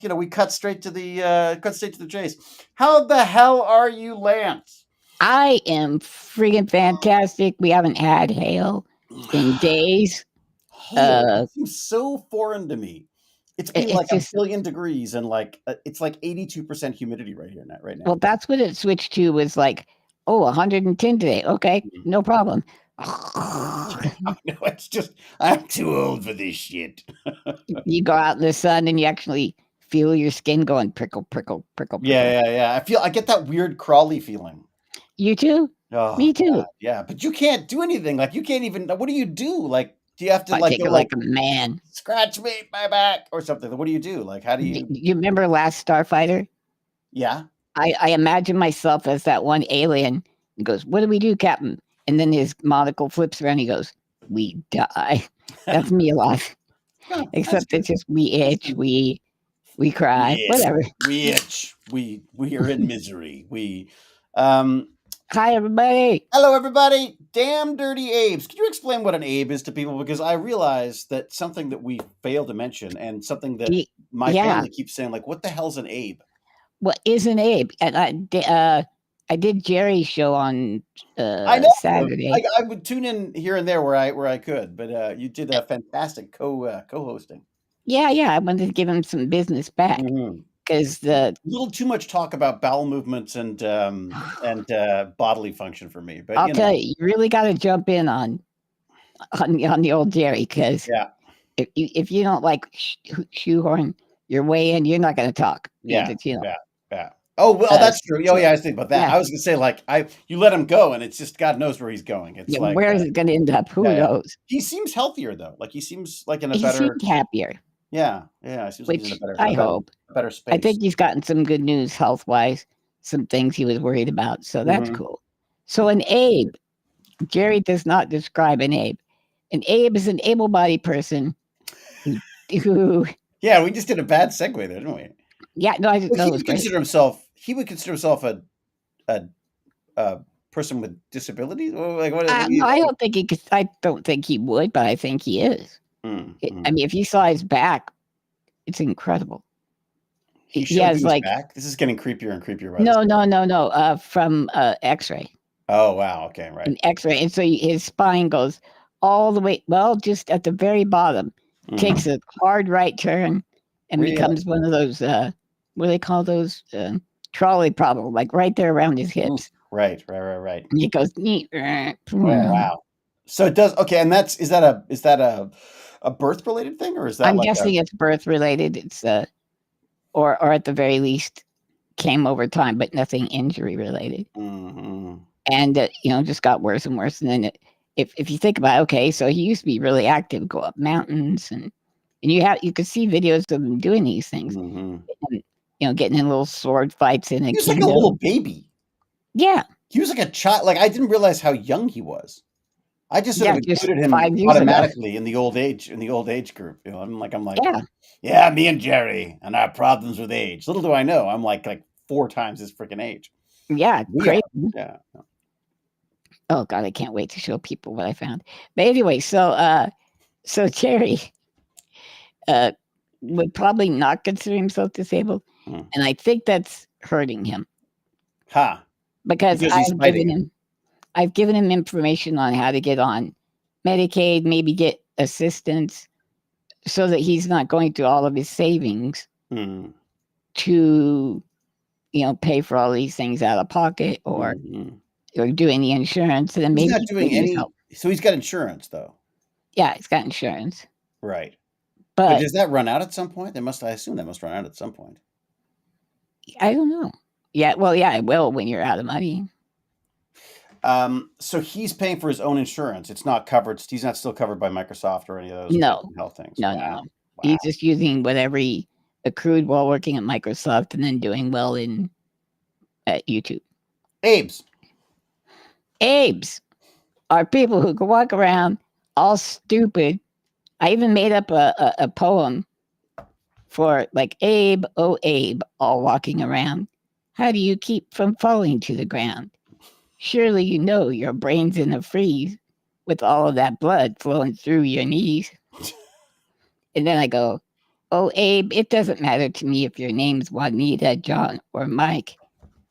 we cut straight to the chase. How the hell are you, Lance? I am freaking fantastic. We haven't had hail in days. Hail. That seems so foreign to me. It's been like It's just 1,000,000,000 degrees and it's like 82% humidity right now. well, that's what it switched to. Was like, 110 today. Okay, no problem. I know, it's just I'm too old for this shit. You go out in the sun and you actually feel your skin going prickle, prickle, prickle, prickle. Yeah. I get that weird crawly feeling. You too? Oh, Me too. God, yeah, but you can't do anything. Like, you can't even. What do you do? Like, do you have to I take go it like a man. scratch me my back or something? What do you do? Like, how do you? You remember Last Starfighter? Yeah. I imagine myself as that one alien and goes, "What do we do, Captain?" And then his monocle flips around. He goes, "We die." That's me a lot. Oh, Except it's just we itch, we cry, yes, whatever. we itch. We are in misery. Hi everybody. Hello, everybody. Damn dirty Abes. Can you explain what an Abe is to people? Because I realize that something that we failed to mention and something that my family keeps saying, like, what the hell's an Abe? What is an Abe? And I did Jerry's show on I know. Saturday. I would tune in here and there where I could, but you did a fantastic co-hosting. Yeah. I wanted to give him some business back because a little too much talk about bowel movements and bodily function for me. But I'll tell you, you really got to jump in on the old Jerry because if you don't like shoehorn your way in, you're not going to talk. Yeah. Oh well, that's true. Oh yeah, I was thinking about that. Yeah. I was gonna say you let him go, and it's just God knows where he's going. It's like where is it going to end up? Who knows? He seems healthier though. Like he seems like in a he better. Seemed happier. Yeah. It seems which like he's in I hope. Better space. I think he's gotten some good news health wise. Some things he was worried about, so that's cool. So an Abe, Jerry does not describe an Abe. An Abe is an able-bodied person who. Yeah, we just did a bad segue there, didn't we? Yeah, no, I just know. He would consider himself a person with disabilities. Like what? No, I don't think he could. I don't think he would, but I think he is. I mean, if you saw his back, it's incredible. He has like back. This is getting creepier and creepier. Right? No. From X-ray. Oh wow! Okay, right. An X-ray, and so his spine goes all the way. Well, just at the very bottom, takes a hard right turn, and becomes one of those. What do they call those? Trolley problem, like right there around his hips. Right. And it goes. Wow. So it does. Okay, and is that a birth related thing, or is that? I'm guessing it's birth related. It's or at the very least came over time, but nothing injury related. And just got worse and worse. And then if you think about it, okay, so he used to be really active, go up mountains, and you could see videos of him doing these things, and, getting in little sword fights in a. He was like a little baby. Yeah, he was like a child. Like I didn't realize how young he was. I just sort of included him automatically in the old age group. I'm like, yeah, me and Jerry and our problems with age. Little do I know, I'm like 4 times his freaking age. Yeah, great. Yeah. Oh God, I can't wait to show people what I found. But anyway, so Jerry would probably not consider himself disabled, and I think that's hurting him. Because I've given him information on how to get on Medicaid, maybe get assistance, so that he's not going through all of his savings to, pay for all these things out of pocket or do any insurance. And then he's maybe not doing any. Help. So he's got insurance, though. Yeah, he's got insurance. Right. But does that run out at some point? I assume that must run out at some point. I don't know. Yeah, well, yeah, it will when you're out of money. So he's paying for his own insurance. It's not covered. He's not still covered by Microsoft or any of those health things. No. Wow. He's just using whatever he accrued while working at Microsoft and then doing well at YouTube. Abes are people who can walk around all stupid. I even made up a poem for like Abe, oh Abe, all walking around. How do you keep from falling to the ground? Surely you know your brain's in a freeze with all of that blood flowing through your knees. And then I go, Oh, Abe, it doesn't matter to me if your name's Juanita, John, or Mike,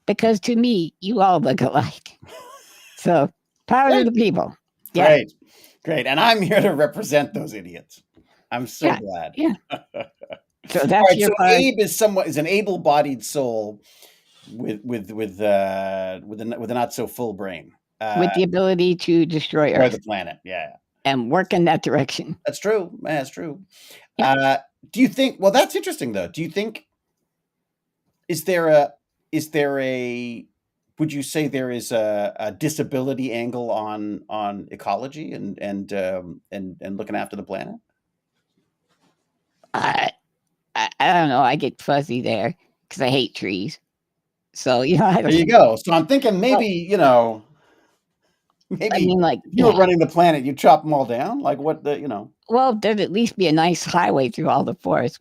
because to me, you all look alike. So, power to the people. Yeah. Great. And I'm here to represent those idiots. I'm so glad. Yeah. So that's your part. Abe is an able-bodied soul with a not so full brain. With the ability to destroy Earth. The planet, yeah. And work in that direction. That's true. That's true. Yeah. Do you think? Well, that's interesting, though. Do you think? Is there a? Would you say there is a disability angle on ecology and looking after the planet? I don't know. I get fuzzy there because I hate trees. So there you go. So I'm thinking maybe maybe I mean, like you were running the planet, you chop them all down. Like what Well, there'd at least be a nice highway through all the forest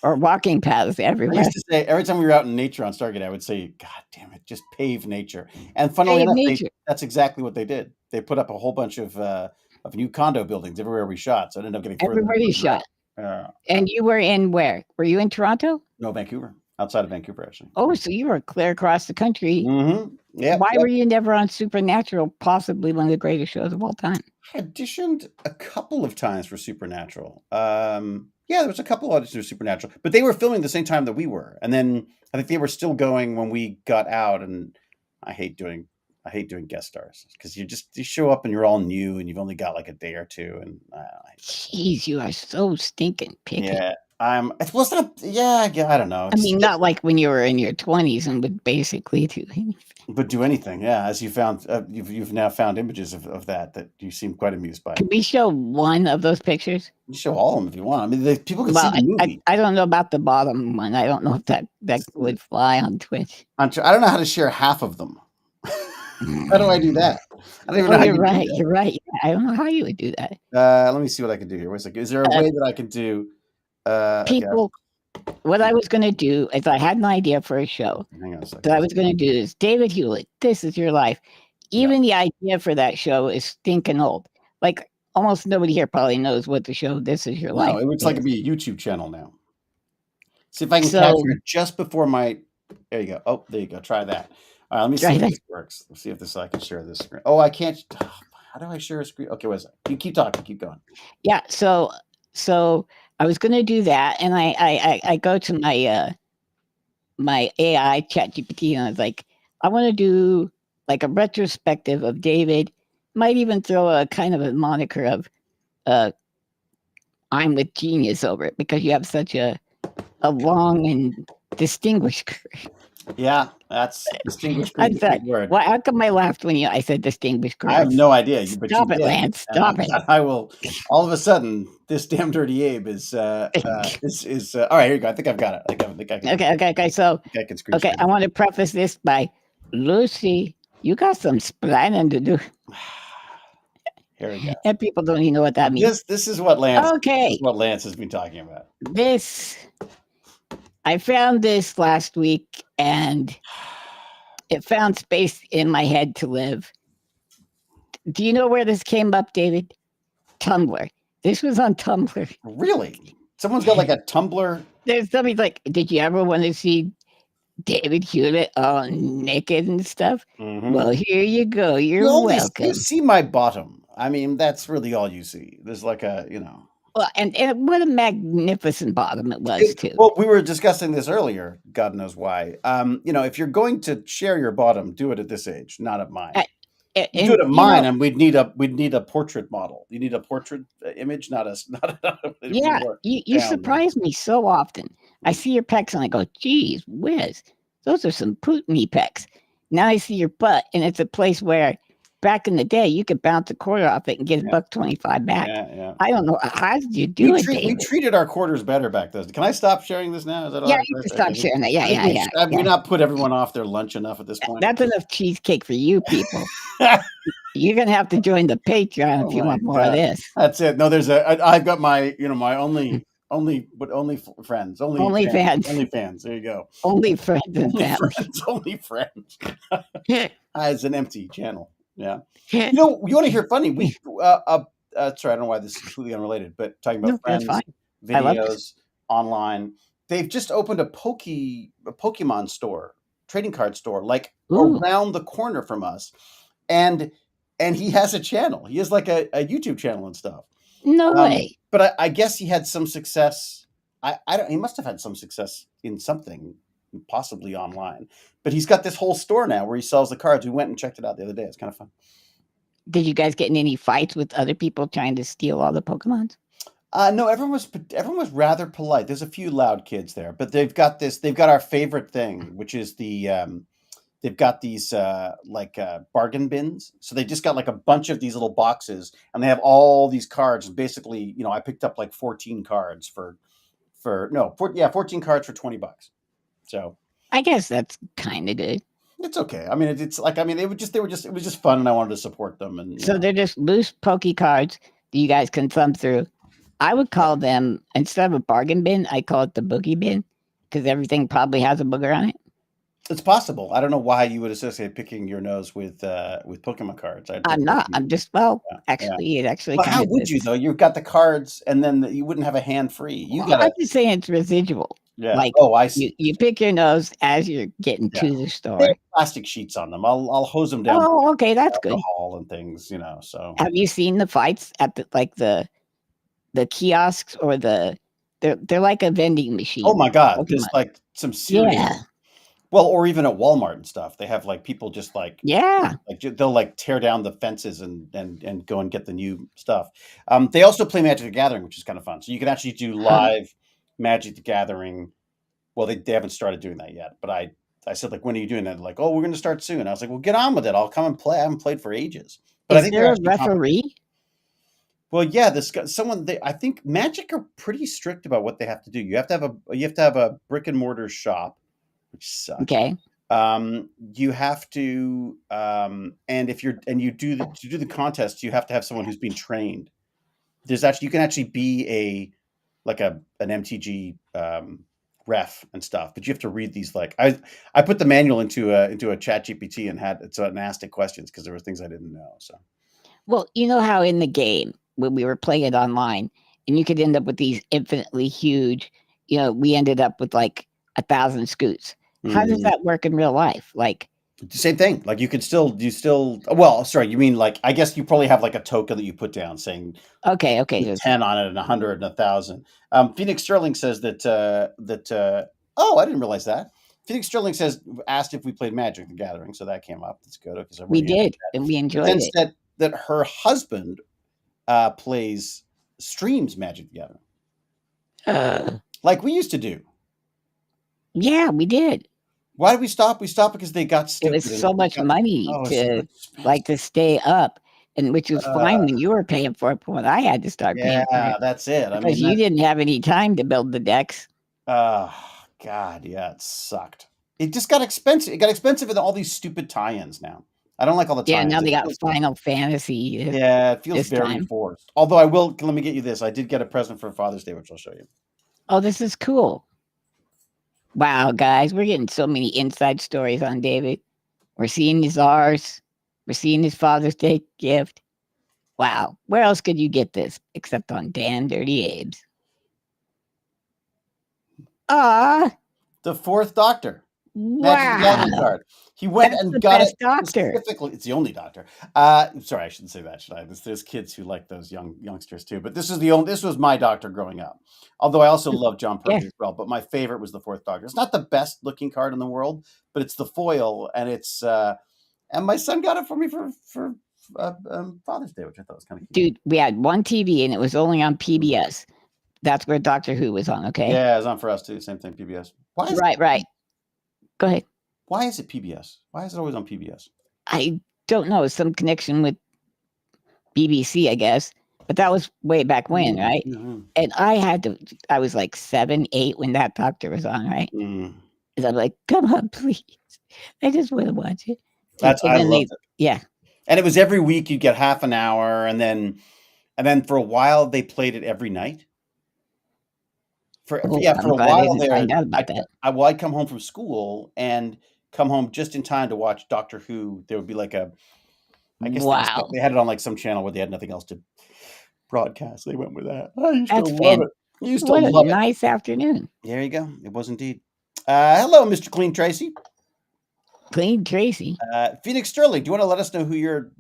or walking paths everywhere. I used to say every time we were out in nature on Stargate, I would say, "God damn it, just pave nature." And funnily enough, that's exactly what they did. They put up a whole bunch of new condo buildings everywhere we shot. So I ended up getting everywhere you shot. And you were in where? Were you in Toronto? No, Vancouver. Outside of Vancouver, actually. Oh, so you were clear across the country. Mm-hmm. Yeah. Why were you never on Supernatural, possibly one of the greatest shows of all time? I auditioned a couple of times for Supernatural. Yeah, there was a couple of auditions for Supernatural, but they were filming the same time that we were. And then I think they were still going when we got out. And I hate doing guest stars because you show up and you're all new and you've only got like a day or two. And jeez, you are so stinking picky. Yeah. It's not. Yeah, I don't know. I mean, not like when you were in your 20s and would basically do anything. But do anything, yeah. As you found, you've now found images of that you seem quite amused by. Can we show one of those pictures? You show all of them if you want. I mean, people can see the movie. I don't know about the bottom one. I don't know if that would fly on Twitch. I don't know how to share half of them. How do I do that? I don't even know. You're right. You're right. I don't know how you would do that. Let me see what I can do here. Wait a second. Is there a way that I can do? People, what I was going to do is I had an idea for a show. Hang on a second. That I was going to do is David Hewlett, This Is Your Life. Even the idea for that show is stinking old. Like almost nobody here probably knows what the show This Is Your Life. No, it looks like it'd be a YouTube channel now. See if I can capture it just before my. There you go. Oh, there you go. Try that. All right, let me see if this works. Let's see if I can share this screen. Oh, I can't. How do I share a screen? Okay, what is it? You keep talking. Keep going. Yeah. So I was going to do that, and I go to my AI ChatGPT, and I was like, I want to do like a retrospective of David. Might even throw a kind of a moniker of I'm with Genius over it because you have such a long and distinguished career. Yeah, that's distinguished career. Word. Well, how come I laughed when I said distinguished career? I have no idea. But stop it, Lance. Stop it. I will. All of a sudden, this damn dirty Abe is all right. Here you go. I think I've got it. I think I can. Okay. So I want to preface this by Lucy. You got some splaining to do. Here we go. And people don't even know what that means. This is what Lance. Okay. This is what Lance has been talking about. I found this last week, and it found space in my head to live. Do you know where this came up, David? Tumblr. This was on Tumblr. Really? Someone's got like a Tumblr? There's somebody's like, did you ever want to see David Hewlett all naked and stuff? Mm-hmm. Well, here you go. You're welcome. You see my bottom. I mean, that's really all you see. There's like a, Well, and what a magnificent bottom it was, too. Well, we were discussing this earlier. God knows why. If you're going to share your bottom, do it at this age, not at mine. Do it at mine, and we'd need a portrait model. You need a portrait image, not a. Yeah, you surprise me so often. I see your pecs and I go, geez whiz, those are some Putin-y pecs. Now I see your butt, and it's a place where back in the day, you could bounce a quarter off it and get $1.25 back. Yeah. I don't know. How did you do it, We treated our quarters better back then. Can I stop sharing this now? Is that all right? You can stop sharing that. Yeah. Have we not put everyone off their lunch enough at this point? That's enough cheesecake for you people. You're going to have to join the Patreon if you want more of this. That's it. No, I've got my, my only friends. Only fans. There you go. Only friends and family. Only friends. It's an empty channel. Yeah. You want to hear funny? We sorry, I don't know why this is completely unrelated, but talking about friends, videos, online. They've just opened a Pokemon store, trading card store, like Ooh. around the corner from us, and he has a channel. He has like a YouTube channel and stuff. No way. But I guess he had some success. I don't. He must have had some success in something, possibly online. But he's got this whole store now where he sells the cards. We went and checked it out the other day. It's kind of fun. Did you guys get in any fights with other people trying to steal all the Pokemons? No, everyone was rather polite. There's a few loud kids there, but they've got our favorite thing, which is they've got these bargain bins. So they just got like a bunch of these little boxes, and they have all these cards. Basically, I picked up like 14 cards for 14 cards for $20. So I guess that's kind of good. It's okay. I mean, it's like, I mean, it was just fun, and I wanted to support them. And so they're just loose Poke cards that you guys can thumb through. I would call them, instead of a bargain bin, I call it the boogie bin, because everything probably has a booger on it. It's possible. I don't know why you would associate picking your nose with Pokemon cards. I'm not. I'm just actually. It actually. Well, how would you though? You've got the cards, and then you wouldn't have a hand free. I'm just saying it's residual. Yeah. Like, I see. You pick your nose as you're getting to the store. They have plastic sheets on them. I'll hose them down. Oh, okay, that's good. Alcohol and things, So have you seen the fights at the kiosks or they're like a vending machine? Oh my God, there's like some serious. Yeah. Well, or even at Walmart and stuff, they have like people just like they'll like tear down the fences and go and get the new stuff. They also play Magic the Gathering, which is kind of fun. So you can actually do live Magic the Gathering. Well, they haven't started doing that yet, but I said, like, when are you doing that? Like, oh, we're going to start soon. I was like, well, get on with it. I'll come and play. I haven't played for ages. But I think there a referee? Well, yeah, I think Magic are pretty strict about what they have to do. You have to have a brick and mortar shop, which sucks. Okay. You have to, and you do the contest, you have to have someone who's been trained. You can actually be an MTG ref and stuff, but you have to read these. Like I put the manual into a chat GPT and asked it questions because there were things I didn't know. So, well, you know how in the game when we were playing it online, and you could end up with these infinitely huge. We ended up with like 1,000 scoots. How does that work in real life? Like the same thing. Like you well, sorry, you mean like, I guess you probably have like a token that you put down saying, okay, 10 on it and 100 and 1,000. Phoenix Sterling says that oh, I didn't realize that. Phoenix Sterling asked if we played Magic the Gathering, so that came up. That's good. We did, and we enjoyed it. Said that her husband streams Magic the Gathering. Like we used to do. Yeah, we did. Why did we stop? We stopped because they got stupid. It was so much money to stay up, and which was fine when you were paying for it, but when I had to start paying for it. Yeah, that's it. Because you didn't have any time to build the decks. Oh, God, yeah, it sucked. It just got expensive. It got expensive with all these stupid tie-ins now. I don't like all the tie-ins. Yeah, now they got Final Fantasy. Yeah, it feels very forced. Although let me get you this. I did get a present for Father's Day, which I'll show you. Oh, this is cool. Wow, guys, we're getting so many inside stories on David. We're seeing his ours. We're seeing his Father's Day gift. Wow, where else could you get this except on Dan Dirty Abe's? The Fourth Doctor. Wow. Card. He went and got it doctor. Specifically. It's the only doctor. Sorry, I shouldn't say that, should I? There's kids who like those youngsters too. But this was my doctor growing up. Although I also love John Pertwee as well. But my favorite was the Fourth Doctor. It's not the best looking card in the world, but it's the foil, and it's and my son got it for me for Father's Day, which I thought was kind of cute. Dude, we had one TV and it was only on PBS. That's where Doctor Who was on. Okay. Yeah, it was on for us too. Same thing, PBS. Right. Go ahead. Why is it PBS? Why is it always on PBS? I don't know. Some connection with BBC, I guess. But that was way back when, right? Mm-hmm. And I was like 7, 8 when that doctor was on, right? And I'm like, come on, please. I just want to watch it. I loved it. Yeah. And it was every week you'd get half an hour, and then for a while they played it every night. For a while there, I'd come home from school and come home just in time to watch Doctor Who. There would be like I guess they had it on like some channel where they had nothing else to broadcast. They went with that. I used to love it. You used to What a love it. nice afternoon. There you go. It was indeed. Hello, Mr. Clean Tracy. Clean Tracy. Phoenix Sterling, do you want to let us know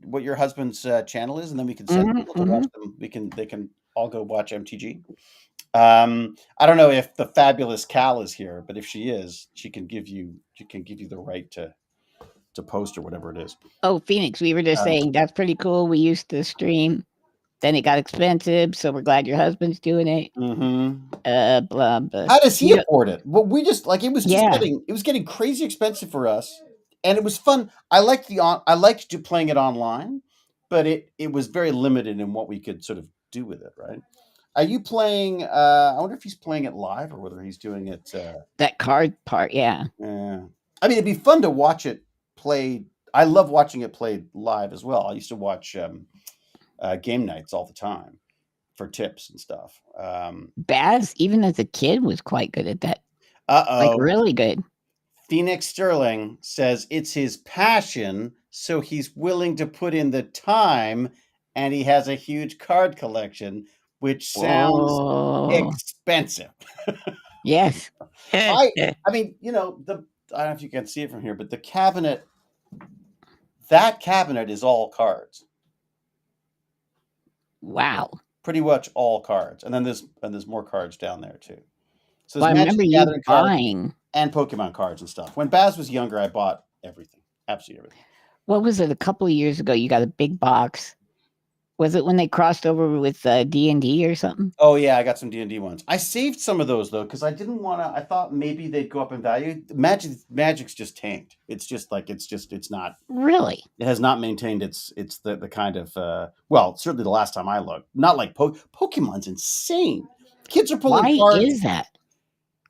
what your husband's channel is, and then we can send people to watch them. They can all go watch MTG. I don't know if the fabulous Cal is here, but if she is, she can give you the right to post or whatever it is. Oh, Phoenix, we were just saying that's pretty cool. We used to stream, then it got expensive, so we're glad your husband's doing it. Blah blah. How does he afford it? Well, we just it was getting crazy expensive for us, and it was fun. I liked playing it online, but it was very limited in what we could sort of do with it. Right? Are you playing? I wonder if he's playing it live or whether he's doing it. That card part, yeah. Yeah. I mean, it'd be fun to watch it played. I love watching it played live as well. I used to watch game nights all the time for tips and stuff. Baz, even as a kid, was quite good at that. Really good. Phoenix Sterling says it's his passion, so he's willing to put in the time, and he has a huge card collection, which sounds expensive. Yes. I mean, I don't know if you can see it from here, but the cabinet, that cabinet is all cards. Wow. Pretty much all cards. And then there's more cards down there too. So I remember you buying and Pokemon cards and stuff. When Baz was younger, I bought everything. Absolutely everything. What was it? A couple of years ago, you got a big box. Was it when they crossed over with D&D or something? Oh yeah, I got some D&D ones. I saved some of those though because I didn't want to. I thought maybe they'd go up in value. Magic's just tanked. It's not really. It has not maintained its the kind of certainly the last time I looked. Not like Pokemon's insane. Kids are pulling cards. Why is that?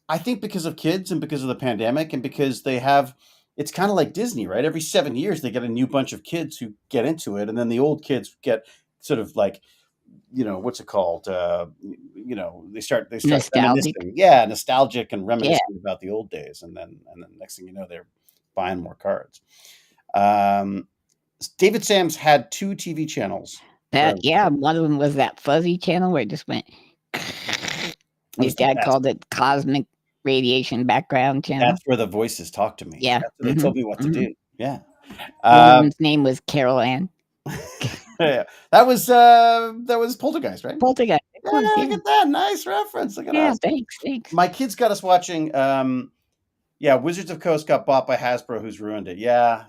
I think because of kids and because of the pandemic and because they have. It's kind of like Disney, right? Every 7 years they get a new bunch of kids who get into it, and then the old kids get sort of like, what's it called? They start nostalgic. Nostalgic and reminiscing about the old days, and then next thing you know, they're buying more cards. David Sams had 2 TV channels. One of them was that fuzzy channel where it just went. His dad called it cosmic radiation background channel. That's where the voices talk to me. Yeah, that's where they told me what to do. Yeah. One woman's name was Carol Ann. Yeah, that was Poltergeist, right? Poltergeist. Look at that, nice reference. Look at us. Thanks. My kids got us watching. Wizards of Coast got bought by Hasbro, who's ruined it. Yeah.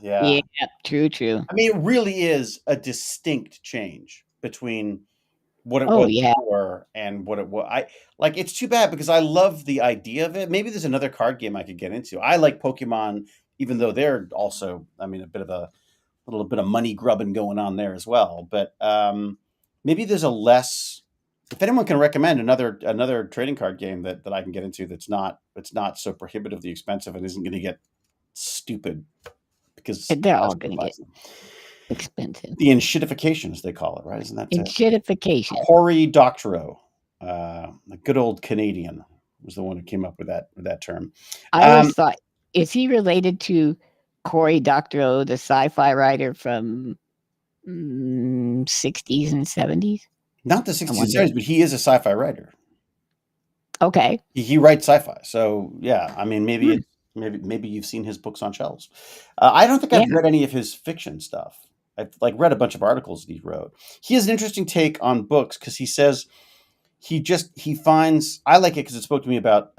True. I mean, it really is a distinct change between what it was before and what it was. It's too bad because I love the idea of it. Maybe there's another card game I could get into. I like Pokemon, even though they're also, a little bit of money grubbing going on there as well. But maybe there's a less. If anyone can recommend another trading card game that I can get into that's not so prohibitively expensive and isn't going to get stupid because they're all going to get expensive. The enshittification, as they call it, right? Isn't that enshittification? Cory Doctorow, the good old Canadian, was the one who came up with that term. I always thought, is he related to Cory Doctorow, the sci-fi writer from 60s and 70s? Not the 60s and 70s, but he is a sci-fi writer. Okay. He writes sci-fi. So, yeah, I mean, maybe you've seen his books on shelves. I don't think I've read any of his fiction stuff. I've read a bunch of articles that he wrote. He has an interesting take on books because he says he finds, I like it because it spoke to me about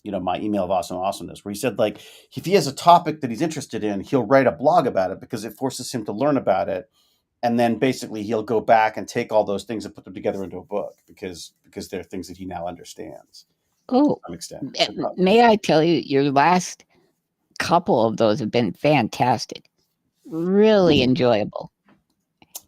my email of awesomeness, where he said, if he has a topic that he's interested in, he'll write a blog about it because it forces him to learn about it. And then basically he'll go back and take all those things and put them together into a book because they're things that he now understands. Oh, to some extent. May I tell you, your last couple of those have been fantastic. Really enjoyable.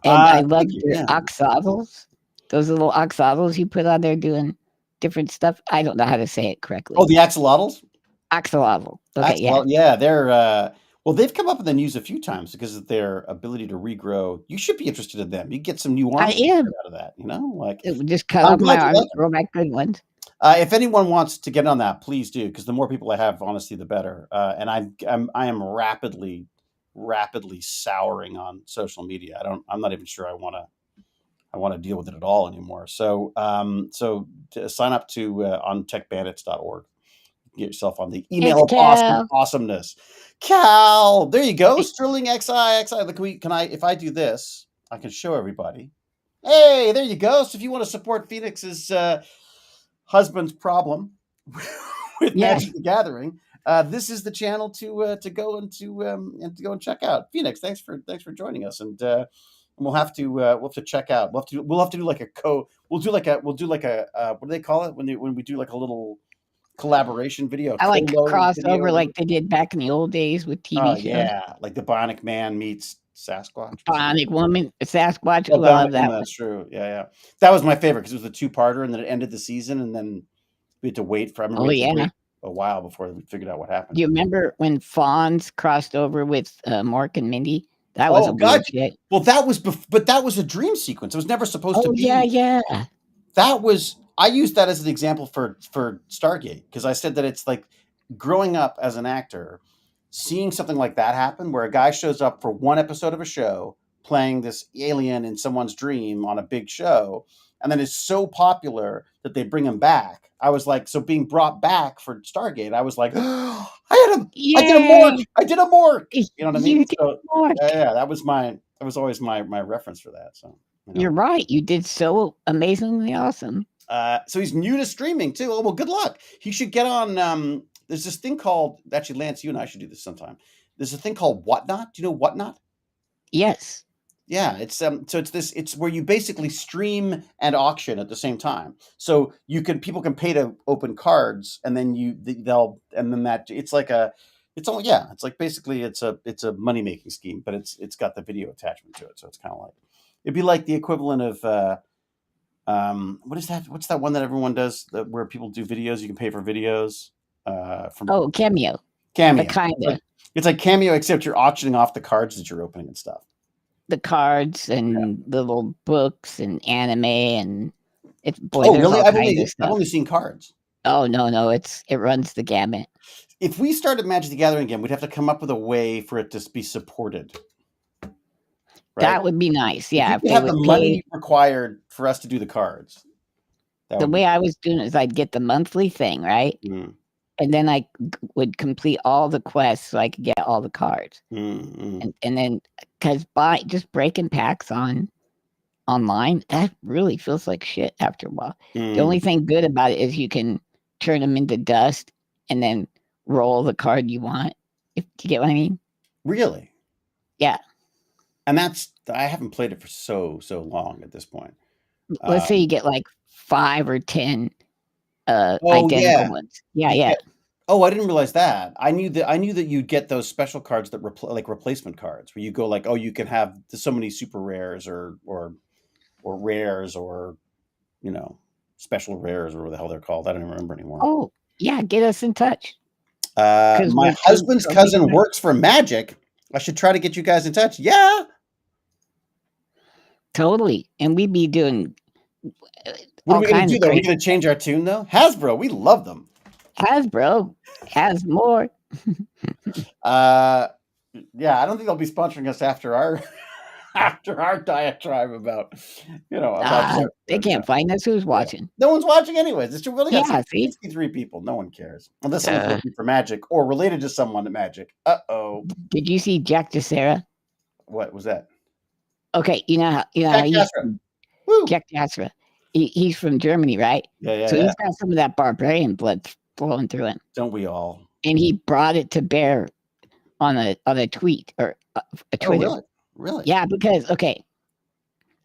And I love your oxables. Those little oxables you put on there doing different stuff. I don't know how to say it correctly. Oh, the axolotls? Axolotl. Okay, yeah, they're they've come up in the news a few times because of their ability to regrow. You should be interested in them. You get some new arms out of that, it would just cut off my arms, grow back good ones. If anyone wants to get on that, please do, because the more people I have, honestly, the better. And I am rapidly souring on social media. I'm not even sure I want want to deal with it at all anymore. So, sign up to on techbandits.org. Get yourself on the email of awesomeness. Cal, there you go. Sterling XI. Look, can I? If I do this, I can show everybody. Hey, there you go. So if you want to support Phoenix's husband's problem with Magic the Gathering, this is the channel to go and to go and check out. Phoenix, thanks for joining us, and we'll have to check out. We'll have to do like a what do they call it when we do like a little collaboration video? I like crossover like they did back in the old days with TV shows. Yeah, like the Bionic Man meets Sasquatch. Bionic Woman, Sasquatch. Oh, I love that. That's true. Yeah. That was my favorite because it was a two-parter, and then it ended the season, and then we had to wait for a while before we figured out what happened. Do you remember when Fonz crossed over with Mork and Mindy? That was weird shit. Well, that was a dream sequence. It was never supposed to be. Yeah. I used that as an example for Stargate because I said that it's like growing up as an actor, seeing something like that happen where a guy shows up for one episode of a show playing this alien in someone's dream on a big show, and then it's so popular that they bring him back. I was like, so being brought back for Stargate, I was like, oh, I did a Mork. You know what I mean? Yeah, that was always my reference for that. So You're right. You did so amazingly awesome. So he's new to streaming too. Oh, well, good luck. He should get on. There's this thing called, actually, Lance, you and I should do this sometime. There's a thing called Whatnot. Do you know Whatnot? Yes. Yeah, it's it's where you basically stream and auction at the same time. So people can pay to open cards, and then it's basically it's a money making scheme, but it's got the video attachment to it. So it's kind of like, it'd be like the equivalent of what is that? What's that one that everyone does where people do videos? You can pay for videos. Cameo. Kinda. It's like Cameo, except you're auctioning off the cards that you're opening and stuff. The cards and the little books and anime and it's really? I've only seen cards. Oh no, it runs the gamut. If we started Magic the Gathering again, we'd have to come up with a way for it to be supported. Right? That would be nice. Yeah, if they have the money required for us to do the cards. The way I was doing it is I'd get the monthly thing, right? Mm. And then I would complete all the quests so I could get all the cards. And then, because just breaking packs online, that really feels like shit after a while. The only thing good about it is you can turn them into dust and then roll the card you want. If you get what I mean? Really? Yeah. And I haven't played it for so long at this point. Let's say you get like 5 or 10 identical ones. Yeah. Oh, I didn't realize that. I knew that you'd get those special cards that like replacement cards, where you go like, oh, you can have so many super rares or rares or special rares or what the hell they're called. I don't even remember anymore. Oh yeah, get us in touch. My husband's cousin works for Magic. I should try to get you guys in touch. Yeah, totally. And we'd be doing. What are we going to do though? Are we going to change our tune though? Hasbro, we love them. Hasbro has more. Yeah, I don't think they'll be sponsoring us after our diatribe about they can't find us. Who's watching? No one's watching anyways. It's really got 63 people. No one cares unless someone's working for Magic or related to someone at Magic. Did you see Jack DeSera? What was that? Okay, Jack DeSera. He's from Germany, right? Yeah. So he's got some of that barbarian blood flowing through him. Don't we all? And he brought it to bear on a tweet or a Twitter. Oh, really? Yeah, because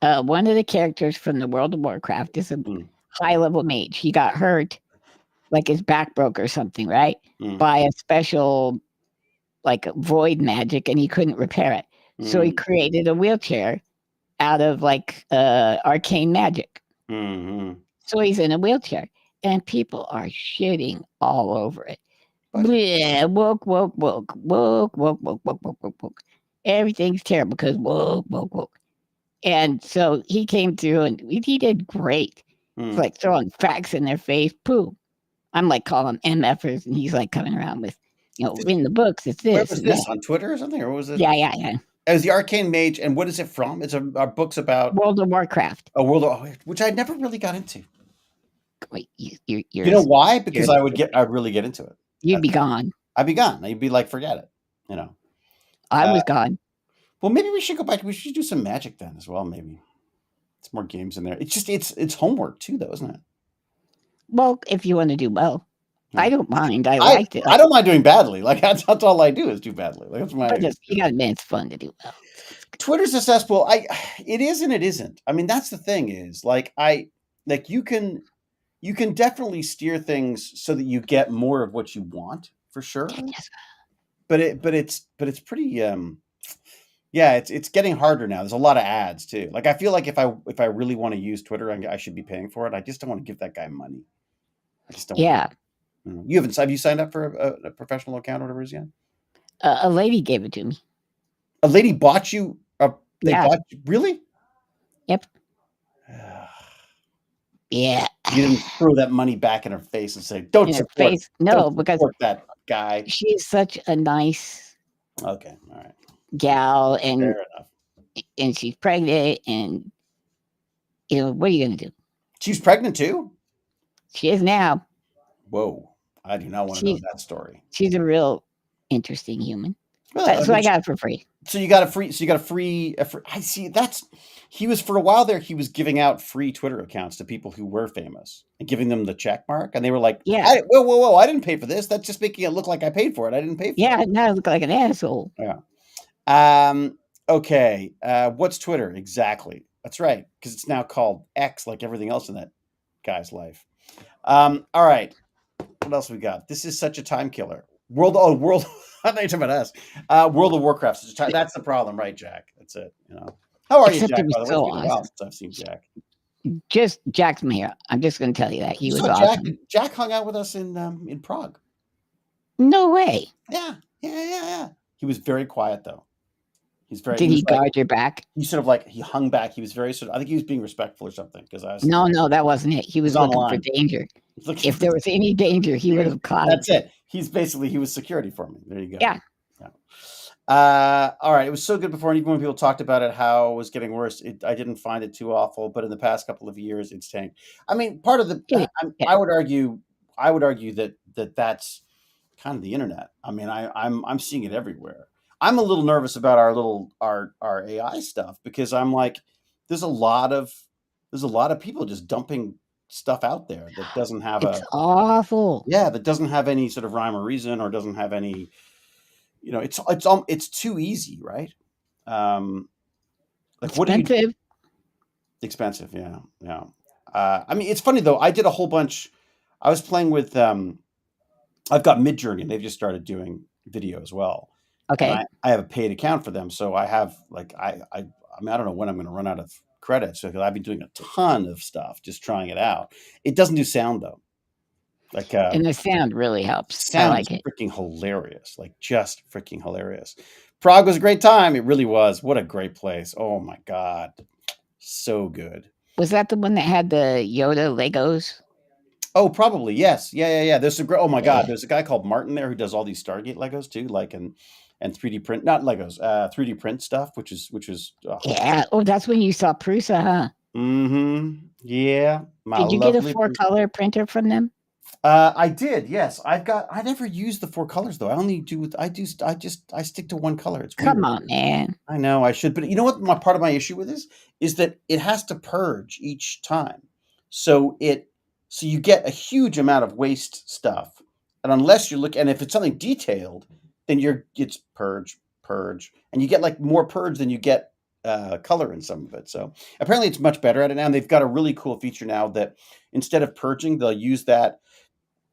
one of the characters from the World of Warcraft is a high level mage. He got hurt, like his back broke or something, right? By a special like void magic, and he couldn't repair it. So he created a wheelchair out of like arcane magic. So he's in a wheelchair, and people are shitting all over it. Bleh, woke. Everything's terrible because woke. And so he came through, and he did great. It's like throwing facts in their face. Pooh. I'm like calling them MFers, and he's like coming around with, in the books, it's this. Where was this on Twitter or something, or was it? Yeah. As the Arcane Mage, and what is it from? It's a books about World of Warcraft. A World of, which I never really got into. Wait, you know why? Because I'd really get into it. You'd be gone. I'd be gone. You'd be like, forget it. You know. I was gone. Well, maybe we should go back. We should do some Magic then as well. Maybe it's more games in there. It's just it's homework too, though, isn't it? Well, if you want to do well, I don't mind. I liked it. I don't mind doing badly. Like that's all I do is do badly. Like that's my. But you got to admit, it's fun to do well. Twitter's a cesspool. It is and it isn't. I mean, that's the thing is like you can definitely steer things so that you get more of what you want for sure. Yes. But it's pretty yeah, it's getting harder now. There's a lot of ads too. Like I feel like if I really want to use Twitter, I should be paying for it. I just don't want to give that guy money. I just don't. Yeah. You haven't? Have you signed up for a professional account or whatever it is yet? A lady gave it to me. A lady bought you? They bought you? Really? Yep. Yeah. You didn't throw that money back in her face and say, "Don't support." No, because that guy. She's such a nice. Okay. All right. Gal, and fair enough. And she's pregnant, and what are you gonna do? She's pregnant too? She is now. Whoa. I do not want to know that story. She's a real interesting human. Well, so I got it for free. So you got a free. I see. He was for a while there. He was giving out free Twitter accounts to people who were famous and giving them the check mark, and they were like, "Yeah, whoa! I didn't pay for this. That's just making it look like I paid for it. I didn't pay for it." Yeah, now I look like an asshole. Yeah. Okay. What's Twitter exactly? That's right, because it's now called X, like everything else in that guy's life. All right. What else we got? This is such a time killer. World. I thought you were talking about us. World of Warcraft. That's the problem, right, Jack? That's it. How are you, Jack? By the way, it's been a while since I've seen Jack. Just Jack's here. I'm just going to tell you that he was awesome. Jack hung out with us in Prague. No way. Yeah. He was very quiet though. Did he guard your back? He sort of he hung back. He was very I think he was being respectful or something because I was. No, that wasn't it. He was looking for danger. If there was any danger, he would have caught. That's it. He was security for me. There you go. Yeah. All right. It was so good before, and even when people talked about it, how it was getting worse, I didn't find it too awful. But in the past couple of years, it's tanked. I mean, part of the. I would argue that that's kind of the internet. I mean, I'm seeing it everywhere. I'm a little nervous about our AI stuff because I'm like, there's a lot of people just dumping stuff out there that doesn't have it's awful. Yeah, that doesn't have any sort of rhyme or reason or doesn't have any. It's too easy, right? Expensive. Expensive, yeah. I mean, it's funny though. I did a whole bunch. I was playing with. I've got Midjourney, and they've just started doing video as well. Okay. I have a paid account for them, so I have I mean, I don't know when I'm going to run out of credits because I've been doing a ton of stuff, just trying it out. It doesn't do sound though. And the sound really helps. Sound is freaking hilarious, just freaking hilarious. Prague was a great time. It really was. What a great place. Oh my God. So good. Was that the one that had the Yoda Legos? Oh, probably. Yes. Yeah. There's oh my God. There's a guy called Martin there who does all these Stargate Legos too, and 3D print, not Legos, 3D print stuff, which is yeah. Oh, that's when you saw Prusa, huh? Mm-hmm. Yeah. Did you get a 4-color printer from them? I did, yes. I never use the 4 colors though. I stick to one color. It's weird. Come on, man. I know I should, but you know what part of my issue with this is that it has to purge each time. So you get a huge amount of waste stuff. And unless you look, and if it's something detailed, then it's purge, and you get more purge than you get color in some of it. So apparently it's much better at it now. And they've got a really cool feature now that instead of purging, they'll use that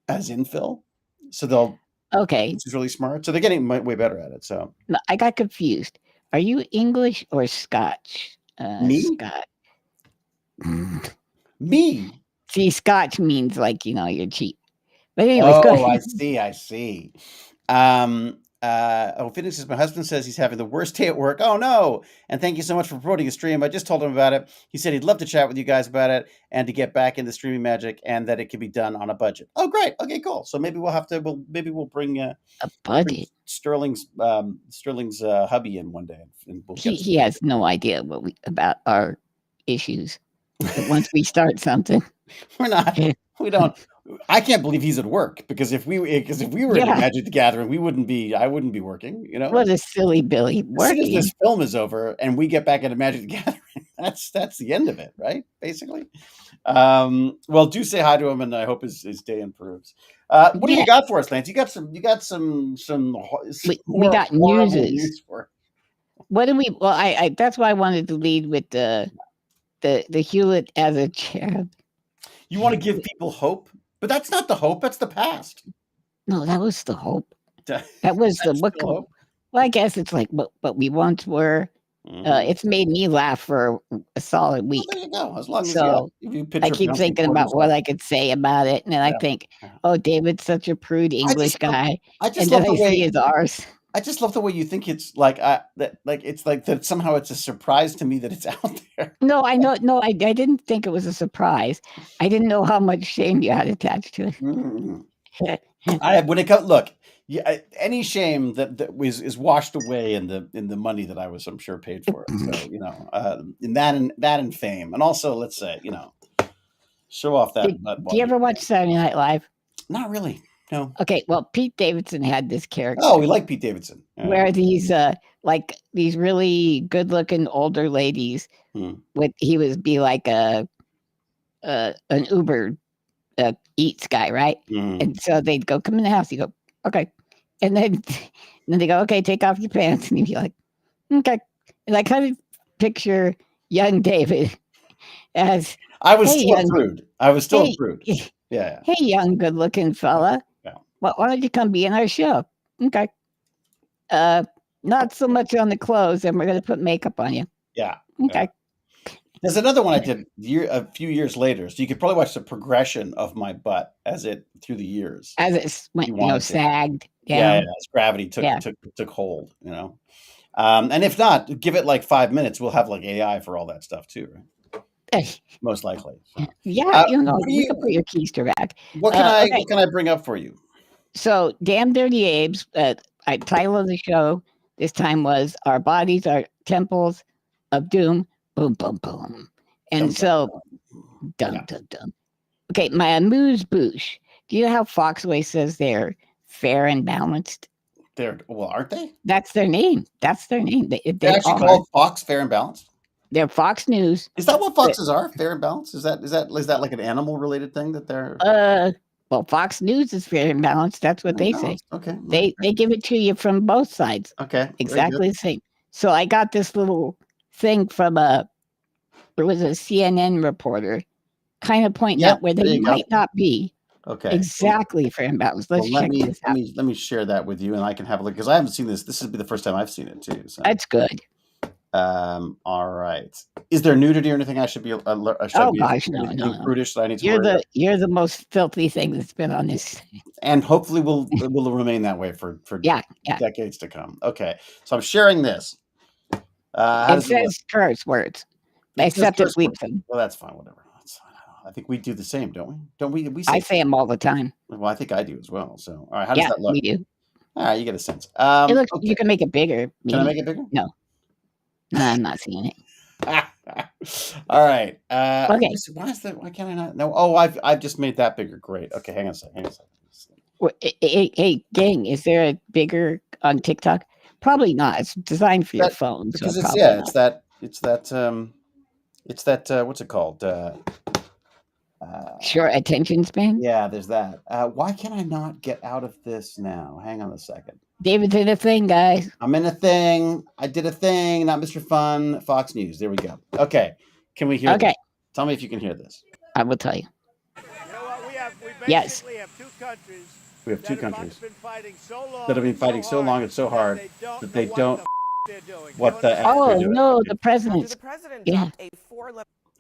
as infill. So which is really smart. So they're getting way better at it. So I got confused. Are you English or Scotch? Me? Scott. Me. See, Scotch means you're cheap. But anyways, go ahead. I see. Phoenix says, my husband says he's having the worst day at work. Oh, no. And thank you so much for promoting a stream. I just told him about it. He said he'd love to chat with you guys about it and to get back into streaming magic and that it can be done on a budget. Oh, great. Okay, cool. So maybe we'll have to, we'll bring a budget. Sterling's hubby in one day. And he has no idea about our issues. Once we start something, we don't. I can't believe he's at work because if we were in Magic the Gathering, I wouldn't be working. You know, what a silly Billy. As soon as this film is over and we get back into Magic the Gathering, that's the end of it, right? Basically. Well, do say hi to him, and I hope his day improves. What do you got for us, Lance? You got some. We got news for. What do we? Well, I that's why I wanted to lead with the Hewlett as a cherub. You want to give people hope, but that's not the hope. That's the past. No, that was the hope. That was the what? Well, I guess it's like what we once were. It's made me laugh for a solid week. Well, there you go. As long as you I keep thinking about what I could say about it, and then I think, oh, David's such a prude English guy. I just love the way his ours. I just love the way you think it's like it's like that somehow it's a surprise to me that it's out there. No, I know. No, I didn't think it was a surprise. I didn't know how much shame you had attached to it. When it comes, look, any shame that is washed away in the money that I was, I'm sure, paid for it. So in that and fame, and also let's say show off that. Do you ever watch Saturday Night Live? Not really. No. Okay, well, Pete Davidson had this character. Oh, we like Pete Davidson. Where these these really good-looking older ladies he would be like an Uber Eats guy, right? And so they'd go, come in the house. You go, okay, and then they go, okay, take off your pants, and he'd be like, okay, and I kind of picture young David as I was still prude. I was still prude. Yeah. Hey, young, good-looking fella. Well, why don't you come be in our show? Okay. Not so much on the clothes, and we're going to put makeup on you. Yeah. Okay. Yeah. There's another one I did a few years later, so you could probably watch the progression of my butt through the years, as it went, sagged. Yeah, as gravity took hold. And if not, give it like 5 minutes. We'll have like AI for all that stuff too, right? Most likely. Yeah, you can put your keister back. What can I bring up for you? So, Damn Dirty Abe's title of the show this time was Our Bodies Are Temples of Doom. Boom, boom, boom. And dum, dum, dum. Okay, my amuse-bouche. Do you know how Foxway says they're fair and balanced? Aren't they? That's their name. They're actually called Fox Fair and Balanced? They're Fox News. Is that what foxes are? Fair and balanced? Is that like an animal related thing that they're? Well, Fox News is fair and balanced. That's what they say. Okay. They give it to you from both sides. Okay. Exactly the same. So I got this little thing from there was a CNN reporter kind of pointing out where they might not be. Okay. Exactly fair and balanced. Let's check this out. Let me share that with you, and I can have a look because I haven't seen this. This will be the first time I've seen it too. So. That's good. All right. Is there nudity or anything I should be? Gosh, no. Prudish that I need to. You're the most filthy thing that's been on this. And hopefully will remain that way for decades to come. Okay, so I'm sharing this. It says curse words, except it bleeps them. Well, that's fine. Whatever. That's fine. I think we do the same, don't we? Don't we? I say them all the time. Well, I think I do as well. So, all right. How does that look? We do. All right, you get a sense. It looks. Okay. You can make it bigger. Maybe. Can I make it bigger? No, I'm not seeing it. All right. Okay. Why can't I not? No. Oh, I've just made that bigger. Great. Okay, hang on a second. Hey, gang, is there a bigger on TikTok? Probably not. It's designed for your phone. Because it's that what's it called? Short attention span? Yeah, there's that. Why can I not get out of this now? Hang on a second. David's in a thing, guys. I'm in a thing. I did a thing, not Mr. Fun, Fox News. There we go. Okay. Can we hear this? Tell me if you can hear this. I will tell you. You know what? We have two countries. We have two countries that have been fighting so long and so hard that they don't what the no, the president. Yeah.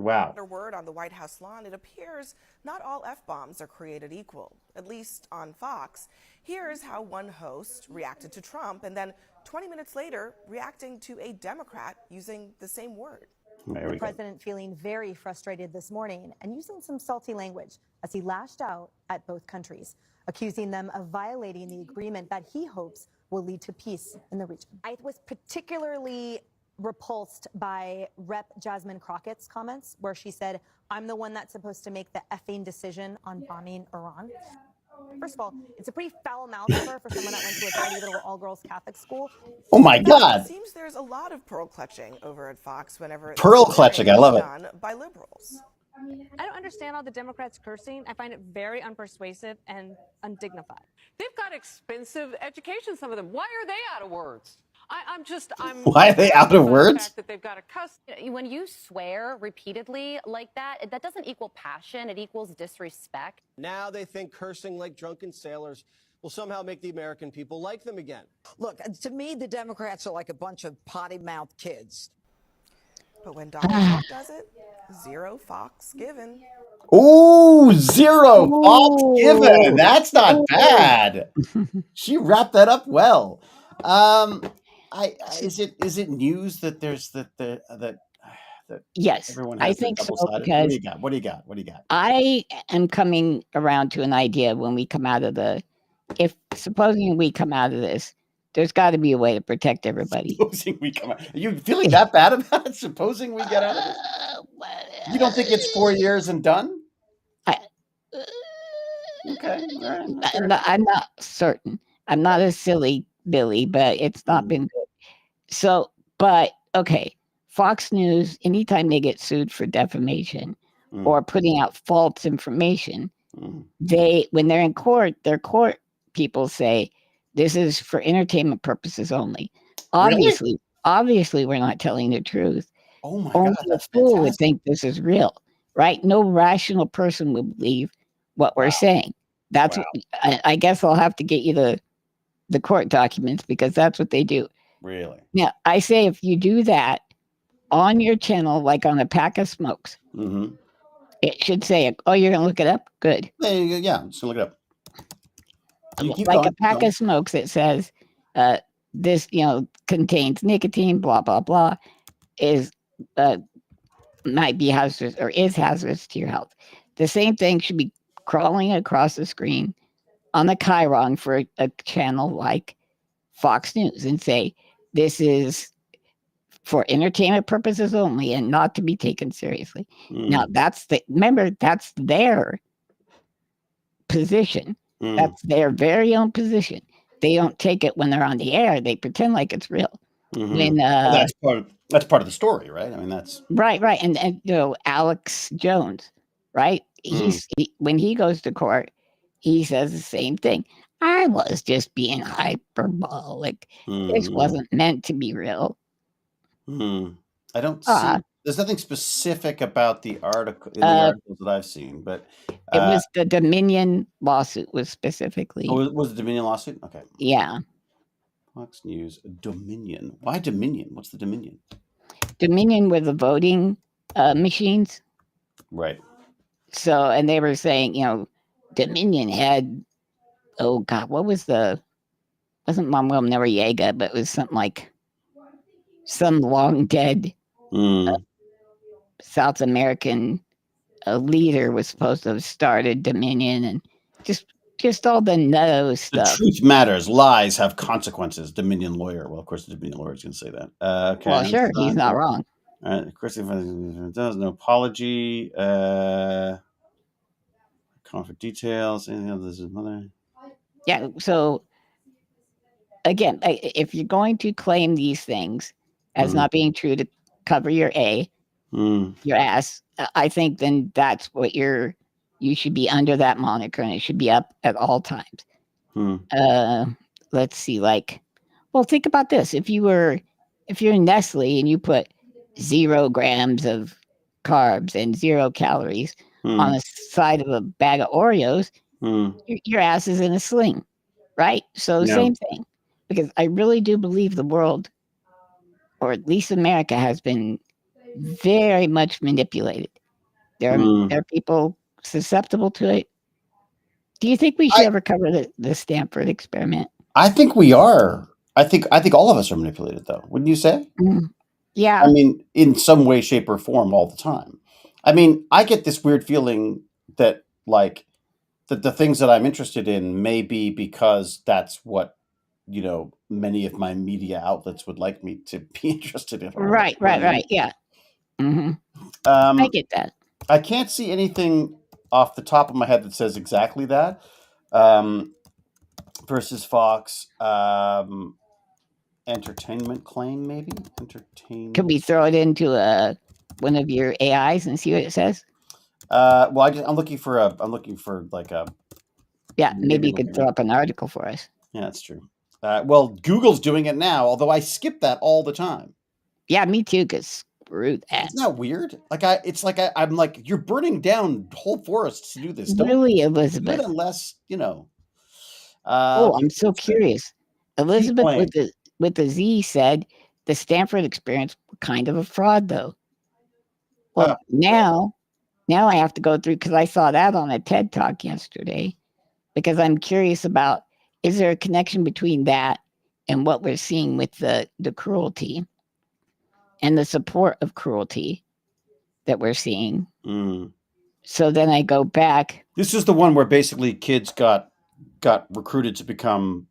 Wow. Word on the White House lawn, it appears not all F-bombs are created equal, at least on Fox. Here's how one host reacted to Trump, and then 20 minutes later, reacting to a Democrat using the same word. The president feeling very frustrated this morning and using some salty language as he lashed out at both countries, accusing them of violating the agreement that he hopes will lead to peace in the region. I was particularly repulsed by Rep. Jasmine Crockett's comments, where she said, "I'm the one that's supposed to make the effing decision on bombing Iran." First of all, it's a pretty foul mouth of her for someone that went to a tiny little all-girls Catholic school. Oh my God! It seems there's a lot of pearl clutching over at Fox whenever pearl clutching. I love it. Done by liberals. I don't understand all the Democrats cursing. I find it very unpersuasive and undignified. They've got expensive education, some of them. Why are they out of words? I'm Why are they out of words? The fact that they've got a cuss. When you swear repeatedly like that, that doesn't equal passion. It equals disrespect. Now they think cursing like drunken sailors will somehow make the American people like them again. Look, to me, the Democrats are like a bunch of potty-mouthed kids. But when Donald Trump does it, zero Fox given. Ooh, zero Fox given. That's not bad. She wrapped that up well. Is it news that there's that yes, everyone I has think so, because because what do you got? I am coming around to an idea when we come out of supposing we come out of this, there's got to be a way to protect everybody. Supposing we come out. Are you feeling that bad about it? Supposing we get out of this? You don't think it's 4 years and done? Okay. I'm not certain. I'm not a silly Billy, but it's not been good. So, but okay, Fox News, anytime they get sued for defamation or putting out false information, when they're in court, their court people say this is for entertainment purposes only. Obviously, we're not telling the truth. Oh my Only God, a that's fool fantastic. would think this is real, right? No rational person would believe what we're saying. That's what, I guess I'll have to get you the court documents because that's what they do. Really? Now, I say if you do that on your channel, like on a pack of smokes, it should say, "Oh, you're gonna look it up? Good." Yeah, I'm just gonna look it up. Like a pack of smokes, it says this, contains nicotine, blah blah blah, is might be hazardous or is hazardous to your health. The same thing should be crawling across the screen on the chyron for a channel like Fox News and say, this is for entertainment purposes only and not to be taken seriously. Now, that's their position. That's their very own position. They don't take it when they're on the air. They pretend like it's real. When that's part of the story, right? I mean, that's right. And Alex Jones, right? When he goes to court, he says the same thing. I was just being hyperbolic. This wasn't meant to be real. I don't see. There's nothing specific about the article in the articles that I've seen, but it was the Dominion lawsuit was specifically. Oh, was the Dominion lawsuit? Okay. Yeah. Fox News Dominion. Why Dominion? What's the Dominion? Dominion were the voting machines. Right. So, and they were saying, Dominion had, oh God, what was wasn't Manuel Noriega, but it was something like some long dead South American leader was supposed to have started Dominion and just all the no stuff. The truth matters. Lies have consequences. Dominion lawyer. Well, of course, the Dominion lawyer is going to say that. Okay. Well, sure, he's not wrong. Of course, if there's no apology. Call for details. Anything else? This is mother. Yeah. So again, if you're going to claim these things as not being true to cover your your ass, I think then that's what you should be under that moniker and it should be up at all times. Let's see, think about this. If you're Nestle and you put 0 grams of carbs and 0 calories on the side of a bag of Oreos, your ass is in a sling, right? So same thing, because I really do believe the world, or at least America, has been very much manipulated. There are people susceptible to it. Do you think we should ever cover the Stanford experiment? I think we are. I think all of us are manipulated, though. Wouldn't you say? Yeah. I mean, in some way, shape, or form, all the time. I mean, I get this weird feeling that, like, that the things that I'm interested in may be because that's what, many of my media outlets would like me to be interested in. Right. Yeah. I get that. I can't see anything off the top of my head that says exactly that. Versus Fox, entertainment claim, maybe entertainment. Could we throw it into one of your AIs and see what it says? Well, I'm looking for like a. Yeah, maybe you could throw up an article for us. Yeah, that's true. Well, Google's doing it now, although I skip that all the time. Yeah, me too. Cause screw that. Isn't that weird? Like I'm like, you're burning down whole forests to do this. Really, Elizabeth? Do it unless I'm so curious. Elizabeth with the Z said the Stanford experience was kind of a fraud, though. Well, now I have to go through because I saw that on a TED Talk yesterday. Because I'm curious about, is there a connection between that and what we're seeing with the cruelty and the support of cruelty that we're seeing? So then I go back. This is the one where basically kids got recruited to become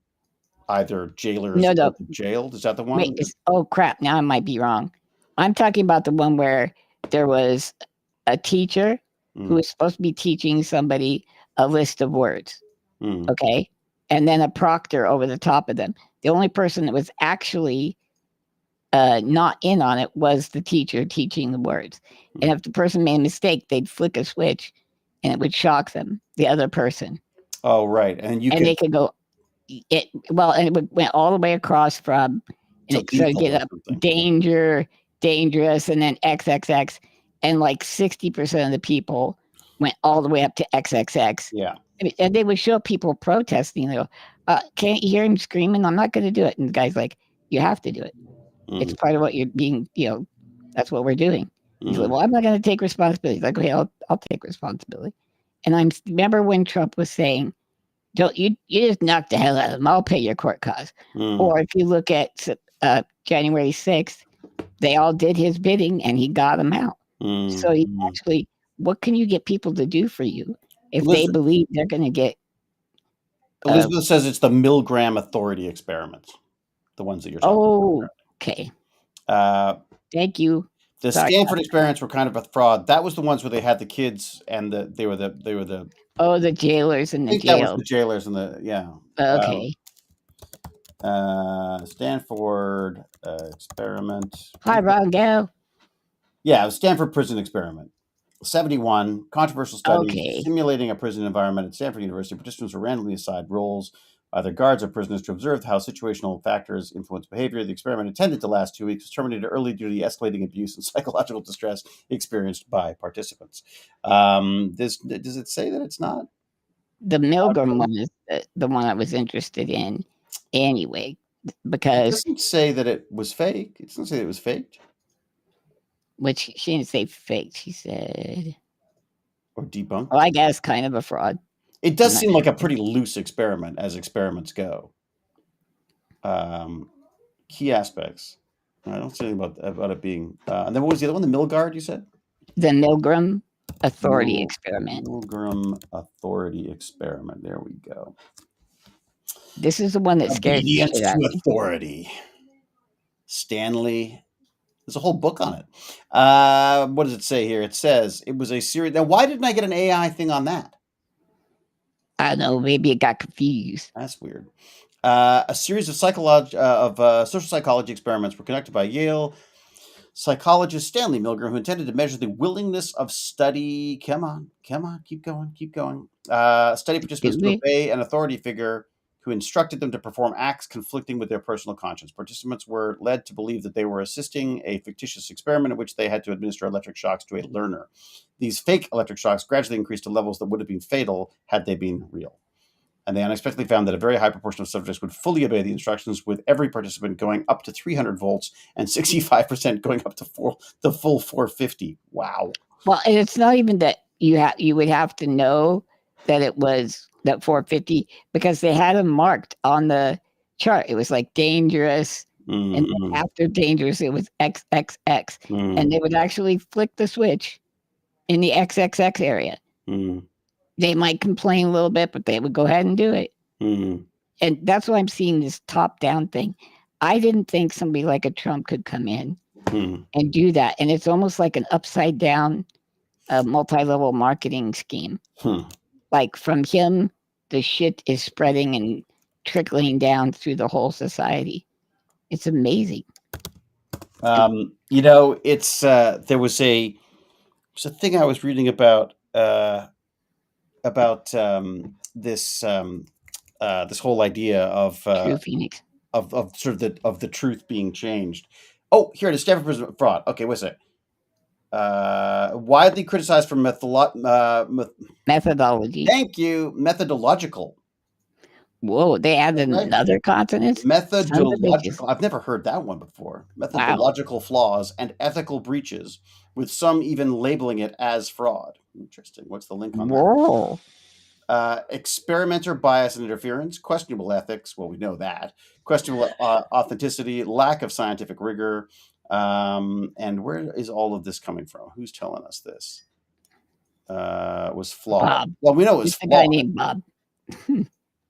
either jailers or jailed. Is that the one? Wait, oh crap! Now I might be wrong. I'm talking about the one where there was a teacher who was supposed to be teaching somebody a list of words. Okay. And then a proctor over the top of them. The only person that was actually not in on it was the teacher teaching the words. And if the person made a mistake, they'd flick a switch and it would shock them, the other person. Oh, right. And they could go, and it went all the way across from, and it started getting up danger, dangerous, and then XXX. And like 60% of the people went all the way up to XXX. Yeah. And they would show people protesting. They go, can't you hear him screaming? I'm not going to do it. And the guy's like, you have to do it. It's part of what you're being, that's what we're doing. He's like, well, I'm not going to take responsibility. He's like, okay, I'll take responsibility. And I remember when Trump was saying, don't you just knock the hell out of him. I'll pay your court costs. Or if you look at January 6th, they all did his bidding and he got them out. So he actually, what can you get people to do for you if they believe they're going to get? Elizabeth says it's the Milgram authority experiments, the ones that you're talking about. Okay. Thank you. The Stanford experiments were kind of a fraud. That was the ones where they had the kids and they were the the jailers in the jail. That was the jailers in the Okay. Stanford experiment. Hi, Ron, go. Yeah, it was Stanford prison experiment. 71 controversial study simulating a prison environment at Stanford University. Participants were randomly assigned roles, either guards or prisoners, to observe how situational factors influence behavior. The experiment, intended to last 2 weeks, was terminated early due to the escalating abuse and psychological distress experienced by participants. Does it say that it's not? The Milgram one is the one I was interested in anyway, because it doesn't say that it was fake. It doesn't say it was faked. Which she didn't say faked. She said, or debunked. Well, I guess kind of a fraud. It does seem like a pretty loose experiment, as experiments go. Key aspects. I don't see anything about it being. And then what was the other one? The Milgard, you said? The Milgram authority experiment. Milgram authority experiment. There we go. This is the one that scares me. Obedience to authority. Stanley. There's a whole book on it. What does it say here? It says it was a series. Now, why didn't I get an AI thing on that? I don't know. Maybe it got confused. That's weird. A series of social psychology experiments were conducted by Yale psychologist Stanley Milgram, who intended to measure the willingness of study. Come on, keep going. Study participants to obey an authority figure who instructed them to perform acts conflicting with their personal conscience. Participants were led to believe that they were assisting a fictitious experiment in which they had to administer electric shocks to a learner. These fake electric shocks gradually increased to levels that would have been fatal had they been real. And they unexpectedly found that a very high proportion of subjects would fully obey the instructions, with every participant going up to 300 volts and 65% going up to the full 450. Wow. Well, and it's not even that you would have to know that it was that 450, because they had them marked on the chart. It was like dangerous, and then after dangerous, it was XXX, and they would actually flick the switch in the XXX area. They might complain a little bit, but they would go ahead and do it. And that's why I'm seeing this top-down thing. I didn't think somebody like a Trump could come in and do that. And it's almost like an upside-down multi-level marketing scheme. Like from him, the shit is spreading and trickling down through the whole society. It's amazing. It's there was a thing I was reading about this this whole idea of True Phoenix. of sort of the truth being changed. Oh, here it is. Stanford Prison fraud. Okay, what's it? Widely criticized for methodology. Thank you. Methodological. Whoa, they added another consonant? Methodological. I've never heard that one before. Methodological flaws and ethical breaches, with some even labeling it as fraud. Interesting. What's the link on Whoa. that? Experimenter bias and interference, questionable ethics. Well, we know that. Questionable authenticity, lack of scientific rigor. And where is all of this coming from? Who's telling us this? Was flawed. Bob. Well, we know it was flawed. A guy named Bob.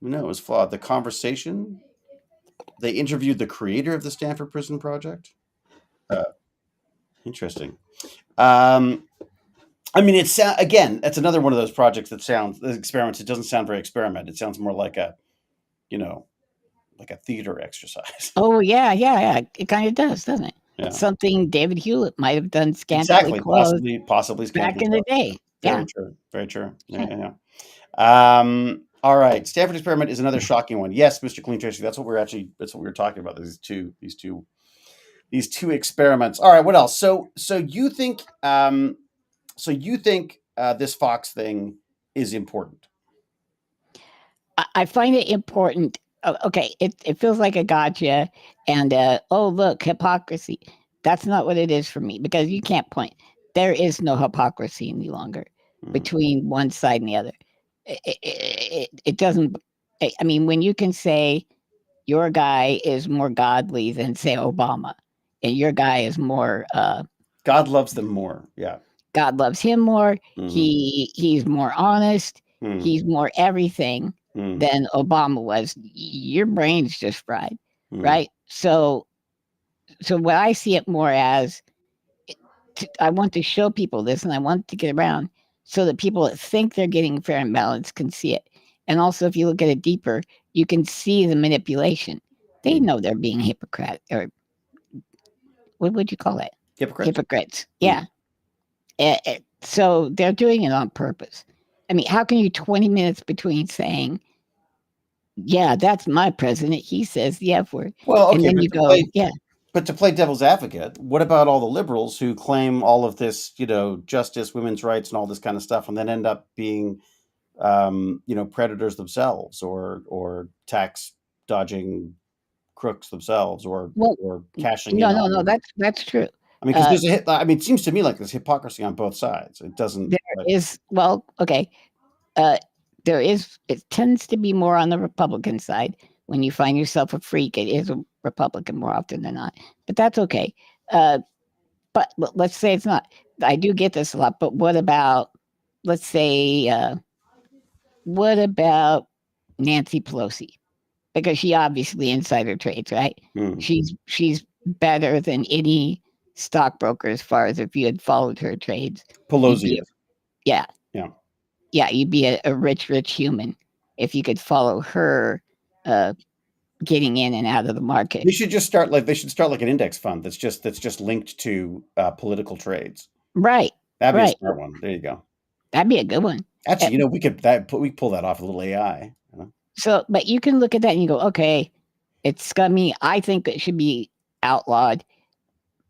We know it was flawed. The conversation. They interviewed the creator of the Stanford Prison Project. Interesting. I mean, it's again, that's another one of those projects that sounds experiments. It doesn't sound very experiment. It sounds more like a, like a theater exercise. Oh yeah. It kind of does, doesn't it? Yeah. Something David Hewlett might have done scantily clothed, possibly back in the day. Very true. Very true. Yeah. All right. Stanford experiment is another shocking one. Yes, Mr. Clean Tracy. That's what we were talking about. These two experiments. All right. What else? So you think this Fox thing is important? I find it important. Okay, it feels like a gotcha, and oh look, hypocrisy. That's not what it is for me, because you can't point. There is no hypocrisy any longer between one side and the other. It doesn't. I mean, when you can say your guy is more godly than, say, Obama, and your guy is more. God loves them more. Yeah. God loves him more. He's more honest. He's more everything than Obama was. Your brain's just fried, right? So what I see it more as, I want to show people this, and I want to get around so that people that think they're getting fair and balanced can see it. And also, if you look at it deeper, you can see the manipulation. They know they're being hypocrite, or what would you call it? Hypocrites. Yeah. So they're doing it on purpose. I mean, how can you 20 minutes between saying, yeah, that's my president, he says the F word. Well, okay, and then you go, yeah. But to play devil's advocate, what about all the liberals who claim all of this, justice, women's rights, and all this kind of stuff, and then end up being, predators themselves, or tax dodging crooks themselves, or cashing in? No, that's true. I mean, because it seems to me like there's hypocrisy on both sides. It doesn't. Okay. It tends to be more on the Republican side. When you find yourself a freak, it is a Republican more often than not. But that's okay. But let's say it's not. I do get this a lot. But what about, let's say, what about Nancy Pelosi? Because she obviously insider trades, right? She's better than any stockbroker as far as if you had followed her trades. Pelosi. Yeah, you'd be a rich human if you could follow her getting in and out of the market. They should start like an index fund that's just linked to political trades. Right. That'd be a smart one. There you go. That'd be a good one. Actually, we could pull that off a little AI. So, but you can look at that and you go, okay, it's scummy. I think it should be outlawed.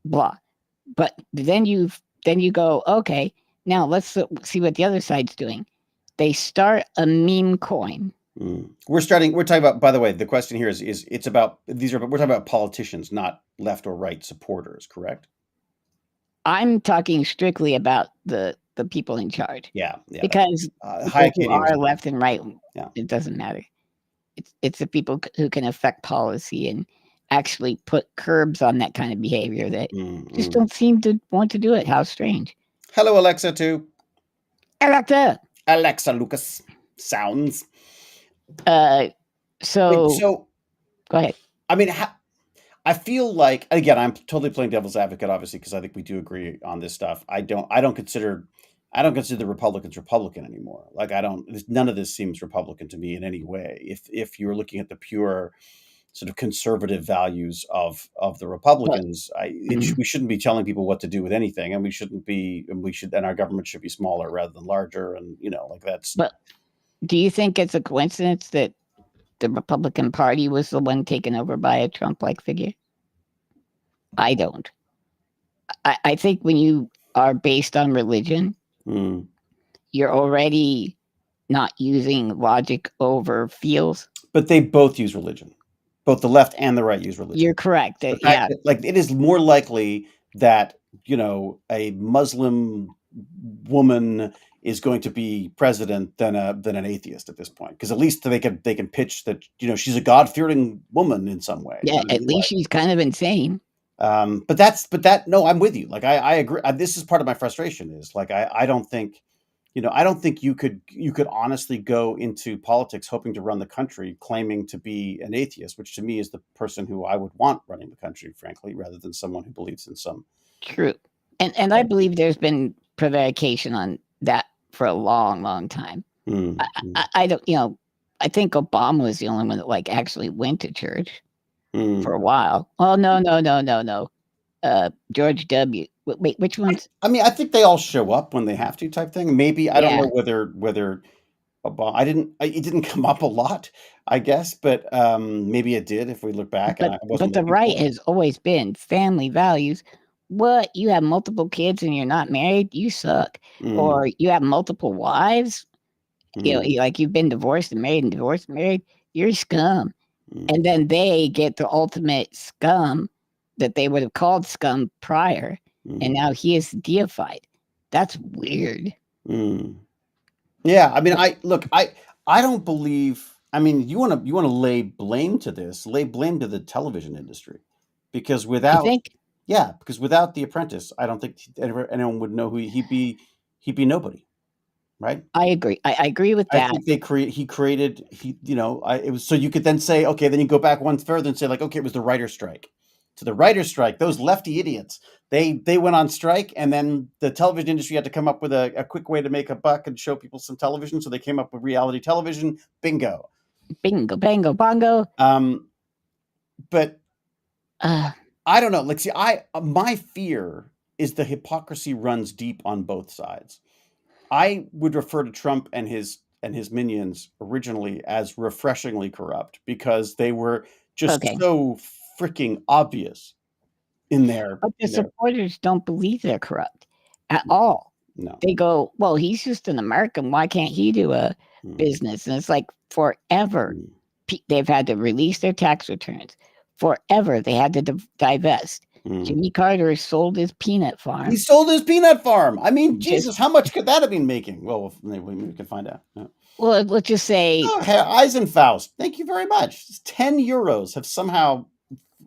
Blah. But then you go, okay, now let's see what the other side's doing. They start a meme coin, We're talking about, by the way, the question here is it's about we're talking about politicians, not left or right supporters, correct? I'm talking strictly about the people in charge. Yeah. Because people who are left and right, it doesn't matter. It's the people who can affect policy and actually put curbs on that kind of behavior that just don't seem to want to do it. How strange. Hello, Alexa, too. Alexa, Lucas. Sounds. So go ahead. I mean, I feel like, again, I'm totally playing devil's advocate, obviously, because I think we do agree on this stuff. I don't consider the Republicans Republican anymore. Like, none of this seems Republican to me in any way. If you're looking at the pure sort of conservative values of the Republicans, we shouldn't be telling people what to do with anything, and and our government should be smaller rather than larger, and like that's. But do you think it's a coincidence that the Republican Party was the one taken over by a Trump-like figure? I don't. I think when you are based on religion, you're already not using logic over feels. But they both use religion. Both the left and the right use religion. You're correct. Like, it is more likely that a Muslim woman is going to be president than an atheist at this point, because at least they can pitch that she's a God-fearing woman in some way. Yeah, at least she's kind of insane. No, I'm with you. Like, I agree. This is part of my frustration is like I don't think you could honestly go into politics hoping to run the country claiming to be an atheist, which to me is the person who I would want running the country, frankly, rather than someone who believes in some. True. And I believe there's been prevarication on that for a long, long time. I don't, I think Obama was the only one that actually went to church for a while. Oh, no. George W. Wait, which ones? I mean, I think they all show up when they have to, type thing. Maybe I don't know whether Obama. It didn't come up a lot, I guess, but maybe it did if we look back. But the right has always been family values. What, you have multiple kids and you're not married, you suck. Or you have multiple wives, you've been divorced and married and divorced and married, you're scum. And then they get the ultimate scum that they would have called scum prior, and now he is deified. That's weird. Yeah, I mean, I don't believe. I mean, you want to lay blame to the television industry, because without The Apprentice, I don't think anyone would know who he'd be nobody, right? I agree. I agree with that. I think it was so you could then say, okay, then you go back one further and say, like, okay, it was the writer's strike. So the writer's strike, those lefty idiots, they went on strike, and then the television industry had to come up with a quick way to make a buck and show people some television. So they came up with reality television. Bingo. Bingo, bango, bongo. But I don't know. Like, see, my fear is the hypocrisy runs deep on both sides. I would refer to Trump and his minions originally as refreshingly corrupt, because they were just so freaking obvious in their. But the supporters don't believe they're corrupt at all. No. They go, well, he's just an American. Why can't he do a business? And it's like forever they've had to release their tax returns. Forever they had to divest. Jimmy Carter sold his peanut farm. He sold his peanut farm. I mean, Jesus, how much could that have been making? Well, maybe we can find out. Yeah. Well, let's just say Eisenfaust. Thank you very much. 10 euros have somehow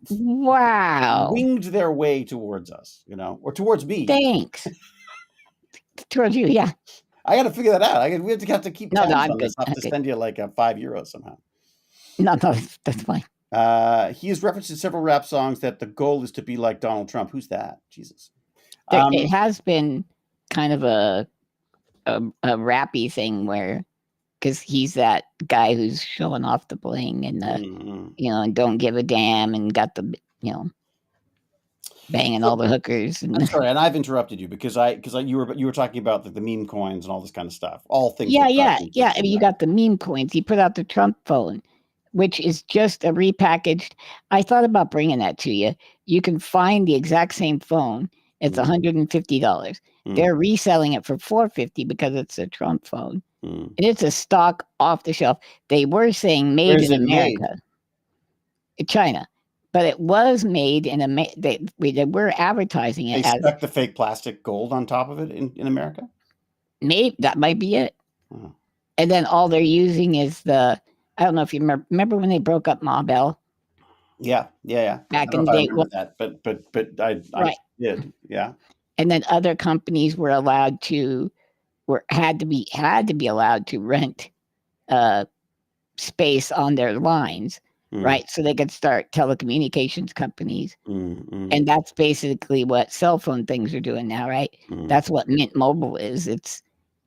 winged their way towards us, or towards me. Thanks. Towards you, yeah. I got to figure that out. We have to keep tabs on this. I'll have to send you like €5 somehow. No, that's fine. He has referenced in several rap songs that the goal is to be like Donald Trump. Who's that? Jesus. It has been kind of a rappy thing where, because he's that guy who's showing off the bling and and don't give a damn and got the banging all the hookers. I'm sorry, and I've interrupted you because you were talking about the meme coins and all this kind of stuff. All things. Yeah. I mean, you got the meme coins. He put out the Trump phone, which is just a repackaged. I thought about bringing that to you. You can find the exact same phone. It's $150. They're reselling it for $450 because it's a Trump phone. And it's a stock off the shelf. They were saying made in America, China, but it was made in America. They were advertising it as stuck the fake plastic gold on top of it in America. Maybe that might be it. And then all they're using is I don't know if you remember when they broke up Ma Bell. Yeah. Back in the day, that, but I did. Yeah. And then other companies were allowed to, had to be allowed to rent space on their lines, right? So they could start telecommunications companies, and that's basically what cell phone things are doing now, right? That's what Mint Mobile is.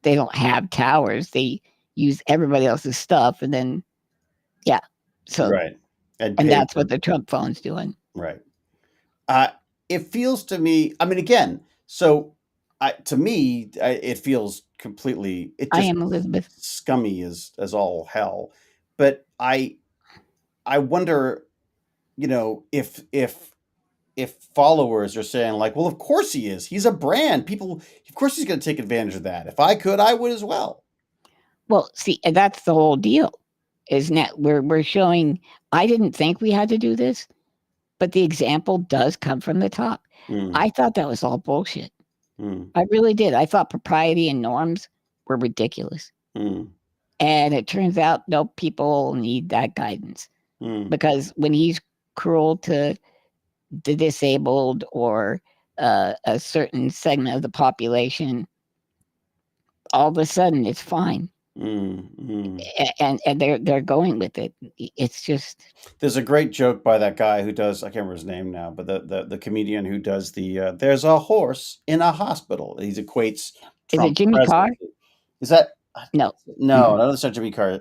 They don't have towers; they use everybody else's stuff, and then so right, and that's what the Trump phone's doing, right? It feels to me. I mean, again, so to me, it feels completely. I am Elizabeth. Scummy as all hell, but I wonder, if followers are saying like, well, of course he is. He's a brand. People, of course, he's going to take advantage of that. If I could, I would as well. Well, see, that's the whole deal. Is that we're showing. I didn't think we had to do this, but the example does come from the top. I thought that was all bullshit. I really did. I thought propriety and norms were ridiculous. And it turns out, no, people need that guidance. Because when he's cruel to the disabled or a certain segment of the population, all of a sudden it's fine. And they're going with it. It's just, there's a great joke by that guy who does, I can't remember his name now, but the comedian who does there's a horse in a hospital. He equates Trump. Is it Jimmy Carr? Is that no? No, it's not Jimmy Carr.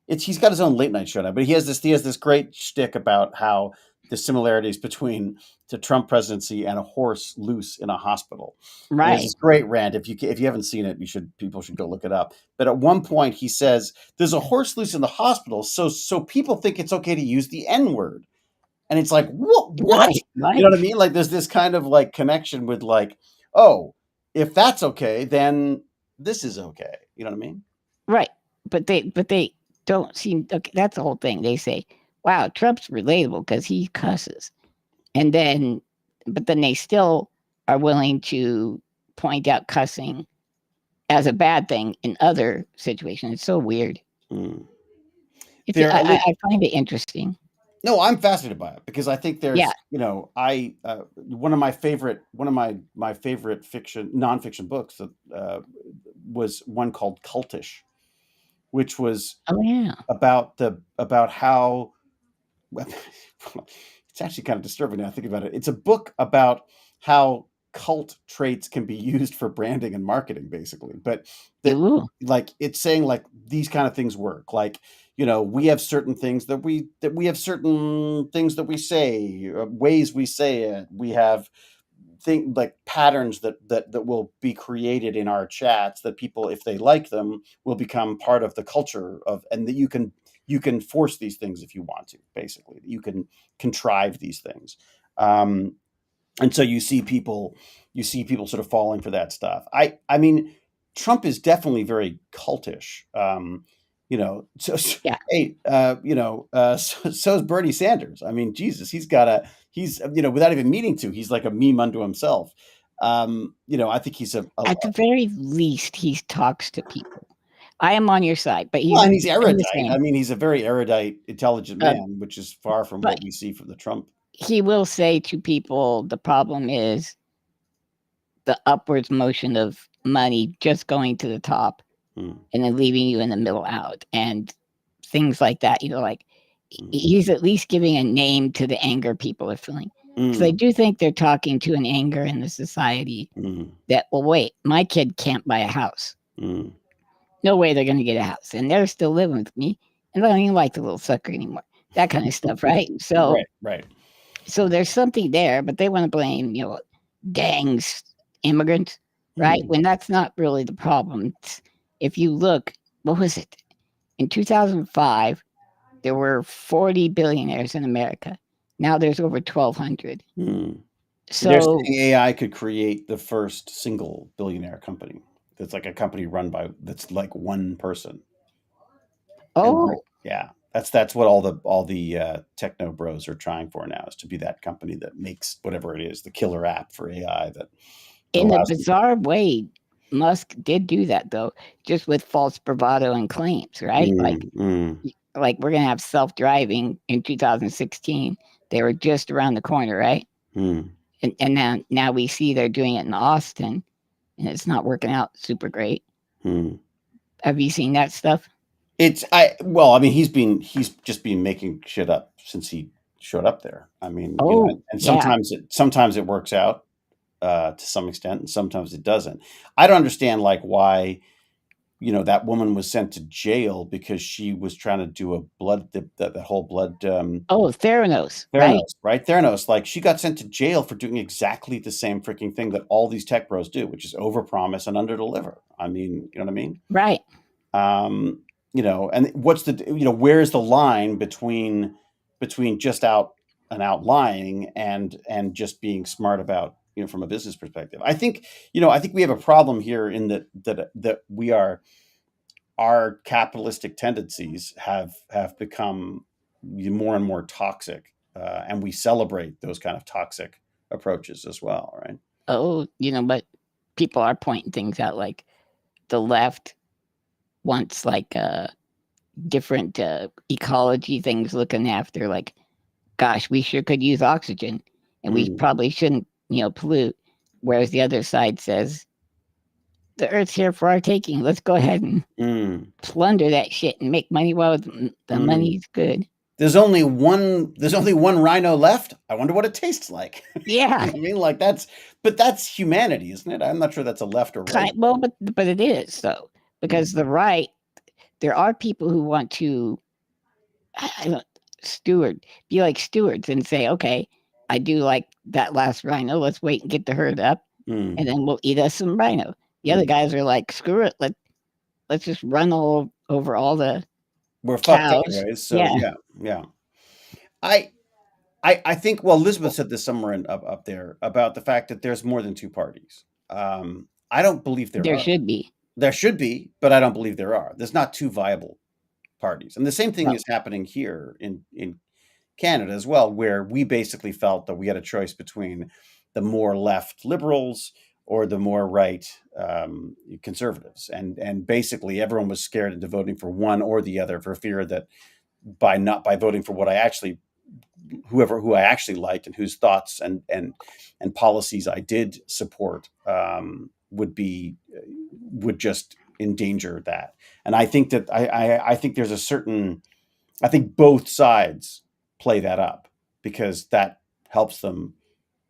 He's got his own late night show now, but he has this great shtick about how the similarities between the Trump presidency and a horse loose in a hospital. Right. It's a great rant. If you haven't seen it, people should go look it up. But at one point he says, there's a horse loose in the hospital. So people think it's okay to use the N-word. And it's like, what? Right. You know what I mean? Like there's this kind of like connection with like, oh, if that's okay, then this is okay. You know what I mean? Right. But they don't seem, okay, that's the whole thing. They say, wow, Trump's relatable because he cusses. But then they still are willing to point out cussing as a bad thing in other situations. It's so weird. I find it interesting. No, I'm fascinated by it because I think there's, one of my favorite nonfiction books was one called Cultish, which was about how it's actually kind of disturbing now I think about it. It's a book about how cult traits can be used for branding and marketing, basically. But like it's saying like these kind of things work. Like, we have certain things that we have certain things that we say, ways we say it. We have things like patterns that will be created in our chats that people, if they like them, will become part of the culture of, and that you can force these things if you want to, basically. You can contrive these things. And so you see people sort of falling for that stuff. I mean, Trump is definitely very cultish. Hey, so is Bernie Sanders. I mean, Jesus, he's without even meaning to, he's like a meme unto himself. I think he's at the very least, he talks to people. I am on your side, but he's erudite. I mean, he's a very erudite, intelligent man, which is far from what we see from the Trump. He will say to people, the problem is the upwards motion of money just going to the top and then leaving you in the middle out and things like that. Like he's at least giving a name to the anger people are feeling. So I do think they're talking to an anger in the society that, well, wait, my kid can't buy a house. No way they're going to get a house. And they're still living with me. And I don't even like the little sucker anymore. That kind of stuff, right? So, right. So there's something there, but they want to blame, gangs, immigrants, right? When that's not really the problem. If you look, what was it? In 2005, there were 40 billionaires in America. Now there's over 1,200. So they're saying AI could create the first single billionaire company. That's like a company run by that's like one person. Oh, yeah, that's what all the techno bros are trying for now, is to be that company that makes whatever it is, the killer app for AI that in a allows them. bizarre way, Musk did do that though, just with false bravado and claims, right? Like we're gonna have self-driving in 2016. They were just around the corner, right? And now we see they're doing it in Austin, and it's not working out super great. Have you seen that stuff? Well, I mean, he's just been making shit up since he showed up there. I mean, and sometimes it works out to some extent, and sometimes it doesn't. I don't understand like why that woman was sent to jail because she was trying to do a blood that whole blood. Theranos, right? Theranos, like she got sent to jail for doing exactly the same freaking thing that all these tech bros do, which is overpromise and underdeliver. I mean, you know what I mean? Right. And what's where's the line between just out lying and just being smart about, from a business perspective. I think we have a problem here in that we are, our capitalistic tendencies have become more and more toxic, and we celebrate those kind of toxic approaches as well, right? But people are pointing things out, like the left wants like different ecology things looking after, like, gosh, we sure could use oxygen, and we probably shouldn't, pollute. Whereas the other side says, the Earth's here for our taking. Let's go ahead and plunder that shit and make money while the money's good. There's only one rhino left. I wonder what it tastes like. Yeah. I mean, like that's humanity, isn't it? I'm not sure that's a left or right. Well, but it is, though, because the right, there are people who want to be like stewards and say, okay, I do like that last rhino. Let's wait and get the herd up, and then we'll eat us some rhino. The other guys are like, screw it. Let's just run all over all the We're cows. fucked anyways. So yeah. I think, well, Elizabeth said this somewhere up there about the fact that there's more than two parties. I don't believe there are. Should be. There should be, but I don't believe there are. There's not two viable parties. And the same thing is happening here in Canada as well, where we basically felt that we had a choice between the more left liberals or the more right conservatives. And basically everyone was scared into voting for one or the other, for fear that by voting for who I actually liked and whose thoughts and policies I did support, would just endanger that. And I think that I think there's I think both sides play that up, because that helps them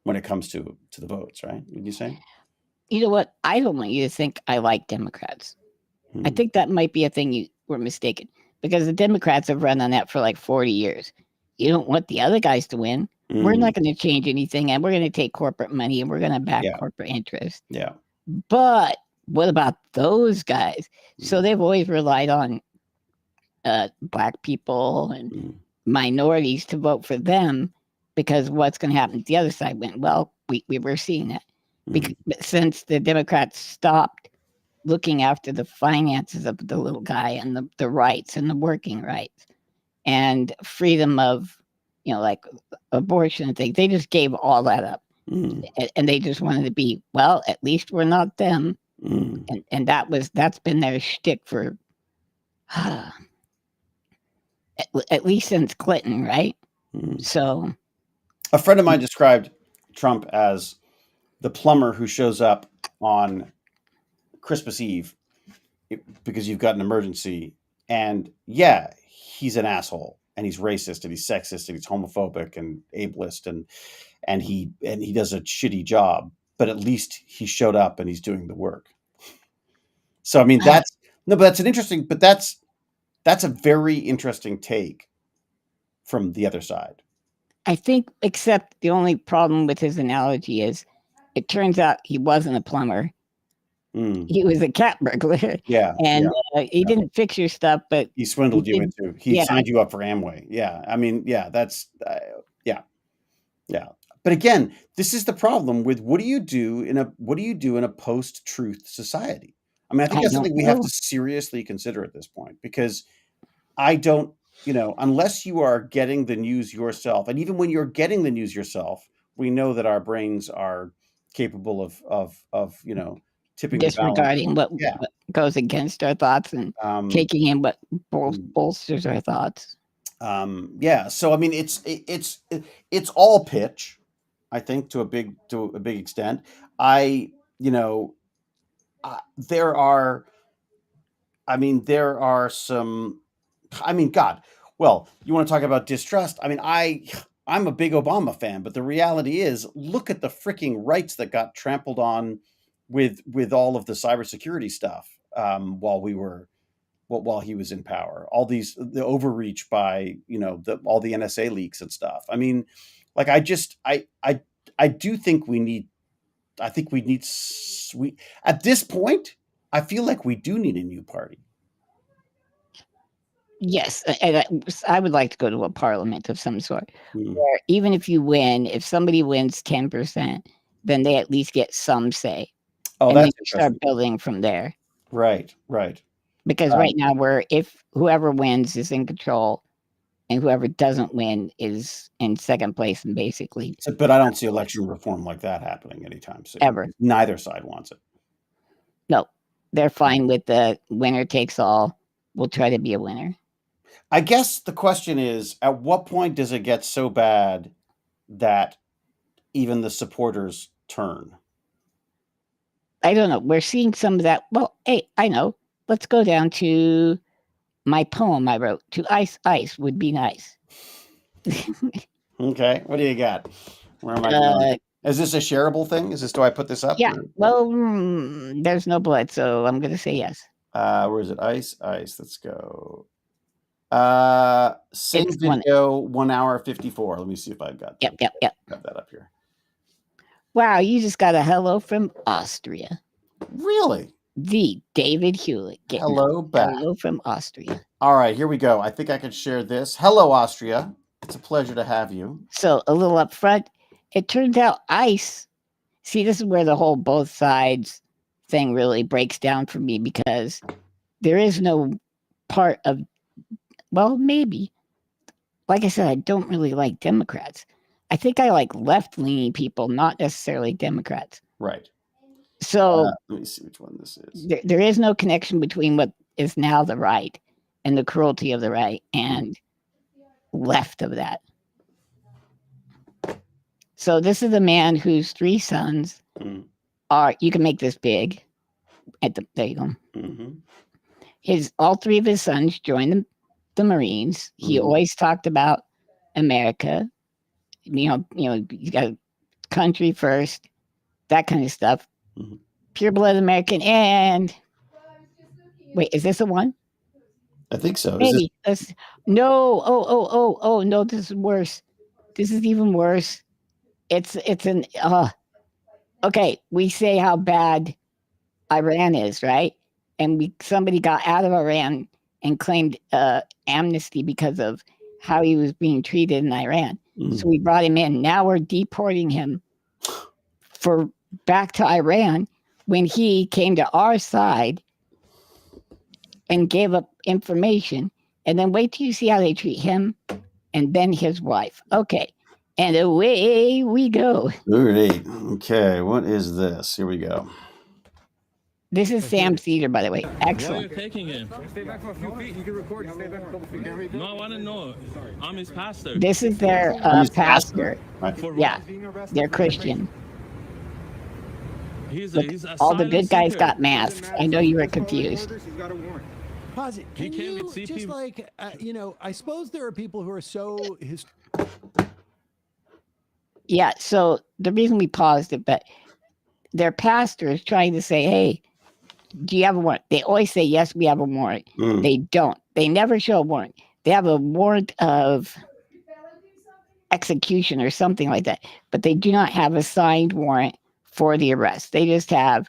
when it comes to the votes, right? Would you say? You know what? I don't want you to think I like Democrats. I think that might be a thing you were mistaken, because the Democrats have run on that for like 40 years. You don't want the other guys to win. We're not going to change anything, and we're going to take corporate money, and we're going to back corporate interest. Yeah. But what about those guys? So they've always relied on Black people and minorities to vote for them, because what's going to happen if the other side went? Well, we were seeing that. But since the Democrats stopped looking after the finances of the little guy and the rights and the working rights and freedom of, like abortion and things, they just gave all that up. And they just wanted to be, well, at least we're not them. And that's been their shtick for at least since Clinton, right? So a friend of mine described Trump as the plumber who shows up on Christmas Eve because you've got an emergency, and he's an asshole, and he's racist, and he's sexist, and he's homophobic and ableist, and he does a shitty job, but at least he showed up and he's doing the work. So I mean, that's a very interesting take from the other side. I think, except the only problem with his analogy is, it turns out he wasn't a plumber. He was a cat burglar. Yeah. And he didn't fix your stuff, but he swindled you into, he signed you up for Amway. Yeah. I mean, that's, yeah. But again, this is the problem with what do you do in a post-truth society? I mean, I think that's something we have to seriously consider at this point, because I don't, unless you are getting the news yourself, and even when you're getting the news yourself, we know that our brains are capable of tipping disregarding what goes against our thoughts and taking in what bolsters our thoughts. So I mean, it's all pitch, I think, to a big extent. There are some. I mean, God. Well, you want to talk about distrust? I mean, I'm a big Obama fan, but the reality is, look at the freaking rights that got trampled on with all of the cybersecurity stuff while he was in power. All the overreach by all the NSA leaks and stuff. I mean, like I do think we need. I think we at this point. I feel like we do need a new party. Yes, and I would like to go to a parliament of some sort, where even if you win, if somebody wins 10%, then they at least get some say. Oh, and that's then you start building from there. Right. Because right now, if whoever wins is in control, and whoever doesn't win is in second place, and basically. But I don't see election reform like that happening anytime soon. Ever. Neither side wants it. No, they're fine with the winner takes all. We'll try to be a winner. I guess the question is, at what point does it get so bad that even the supporters turn? I don't know. We're seeing some of that. Well, hey, I know. Let's go down to my poem I wrote. To ice, ice would be nice. Okay. What do you got? Where am I going? Is this a shareable thing? Do I put this up? Yeah. Well, there's no blood, so I'm going to say yes. Where is it? Ice. Let's go. Same video, 1 hour 54. Let me see if I've got that. Yep. Got that up here. Wow, you just got a hello from Austria. Really? The David Hewlett. Hello back. Hello from Austria. All right, here we go. I think I could share this. Hello, Austria. It's a pleasure to have you. So a little up front, it turns out ICE. See, this is where the whole both sides thing really breaks down for me, because there is no part of, well, maybe. Like I said, I don't really like Democrats. I think I like left-leaning people, not necessarily Democrats. Right. So let me see which one this is. There is no connection between what is now the right and the cruelty of the right and left of that. So this is a man whose 3 sons are, you can make this big. There you go. Mm-hmm. All 3 of his sons joined the Marines. He always talked about America. You got country first, that kind of stuff. Pure blood American. And wait, is this a one? I think so. Maybe. No. Oh, no, this is worse. This is even worse. It's an okay, we say how bad Iran is, right? And somebody got out of Iran and claimed amnesty because of how he was being treated in Iran. So we brought him in. Now we're deporting him back to Iran when he came to our side and gave up information. And then wait till you see how they treat him and then his wife. Okay. And away we go. Great. Okay. What is this? Here we go. This is Sam Cedar, by the way. Excellent. Why are you taking him? Stay back for a few feet. You can record. Stay back a couple feet. No, I want to know. I'm his pastor. This is their pastor. Yeah, they're Christian. Look, all the good guys got masks. I know you were confused. Posit, can you just like, I suppose there are people who are so... Yeah, so the reason we paused it, but their pastor is trying to say, hey, do you have a warrant? They always say, yes, we have a warrant. They don't. They never show a warrant. They have a warrant of execution or something like that, but they do not have a signed warrant for the arrest. They just have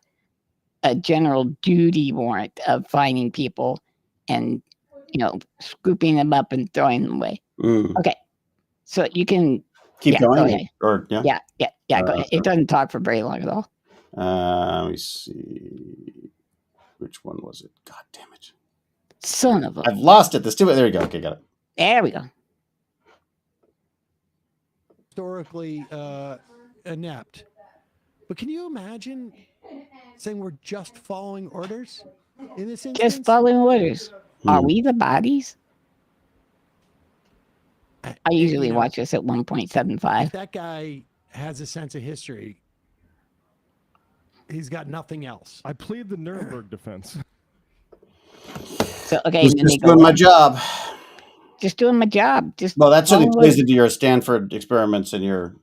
a general duty warrant of finding people and, scooping them up and throwing them away. Okay. So you can keep going. Go ahead. Yeah. Go ahead. It doesn't talk for very long at all. Let me see. Which one was it? God damn it! Son of a! I've lost it. The stupid. There you go. Okay, got it. There we go. Historically inept. But can you imagine saying we're just following orders in this instance? Just following orders. Are we the bodies? I usually watch this at 1.75. If that guy has a sense of history, he's got nothing else. I plead the Nuremberg defense. So okay, just doing my job. Just doing my job. Well, that certainly plays into your Stanford experiments and your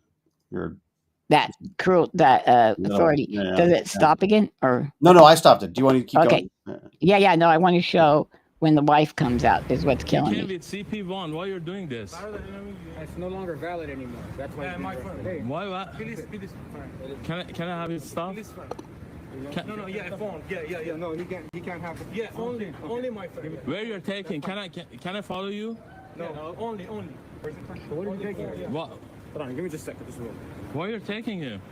that cruel authority. Yeah, Does it stop again or no? I stopped it. Do you want to keep going? Yeah. No, I want to show when the wife comes out is what's killing You me. can't be CP1. Why you're doing this? It's no longer valid anymore. That's why. Why? What? Can I have his stuff? No, yeah, phone. Yeah. No, he can't have it. Yeah, only my phone. Where you're taking? Can I follow you? No, only. So what are you taking? What? Hold on, give me just a second. Just room. Why you're taking him?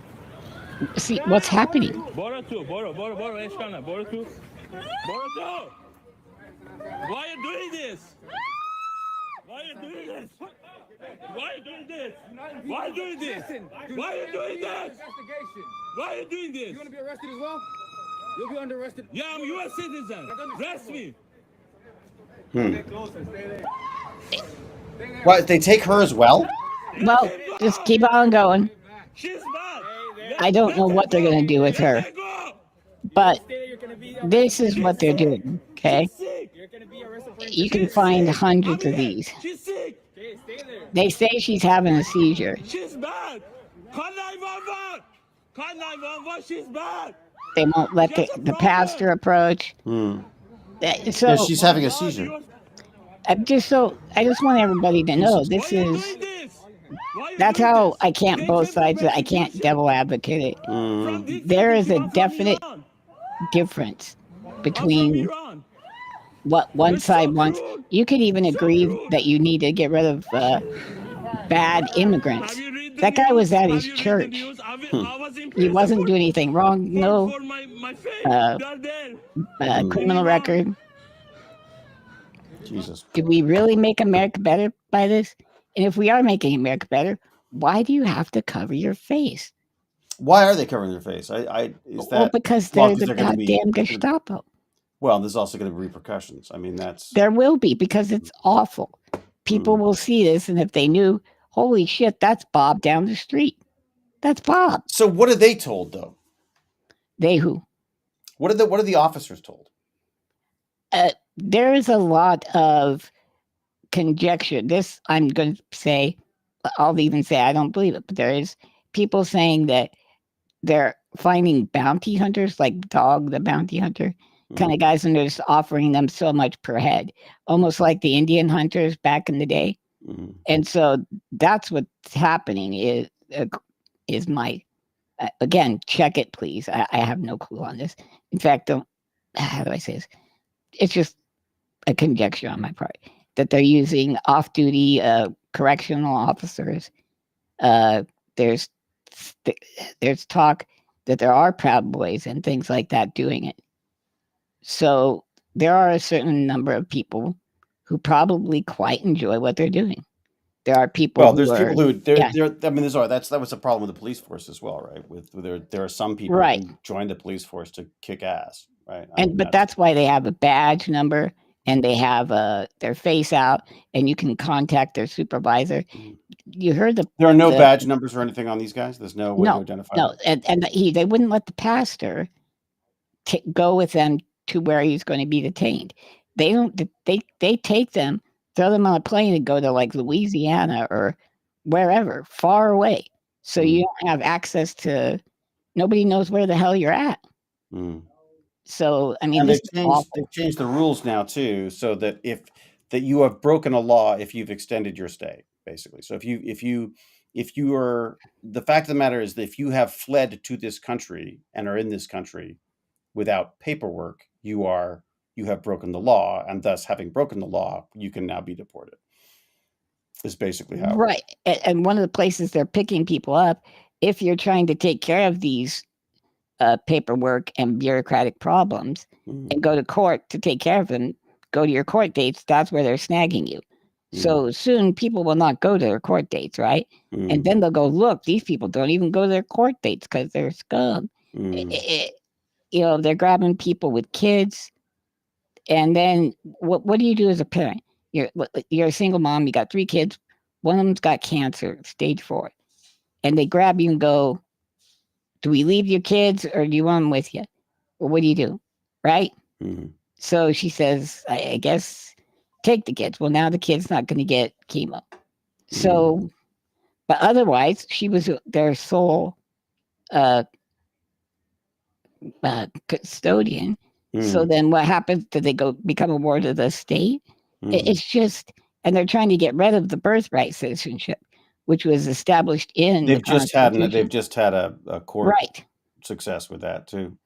See what's happening. Bora tu. Eshkana. Bora tu. Why are you doing this? Why are you doing this? Why are you doing this? Why are you doing this? Why are you doing this? Why are you doing this? You want to be arrested as well? You'll be under arrested. Yeah, I'm a U.S. citizen. Arrest me. What? They take her as well? Well, just keep on going. She's bad. I don't know what they're going to do with her, but this is what they're doing. Okay, you can find hundreds of these. They say she's having a seizure. She's bad. Call 911. Call 911. She's bad. They won't let the pastor approach. So yeah, she's having a seizure. I just want everybody to know this is. That's how I can't both sides. I can't devil advocate it. There is a definite difference between what one side wants. You could even agree that you need to get rid of bad immigrants. That guy was at his church. He wasn't doing anything wrong. No criminal record. Jesus. Did we really make America better by this? And if we are making America better, why do you have to cover your face? Why are they covering their face? Because they're the goddamn Gestapo. Well, there's also going to be repercussions. I mean, there will be, because it's awful. People will see this, and if they knew, holy shit, that's Bob down the street. That's Bob. So what are they told, though? They who? What are the officers told? There is a lot of conjecture. This, I'm going to say, I'll even say I don't believe it, but there is people saying that they're finding bounty hunters, like Dog, the bounty hunter, kind of guys, and they're just offering them so much per head, almost like the Indian hunters back in the day. And so that's what's happening is my, again, check it, please. I have no clue on this. In fact, how do I say this? It's just a conjecture on my part that they're using off-duty correctional officers. There's talk that there are Proud Boys and things like that doing it. So there are a certain number of people who probably quite enjoy what they're doing. There are people. Well, there's people who. I mean, that was a problem with the police force as well, right? There are some people who join the police force to kick ass, right? But that's why they have a badge number and they have their face out, and you can contact their supervisor. You heard there are no badge numbers or anything on these guys. There's no way to identify. No, and they wouldn't let the pastor go with them to where he's going to be detained. They don't. They take them, throw them on a plane, and go to like Louisiana or wherever far away. So you don't have access to. Nobody knows where the hell you're at. So I mean, they've changed the rules now too, so that you have broken a law if you've extended your stay, basically. So if you are, the fact of the matter is that if you have fled to this country and are in this country without paperwork, you have broken the law, and thus, having broken the law, you can now be deported. Is basically how. Right, and one of the places they're picking people up, if you're trying to take care of these paperwork and bureaucratic problems and go to court to take care of them, go to your court dates, that's where they're snagging you. So soon people will not go to their court dates, right? And then they'll go, look, these people don't even go to their court dates because they're scum. They're grabbing people with kids. And then what do you do as a parent? You're a single mom, you got 3 kids, one of them's got cancer, stage 4. And they grab you and go, do we leave your kids or do you want them with you? Well, what do you do? Right? So she says, I guess take the kids. Well, now the kid's not going to get chemo. So, but otherwise, she was their sole custodian. So then what happens? Do they go become a ward of the state? It's just, and they're trying to get rid of the birthright citizenship, which was established in they've just had a court success with that too.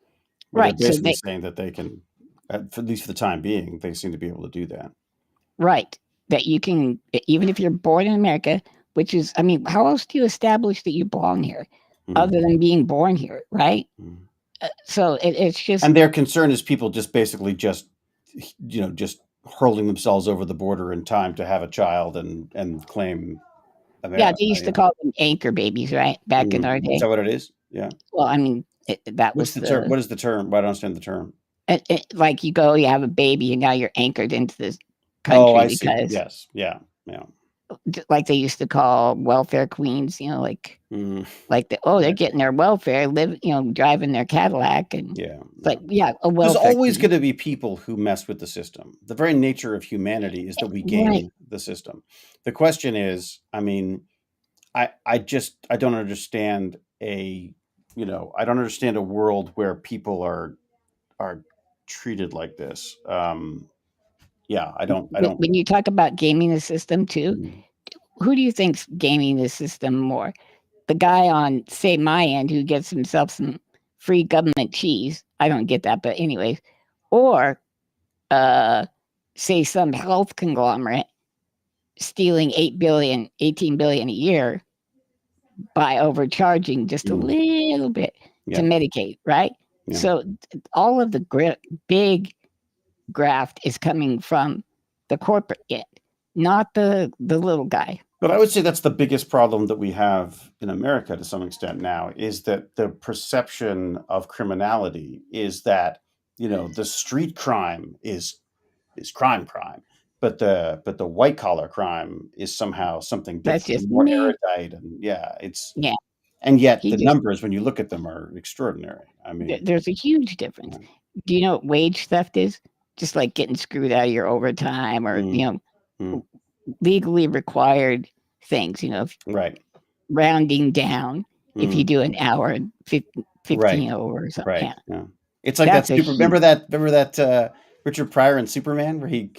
Where they're basically saying that they can, at least for the time being, they seem to be able to do that. Right. That you can, even if you're born in America, which is, I mean, how else do you establish that you belong here other than being born here, right? So it's just. And their concern is people just basically just hurling themselves over the border in time to have a child and claim America. Yeah, they used to call them anchor babies, right? Back in our day. Is that what it is? Yeah. Well, I mean, that was the term. What is the term? I don't understand the term. Like you go, you have a baby, and now you're anchored into this country. Oh, I see. Yes. Yeah. Like they used to call welfare queens, like they're getting their welfare, driving their Cadillac, and a welfare. There's always going to be people who mess with the system. The very nature of humanity is that we game the system. The question is, I mean, I don't understand I don't understand a world where people are treated like this. I don't. When you talk about gaming the system too, who do you think's gaming the system more? The guy on, say, my end who gets himself some free government cheese. I don't get that, but anyways, or say some health conglomerate stealing 18 billion a year by overcharging just a little bit to Medicaid, right? Yeah. So all of the big graft is coming from the corporate end, not the little guy. But I would say that's the biggest problem that we have in America to some extent now, is that the perception of criminality is that, the street crime is crime, but the white collar crime is somehow something different, that's just more erudite, and and yet the numbers, when you look at them, are extraordinary. I mean, there's a huge difference. Do you know what wage theft is? Just like getting screwed out of your overtime, or legally required things. Rounding down if you do an hour and 15 over or something. Right. Yeah. It's like that. Remember that Richard Pryor in Superman, where he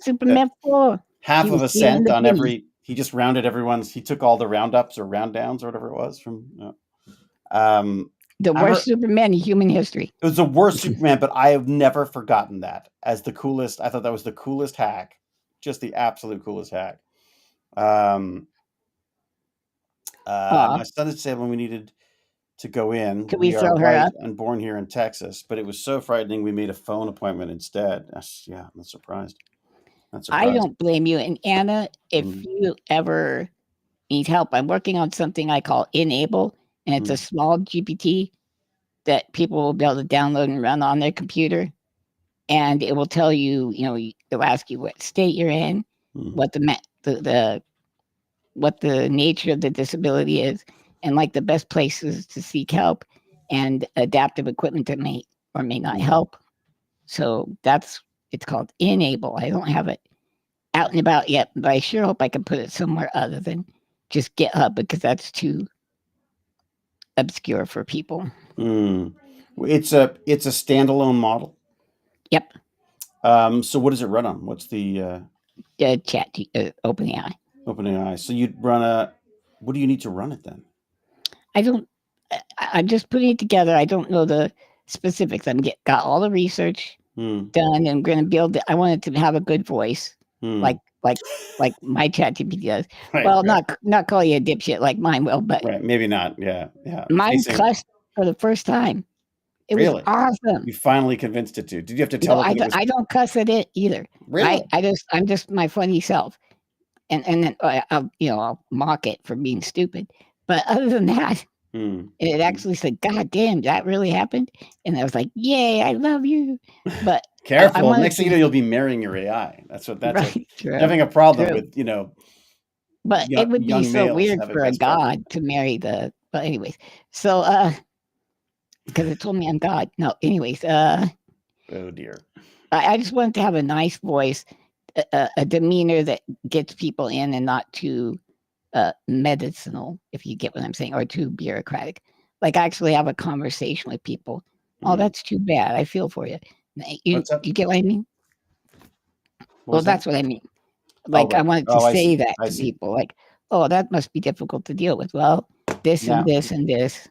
Superman 4 half of a cent on every. He just rounded everyone's. He took all the roundups or round downs or whatever it was from. The worst Superman in human history. It was the worst Superman, but I have never forgotten that as the coolest. I thought that was the coolest hack, just the absolute coolest hack. My son had said when we needed to go in, could we throw her up? And born here in Texas, but it was so frightening. We made a phone appointment instead. I'm not surprised. I don't blame you. And Anna, if you ever need help, I'm working on something I call Enable, and it's a small GPT that people will be able to download and run on their computer. And it will tell you, it'll ask you what state you're in, what what the nature of the disability is, and like the best places to seek help, and adaptive equipment that may or may not help. So it's called Enable. I don't have it out and about yet, but I sure hope I can put it somewhere other than just GitHub, because that's too obscure for people. It's a standalone model. Yep. So what does it run on? What's the chat OpenAI? OpenAI. So you'd run what do you need to run it then? I'm just putting it together. I don't know the specifics. Got all the research done, and I'm going to build it. I want it to have a good voice, like my ChatGPT does. Not call you a dipshit like mine will, but maybe not. Yeah. Mine cussed for the first time. It was awesome. You finally convinced it to. Did you have to No, tell it that it was? I don't cuss at it either. Really? I'm just my funny self, and then I'll mock it for being stupid. But other than that, it actually said, "God damn, that really happened," and I was like, "Yay, I love you." But careful. Next thing you know, you'll be marrying your AI. That's right. Having a problem with But it would be so weird for a god to marry the. But anyways, so because it told me I'm God. No, anyways, oh dear. I just wanted to have a nice voice, a demeanor that gets people in and not too medicinal, if you get what I'm saying, or too bureaucratic. Like actually have a conversation with people. Oh, that's too bad. I feel for you. You get what I mean? Well, that's what I mean. Like I wanted to say that to people. Like, oh, that must be difficult to deal with. Well, this and this and this.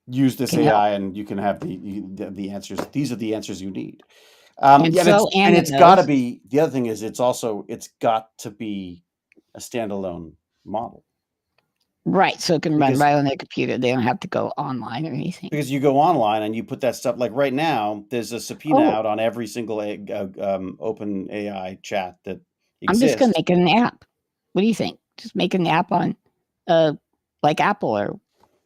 Use this AI, and you can have the answers. These are the answers you need. And it's got to be. The other thing is, it's got to be a standalone model. Right, so it can run right on their computer. They don't have to go online or anything. Because you go online and you put that stuff. Like right now, there's a subpoena out on every single open AI chat that exists. I'm just going to make an app. What do you think? Just make an app on, like Apple or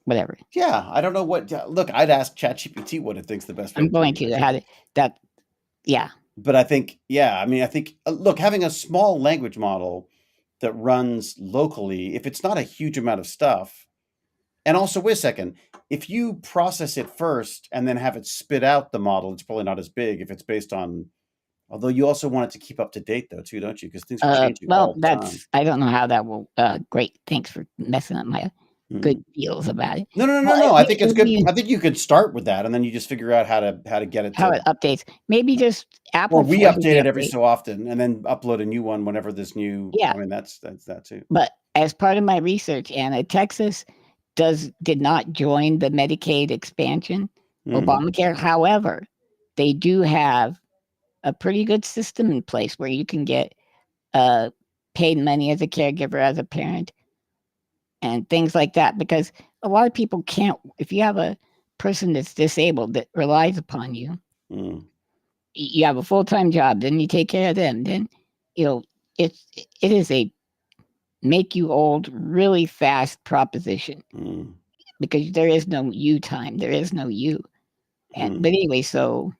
whatever. Yeah, I don't know what. Look, I'd ask ChatGPT what it thinks the best way. I'm going to have that. Yeah. But I think, look, having a small language model that runs locally, if it's not a huge amount of stuff, and also, wait a second, if you process it first and then have it spit out the model, it's probably not as big if it's based on, although you also want it to keep up to date though, too, don't you? Because things are changing all the time. I don't know how that will, great. Thanks for messing up my good feels about it. No. I think it's good. I think you could start with that, and then you just figure out how to get it. How it updates. Maybe just Apple. Or we update it every so often, and then upload a new one whenever this new. Yeah, I mean that's that too. But as part of my research, Anna, Texas did not join the Medicaid expansion, Obamacare. However, they do have a pretty good system in place where you can get paid money as a caregiver, as a parent, and things like that, because a lot of people can't. If you have a person that's disabled that relies upon you, you have a full-time job, then you take care of them, then it is a make you old really fast proposition, because there is no you time, there is no you. And but anyway, so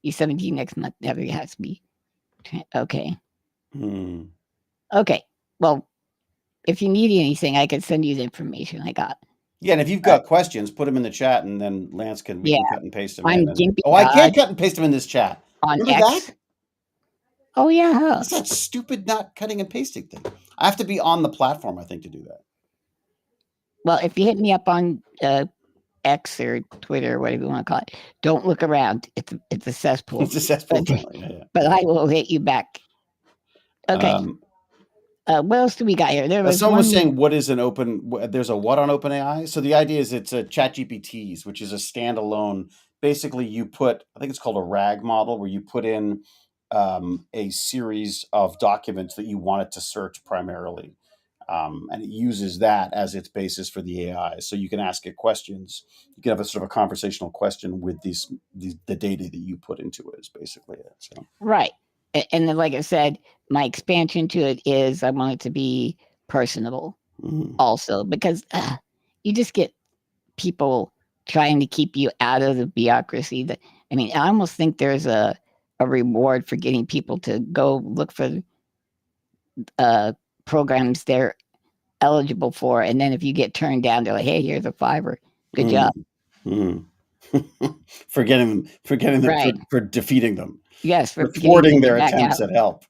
you're 17 next month, never has to be okay. Okay, well, if you need anything, I can send you the information I got. Yeah, and if you've got questions, put them in the chat, and then Lance can cut and paste them. I can't cut and paste them in this chat. On Remember X? That? Oh yeah, it's that stupid not cutting and pasting thing. I have to be on the platform, I think, to do that. Well, if you hit me up on X or Twitter or whatever you want to call it, don't look around. It's a cesspool. It's a cesspool. But I will hit you back. Okay. What else do we got here? There was someone was saying, "What is an open?" There's a what on OpenAI? So the idea is it's a ChatGPT's, which is a standalone. Basically, you put, I think it's called a RAG model, where you put in a series of documents that you want it to search primarily, and it uses that as its basis for the AI. So you can ask it questions. You can have a sort of a conversational question with the data that you put into it. Is basically it. So. Right. And then, like I said, my expansion to it is I want it to be personable also, because you just get people trying to keep you out of the bureaucracy. I almost think there's a reward for getting people to go look for programs they're eligible for. And then if you get turned down, they're like, hey, here's a $5. Good job. Forgetting them right. for defeating them. Yes, for thwarting their attempts at help.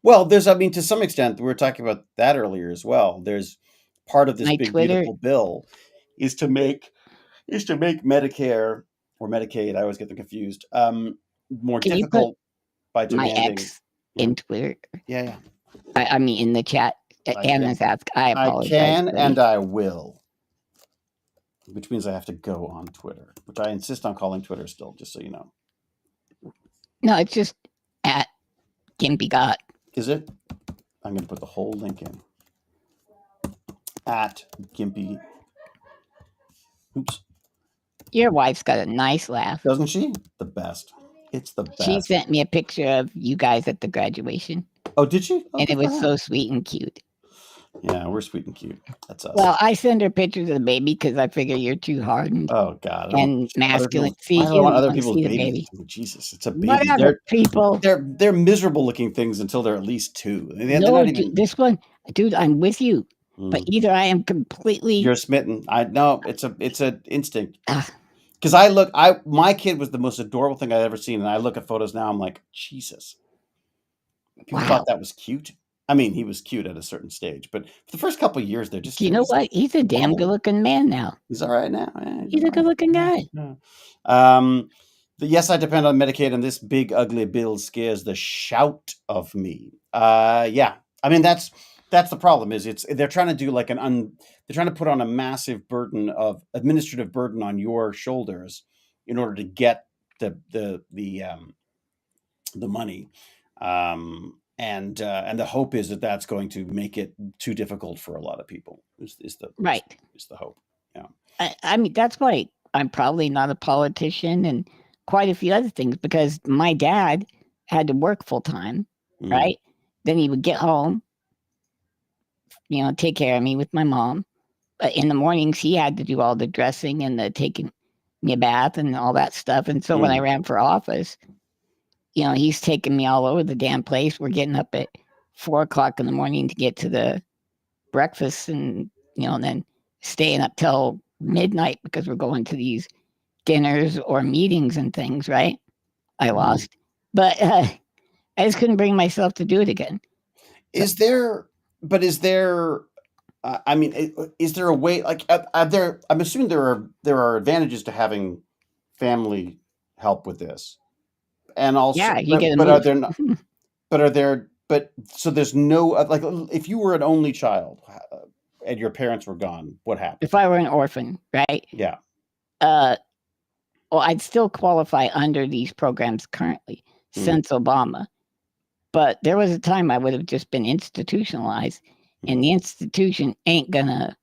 Well, to some extent, we were talking about that earlier as well. There's part of this big beautiful bill is to make Medicare or Medicaid, I always get them confused, more difficult by demanding. My ex in Twitter. Yeah. I mean, in the chat. Anna's asked. I apologize. I can and I will. Which means I have to go on Twitter, which I insist on calling Twitter still, just so you know. No, it's just at GimpyGot. Is it? I'm going to put the whole link in. At Gimpy. Oops. Your wife's got a nice laugh. Doesn't she? The best. It's the best. She sent me a picture of you guys at the graduation. Oh, did she? Oh, and it was so sweet and cute. Yeah, we're sweet and cute. That's us. Well, I send her pictures of the baby because I figure you're too hardened. Oh God, and masculine. Why do I want other people's babies? Baby? Jesus, it's a baby. Whatever, people. They're miserable looking things until they're at least 2. No, this one, dude, I'm with you. But either I am completely. You're smitten. I know it's an instinct. Because my kid was the most adorable thing I've ever seen, and I look at photos now, I'm like, Jesus. People thought that was cute. I mean, he was cute at a certain stage, but for the first couple of years, they're just. You know what? He's a damn good-looking man now. He's all right now. Yeah, he's a good-looking guy. Yeah. Yes, I depend on Medicaid, and this big ugly bill scares the shout of me. Yeah, I mean that's the problem. Is they're trying to do like they're trying to put on a massive administrative burden on your shoulders in order to get the money. And the hope is that that's going to make it too difficult for a lot of people. Is the hope? Yeah. I mean, that's why I'm probably not a politician and quite a few other things, because my dad had to work full time, right? Then he would get home, take care of me with my mom. But in the mornings, he had to do all the dressing and the taking me a bath and all that stuff. And so when I ran for office, he's taking me all over the damn place. We're getting up at 4:00 in the morning to get to the breakfast and, and then staying up till midnight because we're going to these dinners or meetings and things, right? I lost. But I just couldn't bring myself to do it again. Is there I mean, is there a way, like, I'm assuming there are advantages to having family help with this. And also, you get but are there not? But so there's no, like, if you were an only child and your parents were gone, what happened? If I were an orphan, right? Yeah. Well, I'd still qualify under these programs currently since Obama. But there was a time I would have just been institutionalized, and the institution ain't gonna